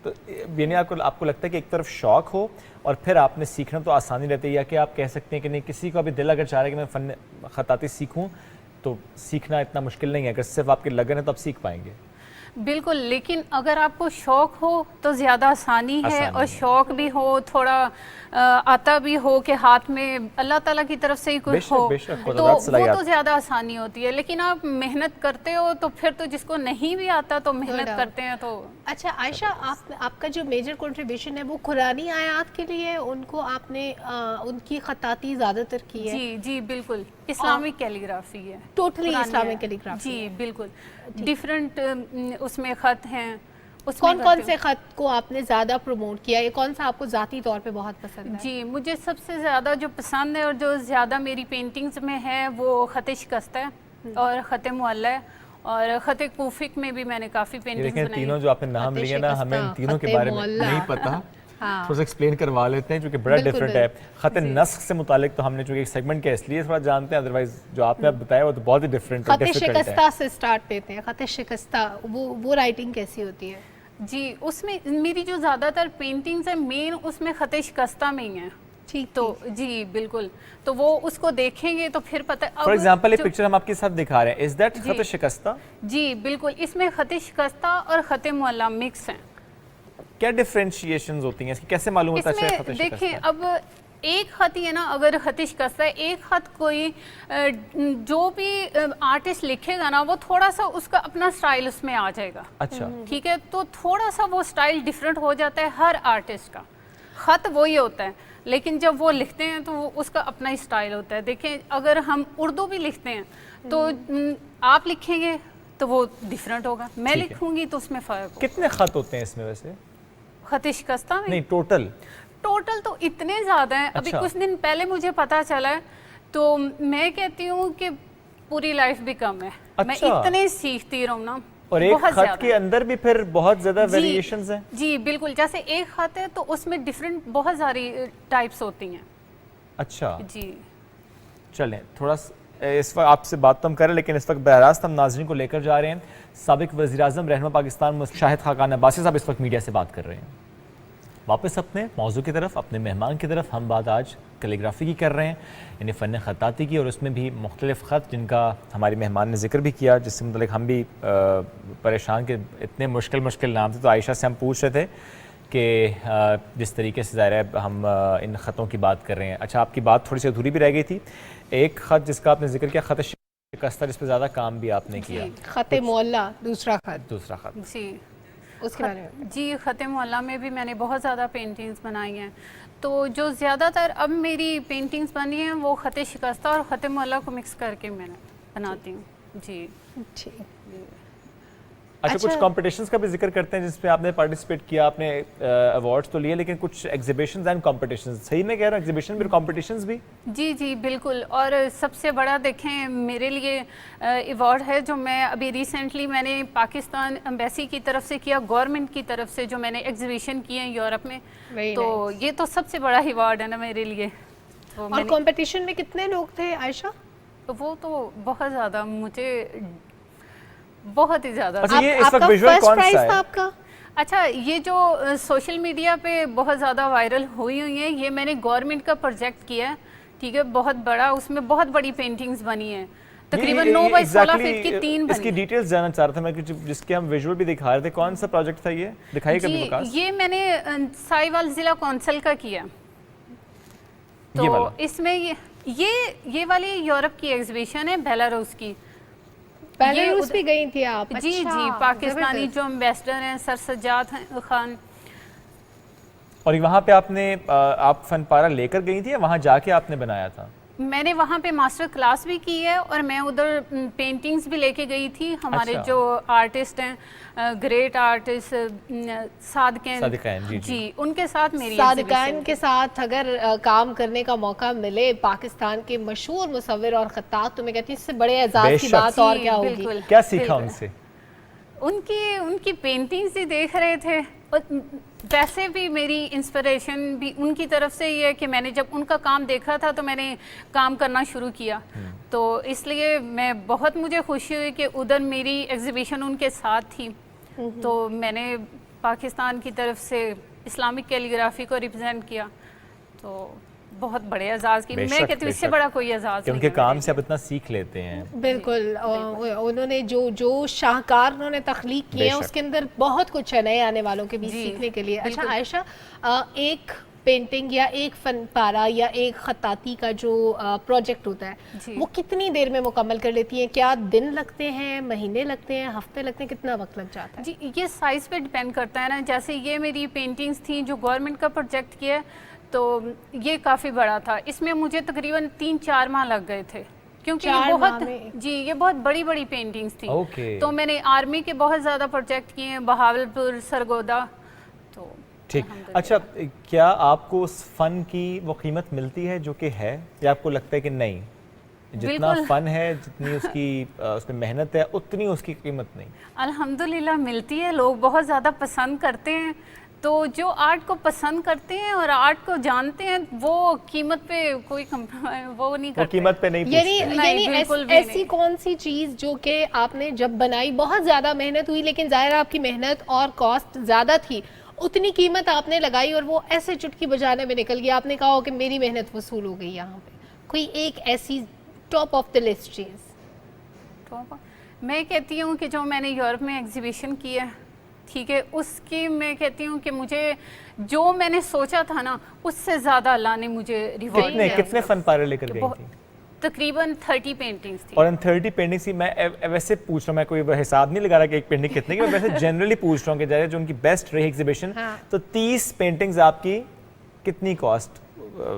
तो यानी आपको लगता है कि एक तरफ शौक हो और फिर आपने सीखना तो आसानी रहती है, या कि आप कह सकते हैं कि नहीं, किसी को अभी दिल अगर चाह रहा है कि मैं फ़न ख़त्ताती सीखूं तो सीखना इतना मुश्किल नहीं है, अगर सिर्फ आपकी लगन है तो आप सीख पाएंगे? बिल्कुल, लेकिन अगर आपको शौक हो तो ज़्यादा आसानी है, और शौक भी हो, थोड़ा आता भी हो कि हाथ में अल्लाह ताला की तरफ से ही कुछ हो, तो वो तो ज़्यादा आसानी होती है। लेकिन आप मेहनत करते हो तो फिर तो जिसको नहीं भी आता तो मेहनत करते हैं तो। अच्छा आयशा, आपका जो मेजर कंट्रीब्यूशन है वो कुरानी आयात के लिए, उनको आपने उनकी ख़त्ताती ज़्यादातर की है? जी जी बिल्कुल, इस्लामिक कैलीग्राफी है, टोटली इस्लामिक कैलीग्राफी। जी बिल्कुल, डिफरेंट उसमें ख़त हैं। कौन कौन से ख़त को आपने ज़्यादा प्रमोट किया, ये कौन सा आपको ज़ाती तौर पे बहुत पसंद है? जी मुझे सबसे ज़्यादा जो पसंद है और जो ज़्यादा मेरी पेंटिंग्स में है वो ख़त शिकस्त है और ख़त मुअल्ला है, और ख़त कूफिक में भी मैंने काफ़ी पेंटिंग्स बनाई। तीनों जो आपने नाम लिए ना, हमें इन तीनों के बारे में नहीं पता। थोड़ा सा एक्सप्लेन करवा लेते हैं क्योंकि बड़ा डिफरेंट है। ख़त नस्ख से मुतालिक तो हमने चूंकि एक सेगमेंट के इसलिए थोड़ा जानते हैं, अदरवाइज जो आपने बताया वो तो बहुत ही डिफरेंट है। ख़त शिकस्ता से स्टार्ट लेते हैं। ख़त शिकस्ता वो राइटिंग कैसी होती है? जी उसमें मेरी जो ज़्यादातर पेंटिंग्स है मेन उसमें ख़त शिकस्ता में ही है। ठीक, तो जी बिल्कुल, तो वो उसको देखेंगे तो फिर पता। फॉर एग्जांपल एक पिक्चर हम आपके साथ दिखा रहे हैं, इज दैट ख़त शिकस्ता? जी बिल्कुल, इसमें ख़त शिकस्ता और ख़त मुअल्ला मिक्स हैं। क्या डिफरेंशिएशंस होती हैं इसकी, कैसे मालूम होता है? इसमें देखिए, अब एक ख़त ही है ना, अगर ख़त शिकस्ता है, एक ख़त कोई जो भी आर्टिस्ट लिखेगा ना वो थोड़ा सा उसका अपना स्टाइल उसमें आ जाएगा। अच्छा ठीक है, तो थोड़ा सा वो स्टाइल डिफरेंट हो जाता है हर आर्टिस्ट का। ख़त वही होता है लेकिन जब वो लिखते हैं तो वो उसका अपना ही स्टाइल होता है। देखें, अगर हम उर्दू भी लिखते हैं तो आप लिखेंगे तो वो डिफरेंट होगा, मैं लिखूंगी तो उसमें फ़र्क होगा। कितने ख़त होते हैं इसमें वैसे? ख़त शिकस्ता में? नहीं, टोटल तो इतने ज़्यादा हैं। अभी कुछ दिन पहले मुझे पता चला है, तो मैं कहती हूँ कि पूरी लाइफ भी कम है। मैं इतने सीखती रहूँ ना, और एक ख़त के अंदर भी फिर बहुत ज़्यादा वेरिएशंस हैं। जी बिल्कुल, जैसे एक ख़त है तो उसमें डिफरेंट बहुत सारी टाइप्स होती हैं। अच्छा जी, चलें थोड़ा इस वक्त आपसे बात तो हम करें, लेकिन इस वक्त बहरास्त हम नाज़रीन को लेकर जा रहे हैं। साबिक़ वज़ीर-ए-आज़म रहनुमा पाकिस्तान शाहिद खाकान अब्बासी साहब इस वक्त मीडिया से बात कर रहे हैं। वापस अपने मौजू की तरफ, अपने मेहमान की तरफ। हम बात आज कैलीग्राफी की कर रहे हैं, यानी फ़न ख़त्ताती की, और उसमें भी मुख्तलिफ़ ख़त जिनका हमारी मेहमान ने जिक्र भी किया, जिससे मतलब हम भी परेशान के इतने मुश्किल नाम थे। तो आयशा से हम पूछ रहे थे कि जिस तरीके से ज़ाहिर है हम इन ख़तों की बात कर रहे हैं। अच्छा, आपकी बात थोड़ी सी अधूरी भी रह गई थी। एक ख़त जिसका आपने जिक्र किया, ख़त शिकस्ता, जिस पर ज़्यादा काम भी आपने किया। ख़त मोहल्ला दूसरा ख़त जी, उसके बारे में। जी, ख़त मोहल्ला में भी मैंने बहुत ज़्यादा पेंटिंग्स बनाई हैं। तो जो ज़्यादातर अब मेरी पेंटिंग्स बनी हैं वो ख़त शिकस्ता और ख़त मोहल्ला को मिक्स करके मैं बनाती हूँ। जी ठीक। अच्छा, कुछ कॉम्पिटिशन्स का भी जिक्र करते हैं जिसमें आपने पार्टिसिपेट किया, आपने अवार्ड्स तो लिए, लेकिन कुछ एग्जीबिशंस एंड कॉम्पिटिशन्स, सही मैं कह रहा हूँ, एग्जीबिशन भी कॉम्पिटिशन्स भी? जी जी बिल्कुल। और सबसे बड़ा देखें मेरे लिए अवार्ड है जो मैं अभी रिसेंटली मैंने पाकिस्तान एम्बेसी की तरफ से किया, गवर्नमेंट की तरफ से जो मैंने एग्जीबिशन किए हैं यूरोप में। तो ये तो सबसे बड़ा अवार्ड है ना मेरे लिए। तो और कॉम्पिटिशन में कितने लोग थे आयशा? वो तो बहुत ज़्यादा, मुझे बहुत ही ज़्यादा। अच्छा, ये इस वक्त विजुअल कौन सा है आपका? अच्छा, ये जो सोशल मीडिया पे बहुत ज़्यादा वायरल हुई है, ये मैंने गवर्नमेंट का प्रोजेक्ट किया है, ठीक है, बहुत बड़ा, उसमें बहुत बड़ी पेंटिंग्स बनी है, तकरीबन 9 बाई 16 फीट की 3 बनी। इसकी डिटेल्स जानना चाह रहा था मैं, जिसके हम विजुअल भी दिखा रहे थे। कौन सा प्रोजेक्ट था ये, दिखाइए कभी विकास। ये मैंने साहिवाल ज़िला कौंसिल का किया। तो ये वाला? इसमें ये वाली यूरोप की एग्जीबिशन है, बेलारूस की। बेलारूस भी गई थी आप? जी जी, पाकिस्तानी जो एम्बेसडर हैं सर सज्जाद खान। और वहाँ पे आप फन पारा लेकर गई थी या वहाँ जाके आपने बनाया था? मैंने वहाँ पे मास्टर क्लास भी की है और मैं उधर पेंटिंग्स भी लेके गई थी। हमारे जो आर्टिस्ट हैं, ग्रेट आर्टिस्ट सादिक़ैन जी, उनके साथ मेरी सादिक़ैन के साथ अगर काम करने का मौका मिले, पाकिस्तान के मशहूर मुसव्विर और खत्तात, तो मैं कहती हूँ इससे बड़े एजाज़ की बात और क्या होगी। क्या सीखा उनसे? उनकी पेंटिंग्स ही देख रहे थे। वैसे भी मेरी इंस्पिरेशन भी उनकी तरफ से ही है कि मैंने जब उनका काम देखा था तो मैंने काम करना शुरू किया। तो इसलिए मुझे खुशी हुई कि उधर मेरी एग्जीबिशन उनके साथ थी। तो मैंने पाकिस्तान की तरफ से इस्लामिक कैलीग्राफी को रिप्रेजेंट किया। तो बहुत बड़े एजाज़ की, मैं कहती हूँ इससे बड़ा कोई एजाज़ नहीं। उनके काम से आप इतना सीख लेते हैं। बिल्कुल, उन्होंने जो शाहकार उन्होंने तख्लीक किए हैं उसके अंदर बहुत कुछ है नए आने वालों के बीच सीखने के लिए। अच्छा आयशा, एक पेंटिंग या एक फन पारा या एक खत्ताती का जो प्रोजेक्ट होता है वो कितनी देर में मुकम्मल कर लेती हैं? क्या दिन लगते हैं, महीने लगते हैं, हफ्ते लगते हैं, कितना वक्त लग जाता है? जी, ये साइज़ पे डिपेंड करता है ना। जैसे ये मेरी पेंटिंग्स थी जो गवर्नमेंट का प्रोजेक्ट किया, तो ये काफ़ी बड़ा था, इसमें मुझे तकरीबन 3-4 माह लग गए थे, क्योंकि ये बहुत बड़ी पेंटिंग्स थी। तो मैंने आर्मी के बहुत ज़्यादा प्रोजेक्ट किए हैं, बहावलपुर, सरगोदा। तो ठीक। अच्छा, क्या आपको उस फ़न की वो कीमत मिलती है जो कि है, या आपको लगता है कि नहीं, जितना फ़न है, जितनी उसमें मेहनत है, उतनी उसकी कीमत नहीं? अल्हम्दुलिल्लाह मिलती है, लोग बहुत ज़्यादा पसंद करते हैं। तो जो आर्ट को पसंद करते हैं और आर्ट को जानते हैं वो कीमत पे कोई वो नहीं करते, कीमत पे नहीं यानी ऐसी कौन सी चीज़ जो कि आपने जब बनाई बहुत ज़्यादा मेहनत हुई, लेकिन ज़ाहिर आपकी मेहनत और कॉस्ट ज़्यादा थी, उतनी कीमत आपने लगाई और वो ऐसे चुटकी बजाने में निकल गया, आपने कहा हो कि मेरी मेहनत वसूल हो गई? यहाँ पे कोई एक ऐसी टॉप ऑफ द लिस्ट चीज़? मैं कहती हूँ कि जो मैंने यूरोप में एग्जीबिशन की है, ठीक है, उसकी मैं कहती हूँ कि मुझे जो मैंने सोचा था ना उससे ज़्यादा अल्लाह ने मुझे रिवॉर्ड दिया। कितने फन पारे लेकर गई थी? तकरीबन 30 पेंटिंग्स थी। और इन 30 पेंटिंग्स की मैं वैसे पूछ रहा हूँ, मैं कोई हिसाब नहीं लगा रहा कि एक पेंटिंग कितने की, मैं वैसे जनरली पूछ रहा हूँ कि जो उनकी बेस्ट रही एग्जीबिशन, तो 30 पेंटिंग्स आपकी कितनी कॉस्ट,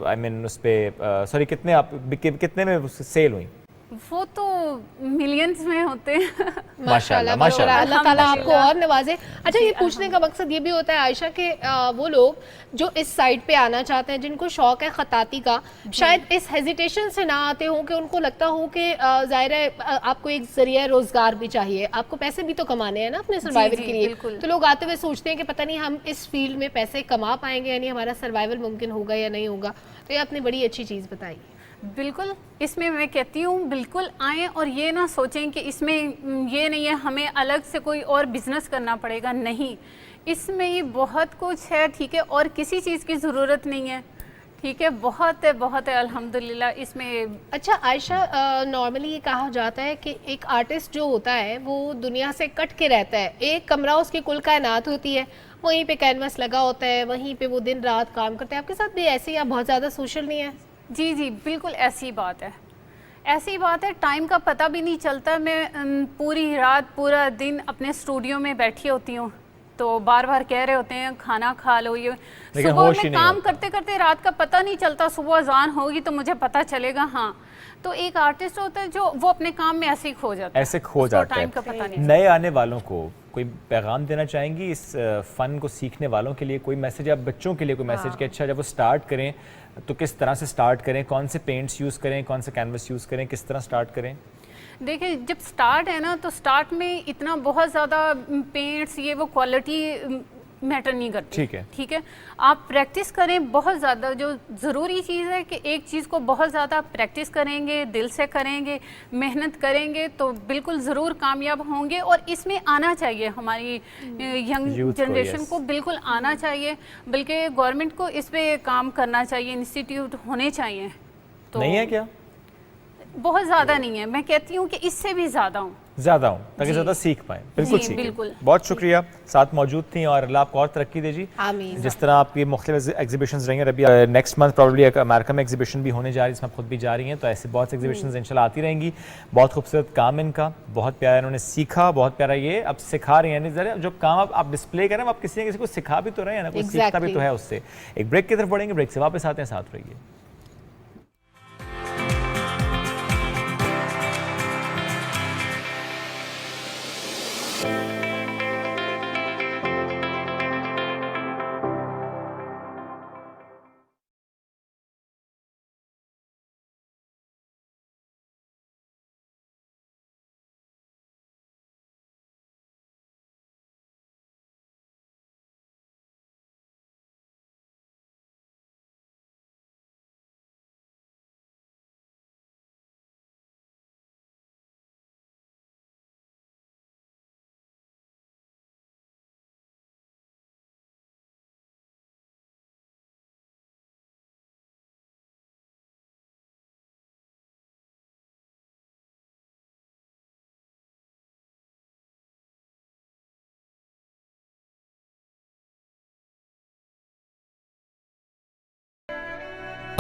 आई मीन उस पर सॉरी कितने में सेल हुई? वो तो मिलियंस में होते हैं। माशाल्लाह माशाल्लाह, अल्लाह ताला आपको और नवाजे। अच्छा, ये पूछने का मकसद ये भी होता है आयशा के वो लोग जो इस साइड पे आना चाहते हैं, जिनको शौक है खत्ताती का, शायद इस हेजिटेशन से ना आते हों कि उनको लगता हो कि ज़ाहिर है आपको एक जरिया रोज़गार भी चाहिए, आपको पैसे भी तो कमाने हैं ना अपने सर्वाइवल के लिए। तो लोग आते हुए सोचते हैं कि पता नहीं हम इस फील्ड में पैसे कमा पाएंगे, यानी हमारा सर्वाइवल मुमकिन होगा या नहीं होगा। तो ये आपने बड़ी अच्छी चीज़ बताई। बिल्कुल, इसमें मैं कहती हूँ बिल्कुल आएँ और ये ना सोचें कि इसमें ये नहीं है हमें अलग से कोई और बिज़नेस करना पड़ेगा, नहीं, इसमें ही बहुत कुछ है, ठीक है, और किसी चीज़ की ज़रूरत नहीं है, ठीक है, बहुत है अल्हम्दुलिल्लाह इसमें। अच्छा आयशा, नॉर्मली ये कहा जाता है कि एक आर्टिस्ट जो होता है वो दुनिया से कट के रहता है, एक कमरा उसकी कुल कायनात होती है, वहीं पे कैनवस लगा होता है, वहीं पे वो दिन रात काम करते हैं। आपके साथ भी ऐसे ही, आप बहुत ज़्यादा सोशल नहीं है? जी बिल्कुल ऐसी बात है, ऐसी बात है, टाइम का पता भी नहीं चलता। मैं पूरी रात पूरा दिन अपने स्टूडियो में बैठी होती हूँ, तो बार बार कह रहे होते हैं खाना खा लो, ये सुबह में काम करते करते रात का पता नहीं चलता, सुबह अजान होगी तो मुझे पता चलेगा। हाँ, तो एक आर्टिस्ट होता है जो वो अपने काम में ऐसे ही खो जाता है, ऐसे खो जाता है। टाइम का पता नहीं। नए आने वालों को कोई पैगाम देना चाहेंगी इस फन को सीखने वालों के लिए? कोई मैसेज, या बच्चों के लिए कोई मैसेज कि अच्छा जब वो स्टार्ट करें तो किस तरह से स्टार्ट करें, कौन से पेंट्स यूज़ करें, कौन से कैनवस यूज़ करें, किस तरह स्टार्ट करें? देखिए, जब स्टार्ट है ना, तो स्टार्ट में इतना बहुत ज़्यादा पेंट्स ये वो क्वालिटी मैटर नहीं करती, ठीक है। आप प्रैक्टिस करें बहुत ज़्यादा, जो ज़रूरी चीज़ है कि एक चीज़ को बहुत ज़्यादा प्रैक्टिस करेंगे, दिल से करेंगे, मेहनत करेंगे तो बिल्कुल ज़रूर कामयाब होंगे। और इसमें आना चाहिए, हमारी यंग जनरेशन को बिल्कुल आना चाहिए, बल्कि गवर्नमेंट को इस पर काम करना चाहिए, इंस्टीट्यूट होने चाहिए। तो नहीं है क्या? बहुत ज़्यादा नहीं है, मैं कहती हूँ कि इससे भी ज़्यादा हूँ ताकि ज़्यादा सीख पाएँ। बिल्कुल। बहुत शुक्रिया, साथ मौजूद थी, और अल्लाह आपको और तरक्की दीजिए। आमीन। जिस तरह आपकी मुख्तलिफ एग्जीबिशंस रहेंगे, अभी नेक्स्ट मंथ प्रॉब्ली एक अमेरिका में एग्जीबिशन भी होने जा रही है, इसमें आप खुद भी जा रही हैं, तो ऐसे बहुत से एग्जीबिशंस इंशाल्लाह आती रहेंगी। बहुत खूबसूरत काम इनका, बहुत प्यारा इन्होंने सीखा, बहुत प्यारा ये अब सिखा रही हैं। जरा जो काम आप डिस्प्ले करें, आप किसी न किसी को सिखा भी तो रहे हैं ना, कोई सीखता भी तो है उससे। एक ब्रेक की तरफ बढ़ेंगे, ब्रेक से वापस आते हैं, साथ रहिए।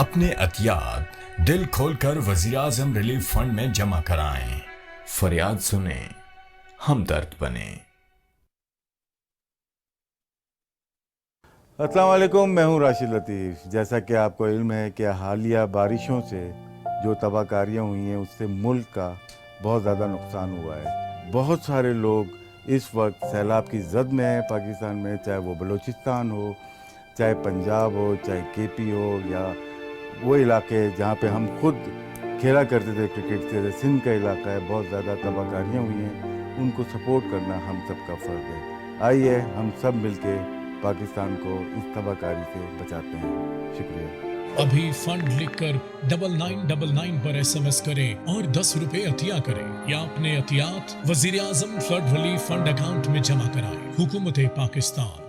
अपने अतियात दिल खोलकर वज़ीर-ए-आज़म रिलीफ फंड में जमा कराएं। फरियाद सुने, हमदर्द बने। अस्सलाम वालेकुम, मैं हूं राशिद लतीफ़। जैसा कि आपको इल्म है कि हालिया बारिशों से जो तबाहकारियाँ हुई हैं, उससे मुल्क का बहुत ज़्यादा नुकसान हुआ है। बहुत सारे लोग इस वक्त सैलाब की जद में हैं पाकिस्तान में, चाहे वो बलूचिस्तान हो, चाहे पंजाब हो, चाहे केपी हो, या वो इलाके जहाँ पे हम खुद खेला करते थे क्रिकेट से, सिंध का इलाका है, बहुत ज़्यादा तबाहकारियाँ हुई हैं, उनको सपोर्ट करना हम सब का फ़र्ज़ है। आइए हम सब मिलके पाकिस्तान को इस तबाहकारी से बचाते हैं। शुक्रिया। अभी फंड लिखकर 9999 पर SMS करें और 10 रुपए अतिया करें, या अपने अतियात वज़ीर-ए-आज़म फ्लड रिलीफ फंड अकाउंट में जमा कराएं। हुकूमत पाकिस्तान।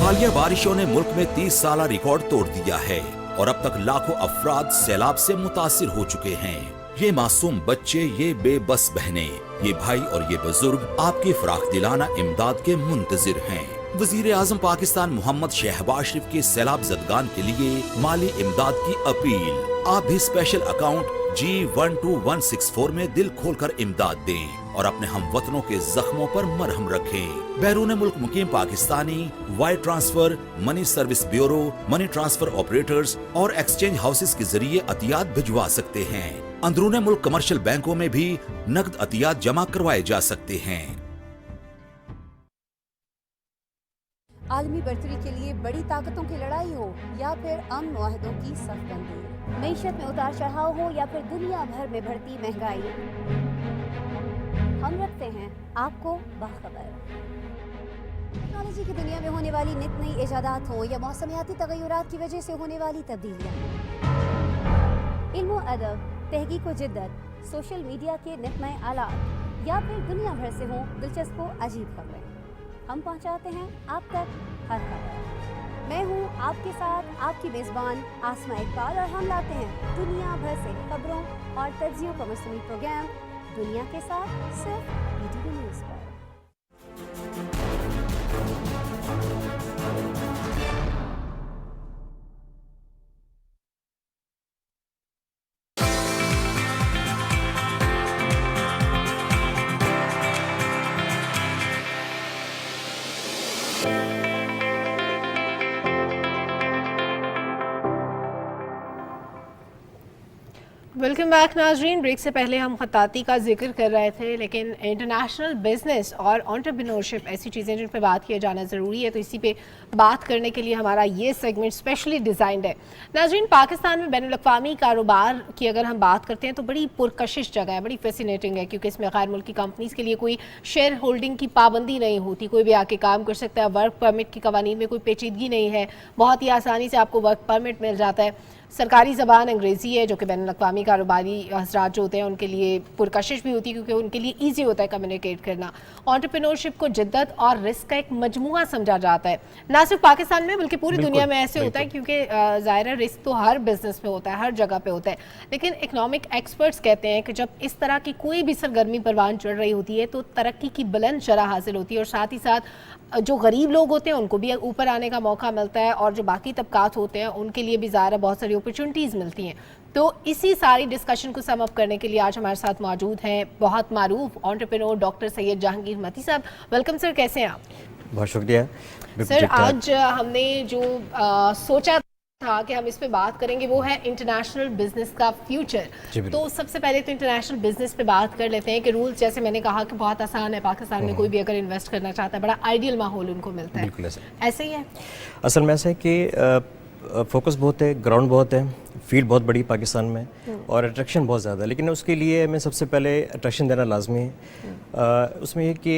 हालिया बारिशों ने मुल्क में 30 साला रिकॉर्ड तोड़ दिया है और अब तक लाखों अफराद सैलाब से मुतासिर हो चुके हैं। ये मासूम बच्चे, ये बेबस बहनें, ये भाई और ये बुजुर्ग आपकी फराख दिलाना इमदाद के मुंतजिर हैं। वजीर आजम पाकिस्तान मोहम्मद शहबाज शरीफ के सैलाब जदगान के लिए माली इमदाद की अपील। आप भी स्पेशल अकाउंट G12164 में दिल खोलकर इमदाद दें और अपने हमवतनों के जख्मों पर मरहम रखें। बैरून मुल्क मुकीम Pakistani wire transfer, money service bureau, money transfer operators और एक्सचेंज हाउसेस के जरिए अतियात भिजवा सकते हैं। अंदरूनी मुल्क कमर्शियल बैंकों में भी नकद अतियात जमा करवाए जा सकते हैं। आलमी बर्तरी के लिए बड़ी ताकतों की लड़ाई हो या फिर अमन मुआहदों की सख्तबंदी, मईशत में उतार चढ़ाव हो या फिर दुनिया भर में बढ़ती महंगाई, हम रखते हैं आपको बाखबर। टेक्नोलॉजी की दुनिया में होने वाली नित नई इजादात हो या मौसमियाती तगय्युरात की वजह से होने वाली तब्दीलियाँ, इल्म अदब, तहकीक व जिद्दत, सोशल मीडिया के नित नए आलात या फिर दुनिया भर से हों दिलचस्प व अजीब खबरें, हम पहुंचाते हैं आप तक हर खबर। मैं हूं आपके साथ आपकी मेज़बान आसमा इकबाल और हम लाते हैं दुनिया भर से खबरों और तज्जियों का मसनूई प्रोग्राम दुनिया के साथ सिर्फ BTV न्यूज़ पर। वेलकम बैक नाजरीन। ब्रेक से पहले हम खताती का जिक्र कर रहे थे, लेकिन इंटरनेशनल बिजनेस और एंटरप्रेन्योरशिप ऐसी चीज़ें जिन पे बात किया जाना ज़रूरी है, तो इसी पे बात करने के लिए हमारा ये सेगमेंट स्पेशली डिज़ाइंड है। नाजरीन, पाकिस्तान में बैनुल-अक़वामी कारोबार की अगर हम बात करते हैं तो बड़ी पुरकशिश जगह है, बड़ी फैसिनेटिंग है, क्योंकि इसमें गैर मुल्की कंपनीज़ के लिए कोई शेयर होल्डिंग की पाबंदी नहीं होती, कोई भी आके काम कर सकता है। वर्क परमिट की कवानीन में कोई पेचीदगी नहीं है, बहुत ही आसानी से आपको वर्क परमिट मिल जाता है। सरकारी ज़बान अंग्रेज़ी है, जो कि बैनुल-अक़वामी कारोबारी हज़रात जो होते हैं उनके लिए पुरकशिश भी होती है, क्योंकि उनके लिए ईजी होता है कम्युनिकेट करना। एंटरप्रेन्योरशिप को जिद्दत और रिस्क का एक मजमुआ समझा जाता है, ना सिर्फ पाकिस्तान में बल्कि पूरी दुनिया में ऐसे होता है, क्योंकि ज़ाहिर रिस्क तो हर बिजनेस में होता है, हर जगह पे होता है। लेकिन इकनॉमिक एक्सपर्ट्स कहते हैं कि जब इस तरह की कोई भी सरगर्मी परवान चढ़ रही होती है तो तरक्की की बुलंद शरह हासिल होती है, और साथ ही साथ जो गरीब लोग होते हैं उनको भी ऊपर आने का मौका मिलता है, और जो बाकी तबकात होते हैं उनके लिए भी ज़ाहिर बहुत सारी अपॉर्चुनिटीज़ मिलती हैं। तो इसी सारी डिस्कशन को सम अप करने के लिए आज हमारे साथ मौजूद हैं बहुत मारूफ एंटरप्रेन्योर डॉक्टर सैयद जहांगीर मती साहब। वेलकम सर, कैसे हैं आप? बहुत शुक्रिया सर। आज हमने जो सोचा था कि हम इस पे बात करेंगे वो है इंटरनेशनल बिजनेस का फ्यूचर। तो सबसे पहले तो इंटरनेशनल बिजनेस पे बात कर लेते हैं कि रूल्स, जैसे मैंने कहा कि बहुत आसान है, पाकिस्तान में कोई भी अगर इन्वेस्ट करना चाहता है बड़ा आइडियल माहौल उनको मिलता है। बिल्कुल ऐसे ही है। असल में ऐसा है कि फोकस बहुत है, ग्राउंड बहुत है, फील्ड बहुत बड़ी पाकिस्तान में और अट्रैक्शन बहुत ज़्यादा है, लेकिन उसके लिए हमें सबसे पहले अट्रैक्शन देना लाजमी है। उसमें ये कि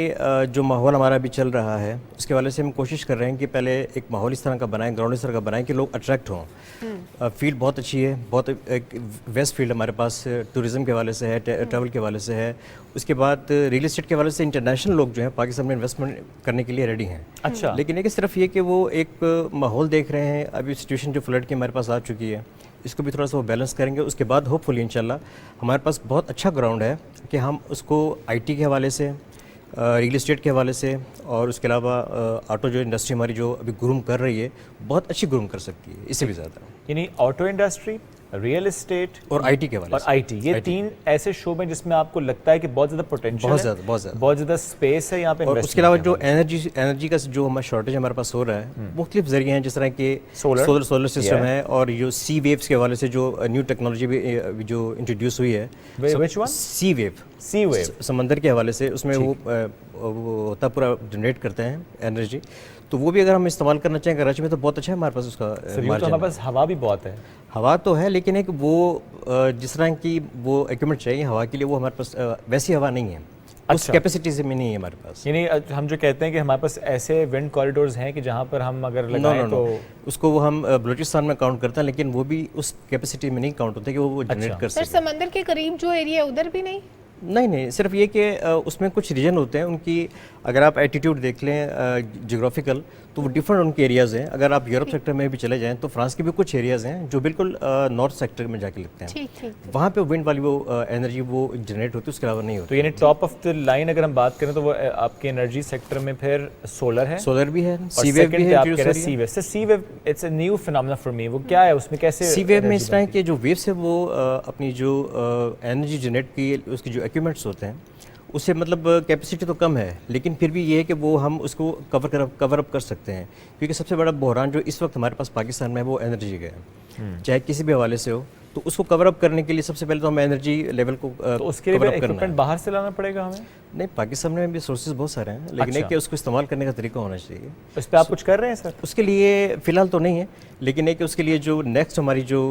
जो माहौल हमारा अभी चल रहा है उसके वाले से हम कोशिश कर रहे हैं कि पहले एक माहौल इस तरह का बनाएं, ग्राउंड इस तरह का बनाएं कि लोग अट्रैक्ट हों। फील्ड बहुत अच्छी है, बहुत एक वेस्ट फील्ड हमारे पास टूरिज़म के वाले से है, ट्रैवल के वाले से है। उसके बाद रियल इस्टेट के वाले से इंटरनेशनल लोग जो हैं पाकिस्तान में इन्वेस्टमेंट करने के लिए रेडी हैं। अच्छा, लेकिन एक सिर्फ ये कि वो एक माहौल देख रहे हैं, अभी सिचुएशन जो फ्लड की हमारे पास आ चुकी है, इसको भी थोड़ा सा वो बैलेंस करेंगे। उसके बाद होपफुली इंशाल्लाह हमारे पास बहुत अच्छा ग्राउंड है कि हम उसको आईटी के हवाले से, रियल इस्टेट के हवाले से, और उसके अलावा ऑटो जो इंडस्ट्री हमारी जो अभी ग्रूम कर रही है बहुत अच्छी ग्रूम कर सकती है, इससे भी ज़्यादा। यानी ऑटो इंडस्ट्री, रियल एस्टेट और आईटी के वाले और आईटी, ये तीन ऐसे शोबे हैं जिसमें आपको लगता है कि बहुत ज़्यादा पोटेंशियल है, बहुत ज़्यादा स्पेस है यहाँ पे। और उसके अलावा जो एनर्जी का जो हमारा शॉर्टेज हमारे पास हो रहा है, मुख्तलिफ जरिए हैं, जिस तरह के सोलर सिस्टम है, और जो सी वेव्स के हवाले से जो न्यू टेक्नोलॉजी भी जो इंट्रोड्यूस हुई है, सी वेव समंदर के हवाले से, उसमें वो होता पूरा जनरेट करते हैं एनर्जी, तो वो भी अगर हम इस्तेमाल करना चाहें कराची में तो बहुत अच्छा है हमारे पास उसका। तो हमारे पास हवा भी बहुत है, हवा तो है, लेकिन एक वो जिस तरह की वो इक्विपमेंट चाहिए हवा के लिए, वो हमारे पास वैसी हवा नहीं है, उस कैपेसिटी से में नहीं है हमारे पास। यानी हम जो कहते हैं कि हमारे पास ऐसे विंड कॉरिडोर्स हैं कि जहाँ पर हम अगर लगाएं तो उसको वो हम बलूचिस्तान में काउंट करते हैं, लेकिन वो भी उस कैपेसिटी में नहीं काउंट होते कि वो जनरेट कर सकें। समंदर के करीब जो एरिया है उधर भी नहीं, सिर्फ ये कि उसमें कुछ रीजन होते हैं उनकी, अगर आप एटीट्यूड देख लें जोग्राफिकल, तो वो डिफरेंट उनके एरियाज़ हैं। अगर आप यूरोप सेक्टर में भी चले जाएं तो फ्रांस के भी कुछ एरियाज़ हैं जो बिल्कुल नॉर्थ सेक्टर में जाके लगते हैं, वहाँ पे विंड वाली वो एनर्जी वो जनरेट होती है, उसके अलावा नहीं होती। तो यानी टॉप ऑफ द लाइन अगर हम बात करें तो वो आपके एनर्जी सेक्टर में फिर सोलर है, सोलर भी है, सी वेव भी है। Sea wave, sea wave it's a new phenomena for me, वो क्या है, उसमें कैसे? सी वेव में इस तरह के जो वेव्स है वो अपनी जो एनर्जी जनरेट की उसके जो इक्विपमेंट्स होते हैं उससे मतलब कैपेसिटी तो कम है, लेकिन फिर भी ये है कि वो हम उसको कवर अप कर सकते हैं, क्योंकि सबसे बड़ा बहरान जो इस वक्त हमारे पास पाकिस्तान में है वो एनर्जी का है, चाहे किसी भी हवाले से हो। तो उसको कवर अप करने के लिए सबसे पहले तो हमें एनर्जी लेवल को तो उसके लिए इक्विपमेंट बाहर से लाना पड़ेगा हमें? नहीं, पाकिस्तान में भी सोर्सेज बहुत सारे हैं, लेकिन एक कि उसको इस्तेमाल करने का तरीका होना चाहिए। इस पर आप कुछ कर रहे हैं सर? उसके लिए फ़िलहाल तो नहीं है, लेकिन एक कि उसके लिए जो नेक्स्ट हमारी जो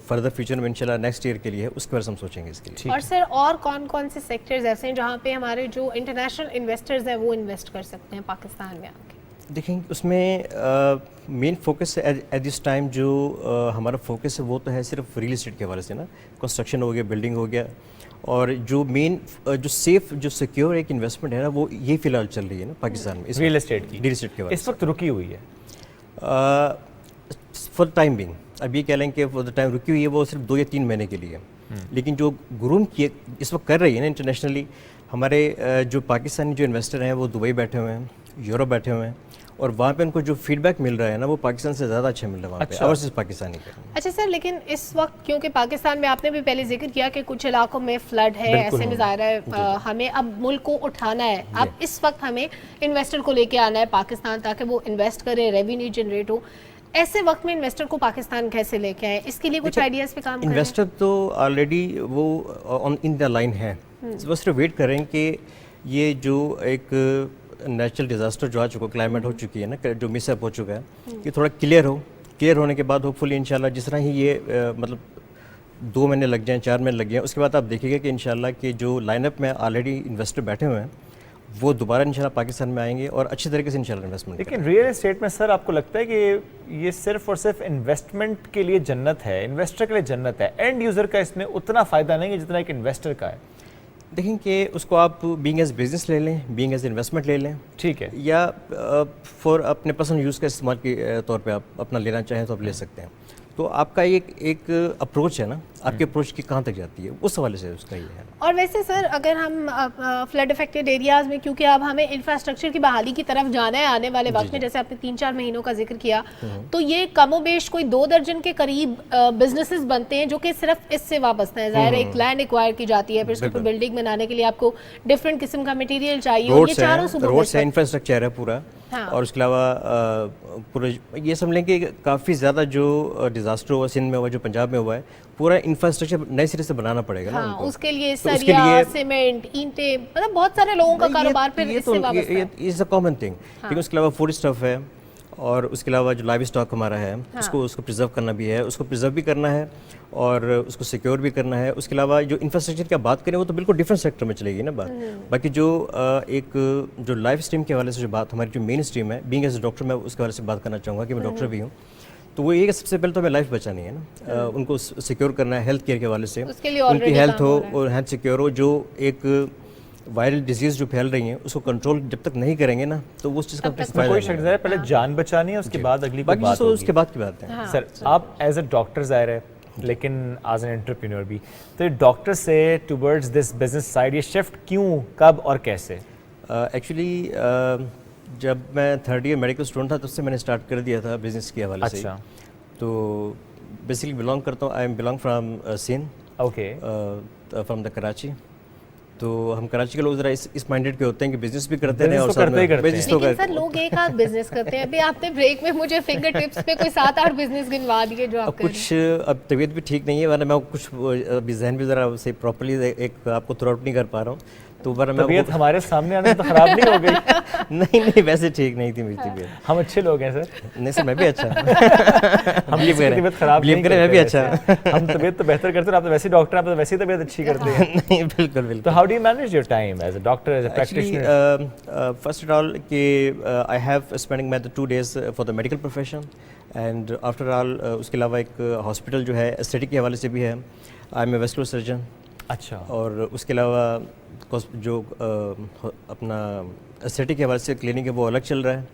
फर्दर फ्यूचर में इंशाल्लाह नेक्स्ट ईयर के लिए है उसके बारे में हम सोचेंगे इसके लिए। और सर और कौन कौन से सेक्टर्स ऐसे हैं जहाँ पे हमारे जो इंटरनेशनल इन्वेस्टर्स हैं वो इन्वेस्ट कर सकते हैं पाकिस्तान में आके? देखें, उसमें main focus at this time जो हमारा फोकस है वो तो है सिर्फ रियल एस्टेट के हवाले से ना, कंस्ट्रक्शन हो गया, बिल्डिंग हो गया, और जो मेन जो सेफ जो सिक्योर एक इन्वेस्टमेंट है ना वो ये फिलहाल चल रही है ना पाकिस्तान में रियल एस्टेट की। रियल एस्टेट के हवाले इस वक्त रुकी हुई है फॉर टाइम बिंग। अब ये कह लें कि फॉर द टाइम रुकी हुई है वो सिर्फ 2 या 3 महीने के लिए, लेकिन जो ग्रूम किए इस वक्त कर रही है ना इंटरनेशनली, हमारे जो पाकिस्तानी जो इन्वेस्टर हैं वो दुबई बैठे हुए हैं, यूरोप बैठे हुए हैं, और वहाँ पे उनको जो फीडबैक मिल रहा है ना वो पाकिस्तान से ज़्यादा अच्छा मिल रहा है वहाँ पे ओवरसीज़ पाकिस्तानी का। अच्छा सर, लेकिन इस वक्त क्योंकि पाकिस्तान में आपने भी पहले जिक्र किया कि कुछ इलाकों में फ्लड है, ऐसे में ज़ाहिर है हमें अब मुल्क को उठाना है, अब इस वक्त हमें इन्वेस्टर को लेके आना है पाकिस्तान ताकि वो इन्वेस्ट करे, रेवेन्यू जनरेट हो। ऐसे वक्त में इन्वेस्टर को पाकिस्तान कैसे लेके आए, इसके लिए कुछ आइडियाज़ पे काम करें? इन्वेस्टर तो ऑलरेडी वो ऑन इन द लाइन है, वो सिर्फ वेट करें कि ये जो एक नेचुरल डिज़ास्टर जो आ चुका, क्लाइमेट हो चुकी है ना, जो मिसअप हो चुका है, कि थोड़ा क्लियर होने के बाद होपफुली इंशाल्लाह जिस तरह ही ये मतलब 2 महीने लग जाएं, 4 महीने लग जाएं, उसके बाद आप देखिएगा कि इंशाल्लाह कि जो लाइनअप में ऑलरेडी इन्वेस्टर बैठे हुए हैं वो दोबारा इंशाल्लाह पाकिस्तान में आएंगे और अच्छी तरीके से इंशाल्लाह इन्वेस्टमेंट। लेकिन रियल एस्टेट में सर आपको लगता है कि ये सिर्फ और सिर्फ इन्वेस्टमेंट के लिए जन्नत है, इन्वेस्टर के लिए जन्नत है, एंड यूज़र का इसमें उतना फ़ायदा नहीं है जितना एक इन्वेस्टर का है? देखें कि उसको आप बीइंग एज बिजनेस ले लें, बीइंग एज इन्वेस्टमेंट ले लें, ठीक है, या फॉर अपने पर्सनल यूज़ का इस्तेमाल के तौर पे आप अपना लेना चाहें तो आप ले सकते हैं। तो आपका एक अप्रोच है ना, आपकी अप्रोच की कहाँ तक जाती है, उस हवाले से उसका ये है। और वैसे सर अगर हम फ्लड अफेक्टेड एरियाज़ में, क्योंकि अब हमें इंफ्रास्ट्रक्चर की बहाली की तरफ जाना है आने वाले वक्त में, जैसे आपने 3-4 महीनों का जिक्र किया, तो ये कमोबेश कोई 2 दर्जन के करीब बिजनेसेस बनते हैं जो कि सिर्फ इससे वाबस्ता है। ज़ाहिर है एक लैंड एक्वायर की जाती है, फिर उसके ऊपर बिल्डिंग बनाने के लिए आपको डिफरेंट किस्म का मटेरियल चाहिए, और ये चारों रोड से इंफ्रास्ट्रक्चर है पूरा, और उसके अलावा पूरा ये समझ लें कि काफ़ी ज़्यादा जो डिज़ास्टर हुआ सिंध में हुआ, जो पंजाब में हुआ है, पूरा इंफ्रास्ट्रक्चर नए सिरे से बनाना पड़ेगा ना उनको। उसके लिए सरिया, सीमेंट, ईंटें, मतलब बहुत सारे लोगों का कारोबार फिर इससे वाबस्ता है। Is a common thing. लेकिन उसके अलावा फूड स्टफ है, और उसके अलावा जो लाइव स्टॉक हमारा है उसको प्रिजर्व करना भी है, उसको प्रिजर्व भी करना है और उसको सिक्योर भी करना है। उसके अलावा जो इंफ्रास्ट्रक्चर की बात करें वो तो बिल्कुल डिफरेंट सेक्टर में चलेगी ना बात। बाकी जो एक जो लाइफ स्ट्रीम के हवाले से जो बात, हमारी जो मेन स्ट्रीम है, बीइंग एज ए डॉक्टर, मैं उसके हवाले से बात करना चाहूँगा कि मैं डॉक्टर भी हूँ, तो वो ये सबसे पहले तो हमें लाइफ बचानी है ना, उनको सिक्योर करना है हेल्थ केयर के हवाले से, उनकी हेल्थ हो और हेल्थ सिक्योर हो। जो एक वायरल डिजीज जो फैल रही हैं उसको कंट्रोल जब तक नहीं करेंगे ना तो वो उस चीज़ का कोई शक है, पहले जान बचानी है, उसके बाद अगली बात होगी, उसके बाद की बात है। सर आप एज अ डॉक्टर ज़ाहिर है, लेकिन एज एन एंटरप्रेन्योर भी, तो डॉक्टर से टुवर्ड्स दिस बिजनेस साइड ये शिफ्ट क्यों, कब और कैसे? एक्चुअली जब मैं 3rd ईयर मेडिकल स्टूडेंट था तो उससे मैंने स्टार्ट कर दिया था बिजनेस के हवाले से। तो बेसिकली बिलोंग करता हूँ, I am belong from Sindh, okay, from the Karachi. तो हम कराची के लोग जरा इस माइंडेड के होते हैं कि बिजनेस भी करते हैं और बिजनेस तो करते हैं। लोग एक आध बिजनेस करते हैं। अभी आपने ब्रेक में मुझे फिंगर टिप्स पे कोई 7-8 बिजनेस गिनवा दिए जो आप कर रहे हैं। अब तबीयत भी ठीक नहीं है, वरना मैं कुछ अभी जहन भी जरा से प्रॉपर्ली एक आपको थ्रू आउट नहीं कर पा रहा हूँ, तो तबीयत हमारे सामने आने तो खराब नहीं हो गई? नहीं वैसे ठीक नहीं थी मेरी तबीयत। हम अच्छे लोग हैं सर। नहीं सर, मैं भी अच्छा हम तबीयत खराब नहीं करें, मैं भी अच्छा। हम तबीयत तो बेहतर करते हैं, आप तो वैसे डॉक्टर, आप तो वैसे ही तबीयत अच्छी करते हैं। नहीं बिल्कुल। तो how do you manage your time as a doctor, as a practitioner? First of all कि I have spending my 2 days for the medical profession, and after all उसके अलावा एक हॉस्पिटल जो है एस्थेटिक के हवाले से भी है, I am a vascular surgeon. अच्छा। और उसके अलावा जो अपना एस्थेटिक के हवाले से क्लिनिक है वो अलग चल रहा है,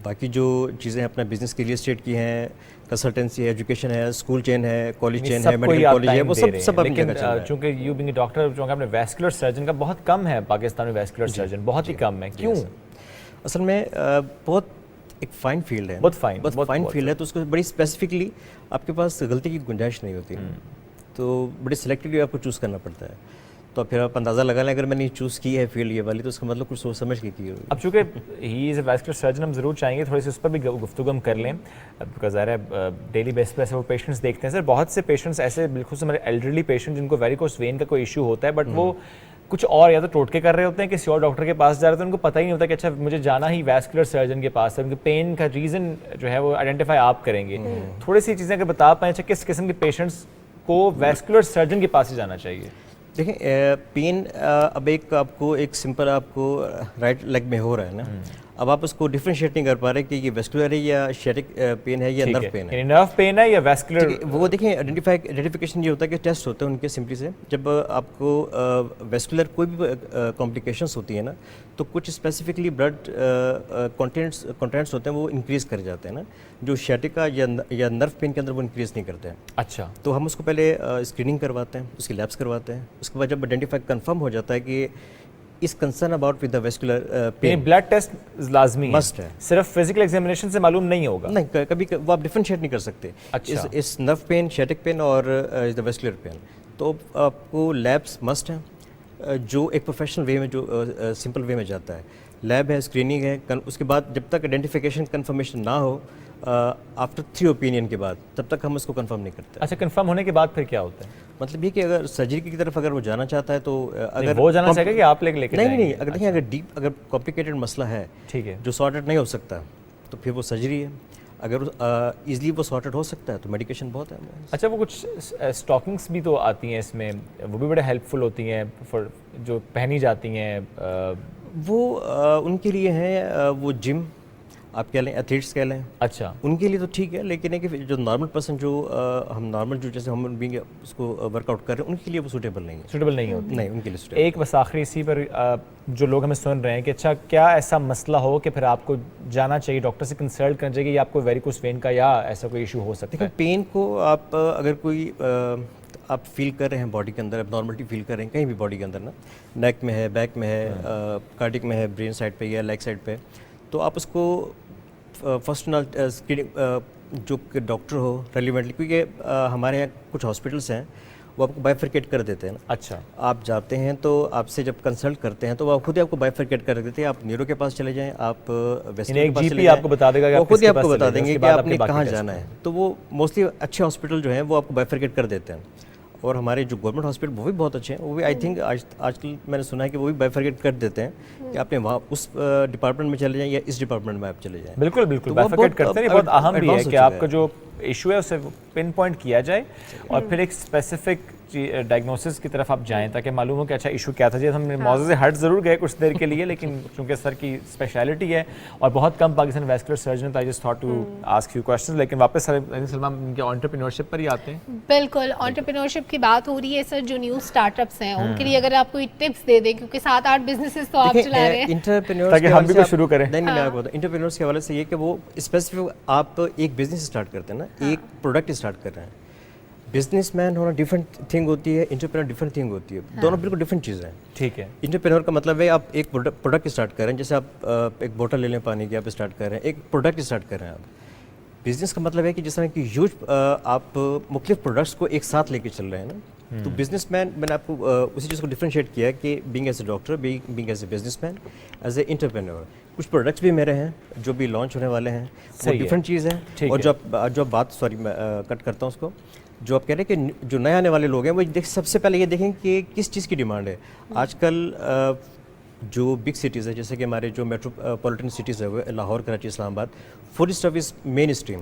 बाकी जो चीज़ें अपना बिजनेस के लिए स्टेट की हैं, कंसल्टेंसी है, एजुकेशन है, स्कूल चेन है, कॉलेज चेन है, मेडिकल कॉलेज है, वो सब अपनी जगह चल रहा है। चूंकि यू बिंग डॉक्टर, चूंकि आपने वैस्कुलर सर्जन का बहुत कम है पाकिस्तान में, वैस्कुलर सर्जन बहुत ही कम है, क्यों? असल में बहुत एक फाइन फील्ड है, बहुत फाइन फील्ड है, तो उसको बड़ी स्पेसिफिकली आपके पास गलती की गुंजाइश नहीं होती, तो बड़ी सिलेक्टिवली आपको चूज़ करना पड़ता है। तो फिर आप अंदाज़ा लगा लें, अगर मैंने चूज़ की है फील्ड ये वाली, तो उसका मतलब कुछ सोच समझ के की होगी। अब चूँकि he is a vascular surgeon, हम ज़रूर चाहेंगे थोड़ी सी उस पर भी गुफ्तगू हम कर लें, बिकॉज ज़ाहिर है डेली बेसिस पे ऐसे वो पेशेंट्स देखते हैं सर, बहुत से पेशेंट्स ऐसे बिल्कुल से हमारे एल्डरली पेशेंट जिनको वेरिकोस वेन का कोई इशू होता है, बट वो कुछ और या तो टोटके कर रहे होते हैं, किसी और डॉक्टर के पास जा रहे होते हैं, उनको पता ही नहीं होता कि अच्छा मुझे जाना ही वैस्कुलर सर्जन के पास है, उनके पेन का रीज़न जो है वो आइडेंटिफाई आप करेंगे। थोड़ी सी चीज़ें अगर बता पाएँ, अच्छा किस किस्म के पेशेंट्स को वैस्कुलर सर्जन के पास ही जाना चाहिए? देखें, पेन अब आपको एक सिंपल आपको राइट लेग में हो रहा है ना, अब आप उसको डिफरेंशिएट नहीं कर पा रहे कि ये वेस्कुलर है या शेटिक पेन है या नर्व पेन है। नर्व पेन है या वेस्कुलर, वो देखें आइडेंटिफिकेशन ये होता है कि टेस्ट होते हैं उनके सिंपली से, जब आपको वेस्कुलर कोई भी कॉम्प्लिकेशंस होती है ना, तो कुछ स्पेसिफिकली ब्लड कंटेंट्स होते हैं वो इंक्रीज़ कर जाते हैं ना, जो शेटिका या नर्व पेन के अंदर वो इंक्रीज़ नहीं करते हैं। अच्छा, तो हम उसको पहले स्क्रीनिंग करवाते हैं, उसकी लैब्स करवाते हैं, उसके बाद जब आइडेंटिफाई कंफर्म हो जाता है कि इस concern about with the vascular pain, blood test लाजमी मस्ट है, सिर्फ फिजिकल एग्जामिनेशन से मालूम नहीं होगा। नहीं, कभी वो आप डिफरेंशिएट नहीं कर सकते। अच्छा, इस नर्व पेन, शेटिक पेन और इस द वेस्कुलर पेन, तो आपको लैब्स मस्ट हैं, जो एक प्रोफेशनल वे में जो सिंपल वे में जाता है। लैब है, स्क्रीनिंग है, उसके बाद जब तक आइडेंटिफिकेशन कंफर्मेशन ना हो, आफ्टर 3 ओपिनियन के बाद, तब तक हम उसको कंफर्म नहीं करते। अच्छा, कंफर्म होने के बाद फिर क्या होता है? मतलब ये कि अगर सर्जरी की तरफ अगर वो जाना चाहता है तो अगर वो जाना चाहेगा कि आप लेके नहीं, अगर देखिए अगर डीप अगर कॉम्प्लिकेटेड मसला है, ठीक है, जो सॉर्टेड नहीं हो सकता, तो फिर वो सर्जरी है। अगर ईजिली वो सॉर्टेड हो सकता है तो मेडिकेशन बहुत है। अच्छा, वो कुछ स्टॉकिंग्स भी तो आती हैं इसमें, वो भी बड़े हेल्पफुल होती हैं फॉर जो पहनी जाती हैं, वो उनके लिए हैं, वो जिम आप कह लें, एथलीट्स कह लें, अच्छा उनके लिए तो ठीक है, लेकिन है कि जो नॉर्मल पर्सन जो हम नॉर्मल जो जैसे हम बीइंग उसको वर्कआउट कर रहे हैं, उनके लिए वो सूटेबल नहीं होती। नहीं, उनके लिए सूटेबल। एक बस आखिरी इसी पर जो लोग हमें सुन रहे हैं कि अच्छा क्या ऐसा मसला हो कि फिर आपको जाना चाहिए, डॉक्टर से कंसल्ट करना चाहिए, या आपको वेरिकोस वेन का या ऐसा कोई इशू हो सकता है? पेन को आप अगर कोई आप फील कर रहे हैं बॉडी के अंदर, अब नॉर्मलिटी फील कर रहे हैं कहीं भी बॉडी के अंदर ना, नेक में है, बैक में है, कार्डिक में है, ब्रेन साइड पे या लेग साइड पे, तो आप उसको फर्स्ट स्क्रीनिंग जो डॉक्टर हो रेलिवेंटली, क्योंकि हमारे यहाँ कुछ हॉस्पिटल्स हैं वो आपको बाइफरकेट कर देते हैं ना। अच्छा, आप जाते हैं तो आपसे जब कंसल्ट करते हैं तो वो खुद ही आपको बाइफरकेट कर देते हैं, आप न्यूरो के पास चले जाएं, आप वेस्टर्न के पास चले जाएं, आपको बता देगा, वो खुद ही आपको बता देंगे कि आपने कहाँ जाना है। तो वो मोस्टली अच्छे हॉस्पिटल जो हैं वो आपको बाइफरकेट कर देते हैं, और हमारे जो गवर्नमेंट हॉस्पिटल वो भी बहुत अच्छे हैं, वो भी आई थिंक आजकल मैंने सुना है कि वो भी बाइफरकेट कर देते हैं कि आपने वहाँ उस डिपार्टमेंट में चले जाएं या इस डिपार्टमेंट में आप चले जाएं। बिल्कुल बाइफरकेट करते हैं, बहुत अहम भी है कि आपका जो इशू है उसे पिन पॉइंट किया जाए और फिर एक स्पेसिफिक डायग्नोसिस की तरफ आप जाएं, ताकि मालूम हो कि अच्छा इशू क्या था। जी, हमने मौजूद से हट ज़रूर गए कुछ देर के लिए, लेकिन चूंकि सर की स्पेशलिटी है और बहुत कम पाकिस्तान वैस्कुलर सर्जन, तो I just thought to ask you questions. लेकिन वापस सलमा इनके एंटरप्रेन्योरशिप पर ही आते हैं। बिल्कुल, एंटरप्रेन्योरशिप की बात हो रही है सर, जो न्यू स्टार्टअप्स हैं उनके लिए अगर आप कोई टिप्स दे दें, क्योंकि 7-8 बिजनेसेस तो आप चला रहे हैं, एंटरप्रेन्योर्स ताकि हम भी कुछ शुरू करें। नहीं, मैं आपको बताऊं, एंटरप्रेन्योर्स के हवाले से ये कि वो स्पेसिफिक आप एक बिजनेस स्टार्ट करते हैं ना, एक प्रोडक्ट स्टार्ट कर रहे हैं। बिजनेसमैन होना डिफरेंट थिंग होती है, एंटरप्रेन्योर डिफरेंट थिंग होती है, दोनों बिल्कुल डिफरेंट चीज़ें हैं। ठीक है, एंटरप्रेन्योर का मतलब है आप एक प्रोडक्ट स्टार्ट कर रहे हैं, जैसे आप एक बोतल ले लें पानी की, आप स्टार्ट कर रहे हैं, एक प्रोडक्ट स्टार्ट कर रहे हैं आप। बिजनेस का मतलब है कि जिस तरह की ह्यूज आप मुख्तलिफ प्रोडक्ट्स को एक साथ लेके चल रहे हैं ना, तो बिजनेसमैन, मैंने आपको उसी चीज़ को डिफरेंशिएट किया है कि being as a doctor, being as a businessman, as a entrepreneur. कुछ प्रोडक्ट्स भी मेरे हैं जो भी लॉन्च होने वाले हैं, वो डिफरेंट चीज़ है। और जो बात, सॉरी मैं कट करता हूँ उसको, जो आप कह रहे हैं कि जो नए आने वाले लोग हैं वो सबसे पहले ये देखें कि किस चीज़ की डिमांड है। आजकल जो बिग सिटीज़ है, जैसे कि हमारे जो मेट्रोपॉलिटन सिटीज़ है, Lahore, Karachi, Islamabad, food service main stream,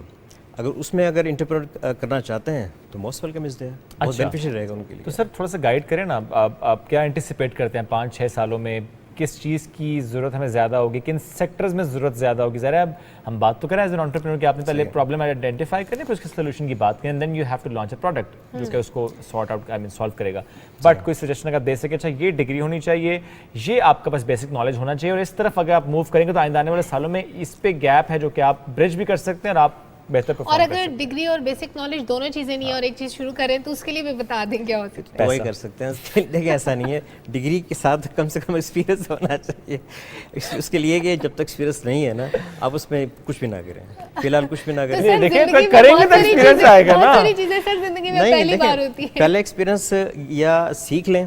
अगर उसमें अगर इंटरप्रेन्योर करना चाहते हैं तो मोस्ट वेलकम इज देयर, बहुत बेनिफिशियल रहेगा उनके लिए। तो सर थोड़ा सा गाइड करें ना, आप क्या एंटिसिपेट करते हैं 5-6 सालों में, किस चीज़ की ज़रूरत हमें ज़्यादा होगी, किन सेक्टर्स में ज़रूरत ज़्यादा होगी। ज़रा अब हम बात तो करें एज एन एंटरप्रेन्योर कि आपने पहले प्रॉब्लम आइडेंटिफाई करनी, फिर उसके सोल्यूशन की बात करें, then you have to launch a product जो कि उसको सॉर्ट आउट सॉल्व करेगा। बट कोई सजेशन अगर दे सके, अच्छा ये डिग्री होनी चाहिए, ये आपका बस बेसिक नॉलेज होना चाहिए, और इस तरफ अगर आप मूव करेंगे तो आने वाले सालों में इस पे गैप है जो कि आप ब्रिज भी कर सकते हैं और आप बेहतर परफॉर्म और कर अगर सकते डिग्री और बेसिक नॉलेज दोनों चीजें नहीं है और एक चीज शुरू करें तो उसके लिए भी बता दें क्या हो सकता है। वही कर सकते हैं। देखिए ऐसा नहीं है, डिग्री के साथ कम से कम एक्सपीरियंस होना चाहिए। उसके लिए कि जब तक एक्सपीरियंस नहीं है ना, आप उसमें कुछ भी ना करें, फिलहाल कुछ भी ना करें। सर, देखिए जिंदगी में करेंगे बहुत तो सारी एक्सपीरियंस चीजें- आएगा ना। बहुत सारी चीजें सर जिंदगी में पहली बार होती है। पहले एक्सपीरियंस या सीख लें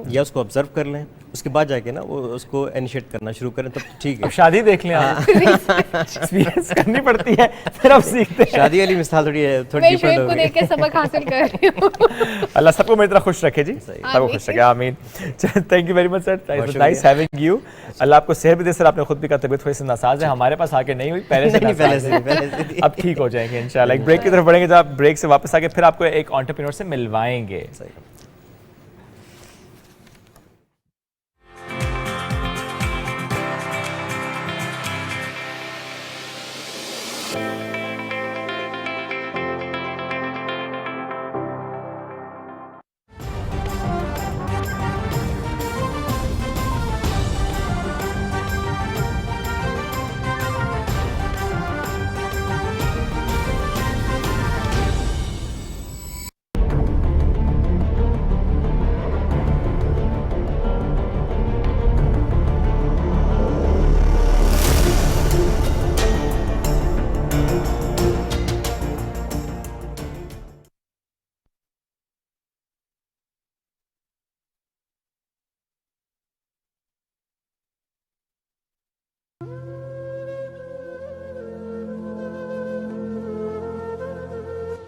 या उसको ऑब्जर्व कर लें, उसके बाद जाके ना वो उसको इनिशिएट करना शुरू करें, तब ठीक है। अब शादी देख लें आप, एक्सपीरियंस करनी पड़ती है फिर आप सीखते हैं। शादी वाली मिसाल थोड़ी मैं डिफरेंट शुएब हो को गई। देख के सबक हासिल कर रही हूँ। अल्लाह सबको मेरी तरह खुश रखे जी, सबको खुश रखे, आमीन। Thank you very much sir, nice having you. अल्लाह आपको सेहत भी दे सर। आपने खुद भी कहा तबीयत थोड़ी सी नासाज है, हमारे पास आके नहीं हुई, पहले से पहले नासाज है। अब ठीक हो जाएंगे इंशाल्लाह। एक ब्रेक की तरफ बढ़ेंगे, जब आप ब्रेक से वापस आके फिर आपको एक एंटरप्रेन्योर से मिलवाएंगे।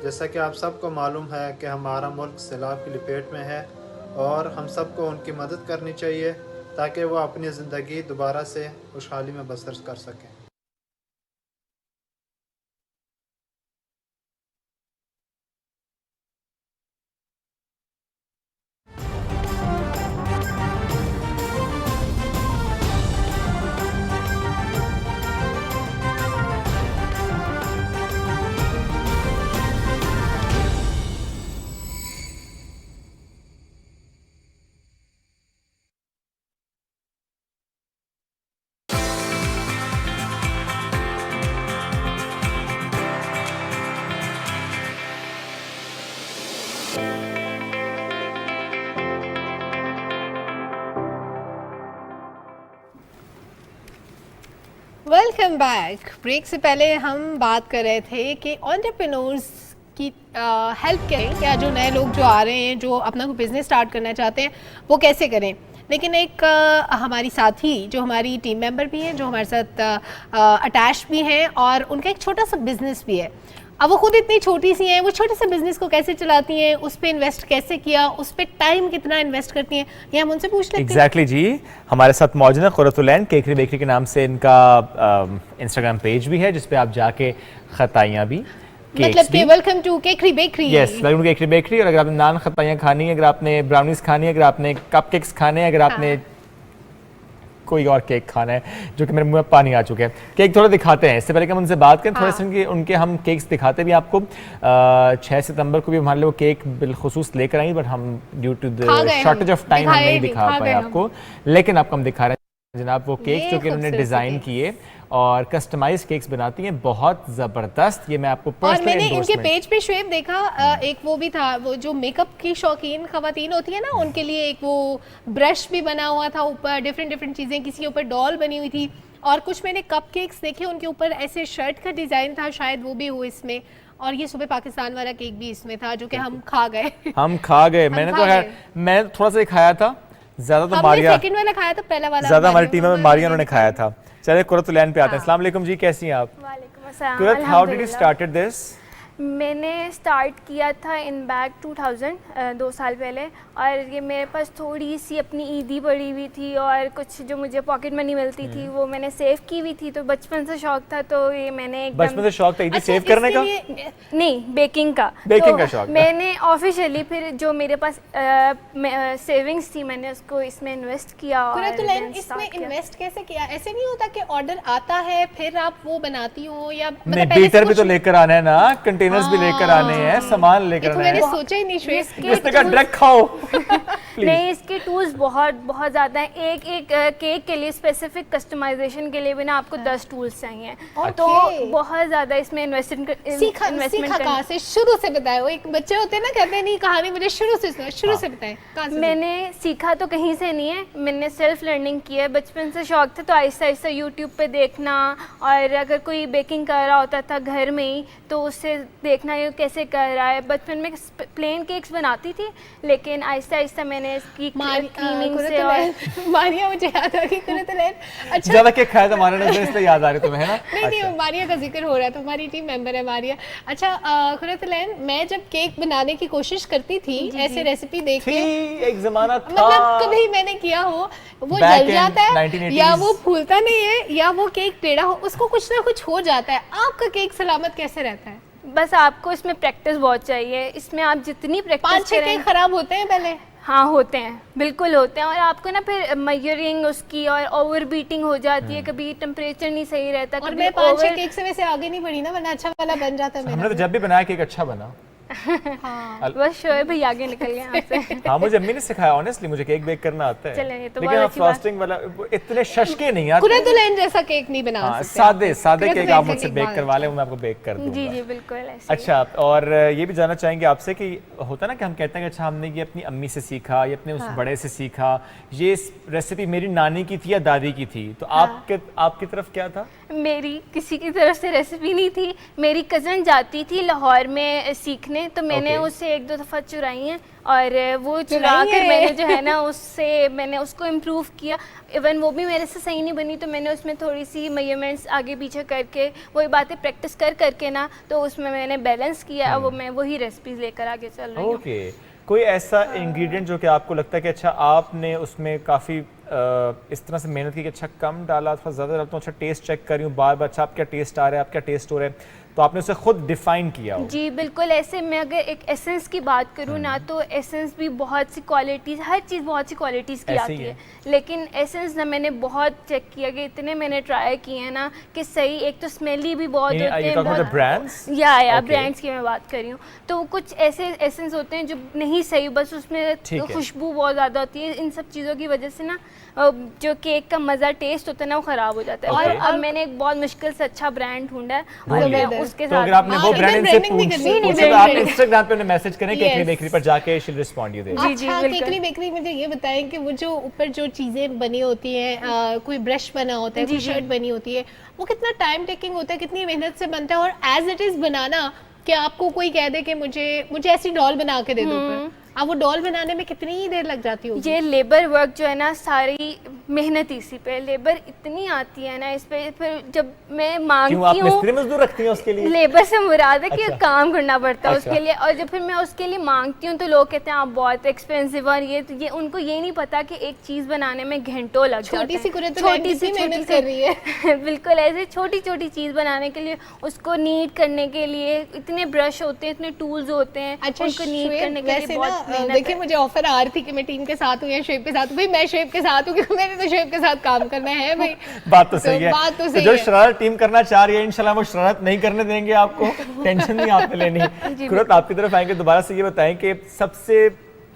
जैसा कि आप सबको मालूम है कि हमारा मुल्क सैलाब की लपेट में है और हम सबको उनकी मदद करनी चाहिए ताकि वो अपनी ज़िंदगी दोबारा से खुशहाली में बसर कर सकें। Welcome back. ब्रेक से पहले हम बात कर रहे थे कि एंटरप्रेन्योर्स की हेल्प करें, या जो नए लोग जो आ रहे हैं जो अपना कोई बिजनेस स्टार्ट करना चाहते हैं वो कैसे करें। लेकिन एक हमारी साथी जो हमारी टीम मेंबर भी हैं, जो हमारे साथ अटैच भी हैं और उनका एक छोटा सा बिजनेस भी है। अब वो खुद इतनी छोटी सी हैं, वो छोटे से बिजनेस को कैसे चलाती हैं, उस पर इन्वेस्ट कैसे किया, उस पर टाइम कितना इन्वेस्ट करती हैं, ये हम उनसे पूछ लेते हैं। एग्जैक्टली जी, हमारे साथ मौजूद है क़ुर्रतुल-ऐन केकरी बेकरी के नाम से इनका इंस्टाग्राम पेज भी है, जिसपे आप जाके खताइयाँ भी मतलब कि welcome to Kekri bakery. Yes, welcome to Kekri bakery. और अगर आपने नान खताइयाँ खानी है, अगर आपने ब्राउनीज खानी है, अगर आपने कपकेक्स खाने हैं, अगर आपने कोई और केक खाना है, जो कि मेरे मुंह में पानी आ चुके हैं, केक थोड़ा दिखाते हैं। इससे पहले कि हम उनसे बात करें, थोड़े से उनके हम केक्स दिखाते भी आपको। 6 सितंबर को भी हमारे लिए वो केक बिलखुसूस लेकर आएंगे, बट हम due to the shortage of time हम नहीं दिखा पाए आपको, लेकिन आपको हम दिखा रहे हैं जनाब वो केक जो कि उन्होंने डिज़ाइन किए और कस्टमाइज केक्स बनाती हैं, बहुत ज़बरदस्त। ये मैं आपको और मैंने इनके पेज पे शुएब देखा, एक वो भी था, वो जो मेकअप की शौकीन खवातीन होती है ना, उनके लिए एक वो ब्रश भी बना हुआ था ऊपर, डिफरेंट चीज़ें, किसी के ऊपर डॉल बनी हुई थी, और कुछ मैंने कपकेक्स देखे उनके ऊपर ऐसे शर्ट का डिज़ाइन था, शायद वो भी हो इसमें, और ये सुबह पाकिस्तान वाला केक भी इसमें था जो कि हम खा गए। मैंने थोड़ा सा खाया था, ज्यादा तो मारिया सेकंड वाला खाया था, पहला वाला ज्यादा हमारी टीम में मारिया उन्होंने खाया था। चलिए क़ुर्रतुल-ऐन पे आते हैं। अस्सलाम वालेकुम जी, कैसी हैं आप? वालेकुम अस्सलाम। Qurat, how did you started this? मैंने स्टार्ट किया था इन बैग 2000 2 साल पहले, और ये मेरे पास थोड़ी सी अपनी ईदी पड़ी हुई थी और कुछ जो मुझे पॉकेट मनी मिलती थी वो मैंने सेव की हुई थी। तो बचपन से शौक था, तो ये मैंने एकदम बचपन से शौक था ईदी सेव करने का? नहीं, बेकिंग का। बेकिंग का शौक था। मैंने ऑफिशियली फिर जो मेरे पास सेविंग्स थी मैंने उसको इसमें इन्वेस्ट किया। और इसमें इन्वेस्ट कैसे किया? ऐसे नहीं होता कि ऑर्डर आता है फिर आप वो बनाती हो, या नहीं, बीटर भी तो लेकर आना है ना, कंटेनर्स भी लेकर आने हैं, सामान लेकर आना है। मैंने सोचा ही नहीं श्वेत, इसने कहा डायरेक्ट खाओ। नहीं, इसके टूल्स बहुत ज़्यादा हैं। एक केक के लिए स्पेसिफिक कस्टमाइजेशन के लिए भी ना आपको 10 टूल्स चाहिए। तो बहुत ज़्यादा इसमें इन्वेस्टमेंट कहाँ से? शुरू से बताओ। एक बच्चे होते हैं ना, कहते हैं नहीं कहानी मुझे शुरू से बताएं। मैंने सीखा तो कहीं से नहीं है, मैंने सेल्फ लर्निंग की है। बचपन से शौक था तो आहिस्ता आहिस्ता यूट्यूब पे देखना, और अगर कोई बेकिंग कर रहा होता था घर में ही तो उससे देखना ये कैसे कर रहा है। बचपन में प्लेन केक्स बनाती थी, लेकिन आहिस्ता आहिस्ता मैंने इसकी क्रीमिंग से और मारिया मुझे याद आ गई। अच्छा, ज़्यादा केक खाया था हमारे ने, इसलिए याद आ रही तुम्हें, है ना? नहीं, मारिया का जिक्र हो रहा है तो हमारी टीम मेंबर है मारिया। अच्छा खुरतलैन, मैं जब केक बनाने की कोशिश करती थी ऐसे रेसिपी देख के, एक जमाना था, मतलब कभी मैंने किया हो, वो जल जाता है या वो फूलता नहीं है या वो केक टेढ़ा हो, उसको कुछ ना कुछ हो जाता है। आपका केक सलामत कैसे रहता है? बस आपको इसमें प्रैक्टिस बहुत चाहिए। इसमें आप जितनी प्रैक्टिस 5-6 केक खराब होते हैं पहले? हाँ होते हैं, बिल्कुल होते हैं। और आपको ना फिर मेजरिंग उसकी और ओवर बीटिंग हो जाती है, कभी टेम्परेचर नहीं सही रहता। और मैं 5-6 केक से वैसे आगे नहीं बढ़ी ना, वरना अच्छा वाला बन जाता है। हमने तो जब भी बनाया केक अच्छा बना। हाँ, बस शोएब भाई आगे निकल गए आपसे। हाँ, मुझे अम्मी ने सिखाया, ऑनेस्टली मुझे केक बेक करना आता है। चलिए, तो लेकिन आप फ्रॉस्टिंग वाला इतने शशके नहीं आते। खुरतलैन जैसा केक नहीं बना सकते। सादे केक आप मुझसे बेक करवा लें, मैं आपको बेक कर दूंगा। जी जी बिल्कुल ऐसे। अच्छा, और ये भी जानना चाहेंगे आपसे कि होता ना कि हम कहते हैं कि अच्छा हमने ये अपनी अम्मी से सीखा, ये अपने उस बड़े से सीखा, ये रेसिपी मेरी नानी की थी या दादी की थी, तो आपकी तरफ क्या था? मेरी किसी की तरफ से रेसिपी नहीं थी। मेरी कज़न जाती थी लाहौर में सीखने, तो मैंने उससे 1-2 दफ़ा चुराई हैं, और वो चुरा कर मैंने जो है ना उससे मैंने उसको इम्प्रूव किया। इवन वो भी मेरे से सही नहीं बनी तो मैंने उसमें थोड़ी सी मेजरमेंट्स आगे पीछे करके वही बातें प्रैक्टिस करके ना, तो उसमें मैंने बैलेंस किया। वो मैं वही रेसिपीज लेकर आगे चल रही हूँ। कोई ऐसा इंग्रेडिएंट जो कि आपको लगता है कि अच्छा आपने उसमें काफ़ी इस तरह से मेहनत की कि अच्छा कम डाला था, ज़्यादा डालता हूँ, अच्छा टेस्ट चेक कर रही हूँ बार बार, अच्छा आप क्या टेस्ट आ रहा है, आप क्या टेस्ट हो रहा है, तो आपने उसे खुद डिफाइन किया हो? जी बिल्कुल। ऐसे मैं अगर एक एसेंस की बात करूँ ना, तो एसेंस भी बहुत सी क्वालिटीज़, हर चीज़ बहुत सी क्वालिटीज़ की आती है। लेकिन एसेंस ना मैंने बहुत चेक किया कि इतने मैंने ट्राई किए हैं ना कि सही, एक तो स्मेली भी बहुत होते हैं, ब्रांड्स ब्रांड्स की मैं बात कर रही हूँ। तो कुछ ऐसे एसेंस होते हैं जो नहीं सही, बस उसमें खुशबू बहुत ज़्यादा होती है। इन सब चीज़ों की वजह से ना जो केक का मज़ा टेस्ट होता है ना वो ख़राब हो जाता है। और अब मैंने एक बहुत मुश्किल से अच्छा ब्रांड ढूंढा है और मैं उसके साथ, अगर आपने वो ब्रांड से पूछा तो आप इंस्टाग्राम पे उन्हें मैसेज करें केकरी बेकरी पर जाके she will respond you there. अच्छा, केकरी बेकरी मुझे ये बताएं कि वो जो ऊपर जो चीजें बनी होती हैं, कोई ब्रश बना होता है, कोई शर्ट बनी होती है, वो कितना टाइम टेकिंग होता है, कितनी मेहनत से बनता है? और एज इट इज बनाना, कि आपको कोई कह दे कि मुझे ऐसी डॉल बना के दे दो, अब वो डॉल बनाने में कितनी ही देर लग जाती होगी? ये लेबर वर्क जो है ना, सारी मेहनत इसी पे, लेबर इतनी आती है ना इस पे। फिर जब मैं मांगती हूँ, आप मिस्त्री मजदूर रखती हैं उसके लिए? लेबर से मुराद है कि काम करना पड़ता है उसके लिए। और जब फिर मैं उसके लिए मांगती हूँ तो लोग कहते हैं आप बहुत एक्सपेंसिव, और ये उनको ये नहीं पता कि एक चीज़ बनाने में घंटों लग जाते हैं। छोटी सी मेहनत कर रही है। बिल्कुल ऐसे छोटी छोटी चीज़ बनाने के लिए, उसको नीट करने के लिए इतने ब्रश होते हैं, इतने टूल्स होते हैं। अच्छा, उनको नीट करने के लिए बहुत देखिए मुझे ऑफर आ रही थी कि मैं टीम के साथ हूँ या शुएब के साथ हूँ। भाई मैं शुएब के साथ हूँ क्योंकि मैंने तो शुएब के साथ काम करना है भाई। बात तो सही है। बात तो सही है। जो शरारत टीम करना चाह रही है इंशाल्लाह वो शरारत नहीं करने देंगे आपको, टेंशन नहीं आपने लेनी। कुरत आपकी तरफ आएंगे, दोबारा से ये बताएं कि सबसे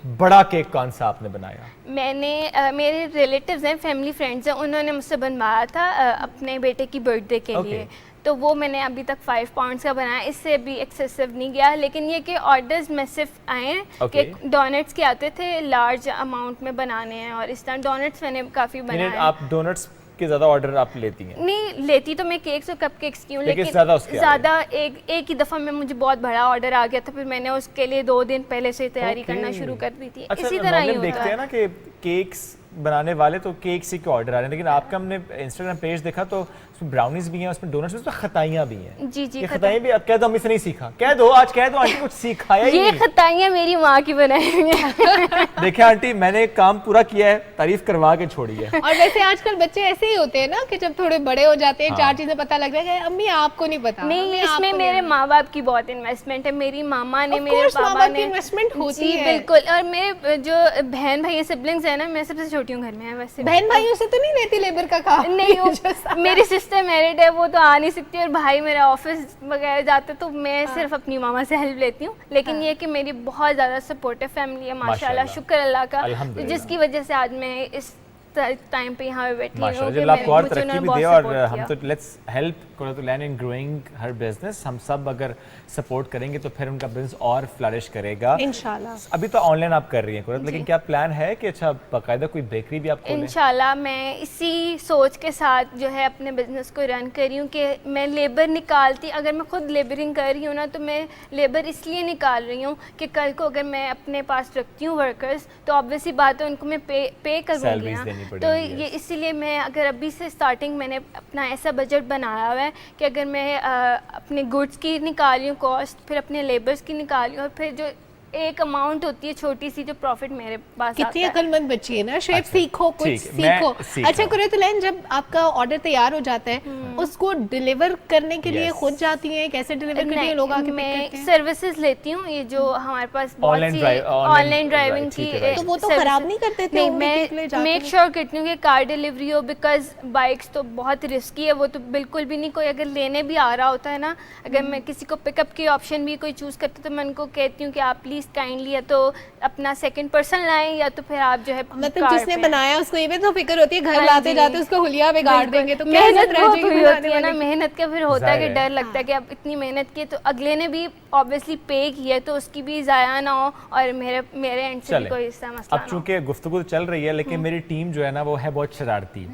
बड़ा केक कौन सा आपने बनाया? मैंने मेरे रिलेटिव्स हैं, फैमिली फ्रेंड्स हैं, उन्होंने मुझसे बनवाया था अपने बेटे की बर्थडे के लिए। तो वो मैंने अभी तक 5 पाउंड्स का बनाया, इससे भी एक्सेसिव नहीं गया। लेकिन ये कि ऑर्डर्स मैसिव आए हैं कि डोनट्स के आते थे लार्ज अमाउंट में बनाने हैं, और इस तरह डोनट्स मैंने काफ़ी बनाए। आप डोनट्स के ज़्यादा ऑर्डर आप लेती हैं? नहीं लेती तो मैं केक्स और कपकेक्स की हूँ, लेकिन ज़्यादा एक ही दफ़ा में मुझे बहुत बड़ा ऑर्डर आ गया था, फिर मैंने उसके लिए 2 दिन पहले से तैयारी करना शुरू कर दी थी। अच्छा, इसी तरह ही देखते हैं ना कि केक्स बनाने वाले तो केक से के ऑर्डर आ रहे हैं, लेकिन आपका हमने इंस्टाग्राम पेज देखा तो उसमें ब्राउनीज भी हैं, उसमें डोनट्स, उसमें खताइयाँ भी हैं। जी जी, ये खताइयाँ भी, अब कह दो, हम इसे नहीं सीखा, कह दो आज, कह दो आंटी कुछ सिखाया ही ये नहीं। खताइयाँ मेरी माँ की बनाई हुई हैं। देखिए आंटी, मैंने काम पूरा किया है, तारीफ करवा के छोड़ी है। और वैसे आजकल बच्चे ऐसे ही होते हैं ना कि जब थोड़े बड़े हो जाते हैं, हाँ। 4 चीजें पता लग जाए कि अम्मी आपको नहीं पता। नहीं, इसमें मेरे माँ बाप की बहुत इन्वेस्टमेंट है, मेरी मामा ने, मेरे पापा ने इन्वेस्टमेंट होती है बिल्कुल। और मेरे जो बहन भाई सिबलिंग्स है ना, मैं सबसे छोटी हूँ घर में। वैसे बहन भाइयों से तो नहीं लेती लेबर का काम? नहीं, मेरी सिस्टर मैरिड है, वो तो आ नहीं सकती, और भाई मेरा ऑफिस वगैरह जाते, तो मैं सिर्फ अपनी मामा से हेल्प लेती हूँ। लेकिन ये कि मेरी बहुत ज़्यादा सपोर्टिव फैमिली है माशाल्लाह, शुक्र अल्लाह का, जिसकी वजह से आज मैं इस टाइम पे यहाँ पे बैठी हूँ। अल्लाह आपको और तरक्की भी दे, और हम तो let's help Qurratulain in growing her business. हम सब अगर सपोर्ट करेंगे तो फिर उनका बिजनेस और फ्लरिश करेगा इंशाल्लाह। अभी तो ऑनलाइन आप कर रही हैं कुरत, लेकिन क्या प्लान है कि अच्छा बाकायदा कोई बेकरी भी आप खोलें? इंशाल्लाह मैं इसी सोच के साथ जो है अपने बिजनेस को रन कर रही हूँ कि मैं लेबर निकालती, अगर मैं खुद लेबरिंग कर रही हूँ ना, तो मैं लेबर इसलिए निकाल रही हूँ कि कल को अगर मैं अपने पास रखती हूँ वर्कर्स, तो ऑब्वियसली बात है उनको मैं पे करूँगी ना, तो ये इसीलिए मैं अगर अभी से स्टार्टिंग मैंने अपना ऐसा बजट बनाया हुआ है कि अगर मैं अपने गुड्स की निकाल रही हूँ कॉस्ट, फिर अपने लेबर्स की निकाल रही हूँ, और फिर जो एक अमाउंट होती है छोटी सी जो प्रॉफिट मेरे पास कितनी अक्लमंद बच्ची है ना शुएब। सीखो कुछ, सीखो। अच्छा कुरतुलैन, जब आपका ऑर्डर तैयार हो जाता है उसको डिलीवर करने के लिए खुद जाती हैं? कैसे डिलीवर करती हैं लोग आके? मैं सर्विसेज लेती हूँ, ये जो हमारे पास ऑनलाइन ड्राइविंग की, तो वो तो खराब नहीं करते थे? नहीं, मैं मेक श्योर करती हूँ कि कार डिलीवरी हो, बिकॉज बाइक्स तो बहुत रिस्की है, वो तो बिल्कुल भी नहीं। कोई अगर लेने भी आ रहा होता है ना, अगर मैं किसी को पिकअप की ऑप्शन भी कोई चूज़ करती तो मैं उनको कहती हूँ कि आप प्लीज़ काइंडली या तो अपना सेकंड पर्सन लाएं, या तो फिर आप जो है मतलब जिसने बनाया उसको ये भी तो फिक्र होती है घर लाते जाते उसको हुलिया बिगाड़ देंगे, तो मेहनत बहुत हुई होती है ना, मेहनत का फिर होता है कि डर लगता है कि अब इतनी मेहनत की तो अगले ने भी ऑब्वियसली पे की है, तो उसकी भी ज़ाया ना हो और मेरे एंड से भी कोई इसका मसला। अब चूंकि गुफ्तगू चल रही है, लेकिन मेरी टीम जो है ना वो है बहुत शरारती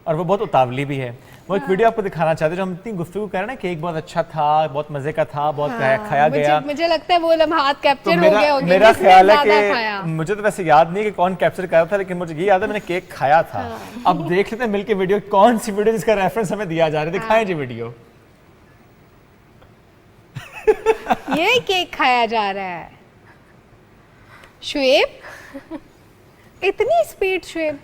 और वो बहुत उतावली भी है। वो एक वीडियो आपको दिखाना चाहते हैं, जो हम इतनी गुफ्तगू कर रहे हैं ना, केक बहुत अच्छा था, बहुत मजे का था, बहुत खाया गया। मुझे लगता है वो लम्हात कैप्चर हो गए होंगे। मेरा ख्याल है कि मुझे तो वैसे याद नहीं कि कौन कैप्चर कर रहा था, लेकिन मुझे ये याद है मैंने केक खाया था। अब देख लेते हैं मिलके वीडियो, कौन सी वीडियो जिसका रेफरेंस हमें दिया जा रहा है। दिखाएं जी वीडियो। ये केक खाया जा रहा है। शुएब, इतनी स्पीड शुएब।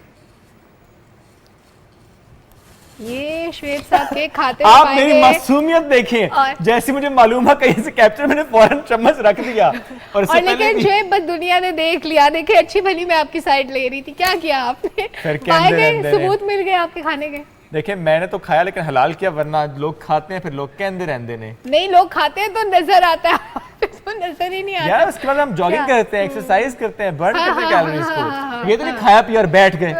ये शुएब साहब केक खाते आप मेरी मासूमियत देखें, जैसे मुझे मालूम है कहीं से कैप्चर, मैंने फौरन चम्मच रख दिया। और लेकिन शुएब बस दुनिया ने देख लिया। देखिए अच्छी भली मैं आपकी साइड ले रही थी, क्या किया आपने? पाए गए, सबूत मिल गए आपके खाने के। देखिए मैंने तो खाया लेकिन हलाल किया, वरना लोग खाते हैं फिर लोग कहते रहते हैं। नहीं, लोग खाते हैं तो नजर आता है, तो नजर ही नहीं आता यार। उसके बाद हम जॉगिंग करते हैं, एक्सरसाइज करते हैं, बर्न करते हैं कैलोरीज को। ये तो नहीं खाया पिया और बैठ गए।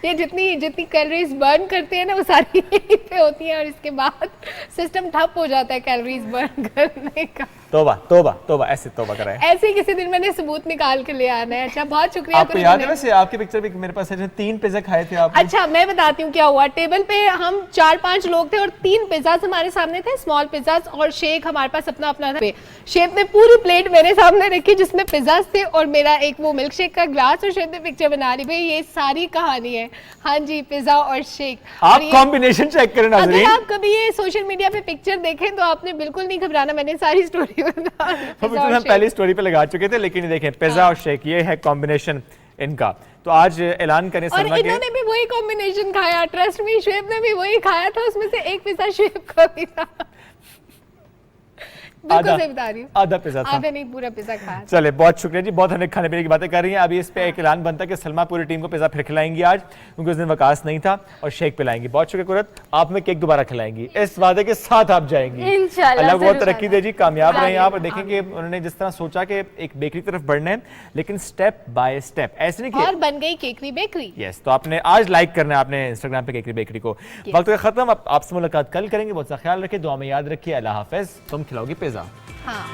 ये जितनी कैलोरीज बर्न करते हैं ना वो सारी यहीं पे होती हैं, और इसके बाद सिस्टम ठप हो जाता है कैलोरीज बर्न करने का। तोबा तोबा तोबा, ऐसे तोबा कराएं। ऐसे ही किसी दिन मैंने सबूत निकाल के ले आना है। अच्छा, बहुत शुक्रिया। आपको याद है वैसे आपकी पिक्चर भी मेरे पास है, 3 पिज्जा खाए थे आपने। अच्छा, मैं बताती हूँ क्या हुआ। टेबल पे हम 4-5 लोग थे और 3 पिज्जाज हमारे सामने थे, स्मॉल पिज्जाज, और शेक हमारे पास अपना अपना था। शेफ ने पूरी प्लेट मेरे सामने रखी जिसमें पिज्जाज थे और मेरा एक वो मिल्क शेक का ग्लास, और शेफ ने पिक्चर बना ली। भाई ये सारी कहानी है। हाँ जी, पिज्जा और शेक। आप कॉम्बिनेशन चेक करें नाज़रीन। अगर आप कभी ये सोशल मीडिया पे पिक्चर देखें तो आपने बिल्कुल नहीं घबराना, मैंने सारी स्टोरी बता हम पहली स्टोरी पे लगा चुके थे, लेकिन देखें पिज्जा और शेक ये है कॉम्बिनेशन इनका। तो आज ऐलान करें और इन्होंने भी वही कॉम्बिनेशन खाया, ट्रस्ट मी। शुएब ने भी वही खाया था, उसमें से एक पिज्जा शुएब का भी था। बिल्कुल सही बता रही हूँ, आधा पिज्जा था, आधा नहीं पूरा पिज्जा खाया। चले, बहुत शुक्रिया जी, बहुत हमें खाने पीने की बातें कर रही हैं। अभी इस पे एक ऐलान बनता है कि सलमा पूरी टीम को पिज्जा फिर खिलाएंगी आज, क्योंकि उस दिन वकास नहीं था, और शेक पिलाएंगी। बहुत शुक्रिया कुरत, आप में केक दोबारा खिलाएंगी, इस वादे के साथ आप जाएंगी। इंशाल्लाह, अल्लाह बहुत तरक्की दे जी, कामयाब रहे आप। और देखें कि उन्होंने जिस तरह सोचा कि एक बेकरी तरफ बढ़ना है, लेकिन स्टेप बाय स्टेप, ऐसे नहीं कि और बन गई केकरी बेकरी। यस, तो आपने आज लाइक करना है आपने इंस्टाग्राम पे केकरी बेकरी को। वक्त खत्म, आपसे मुलाकात कल करेंगे। बहुत सा ख्याल रखिए, दुआ में याद रखिए। अल्लाह हाफिज। तुम खिलाओगी पिज्जा? हाँ।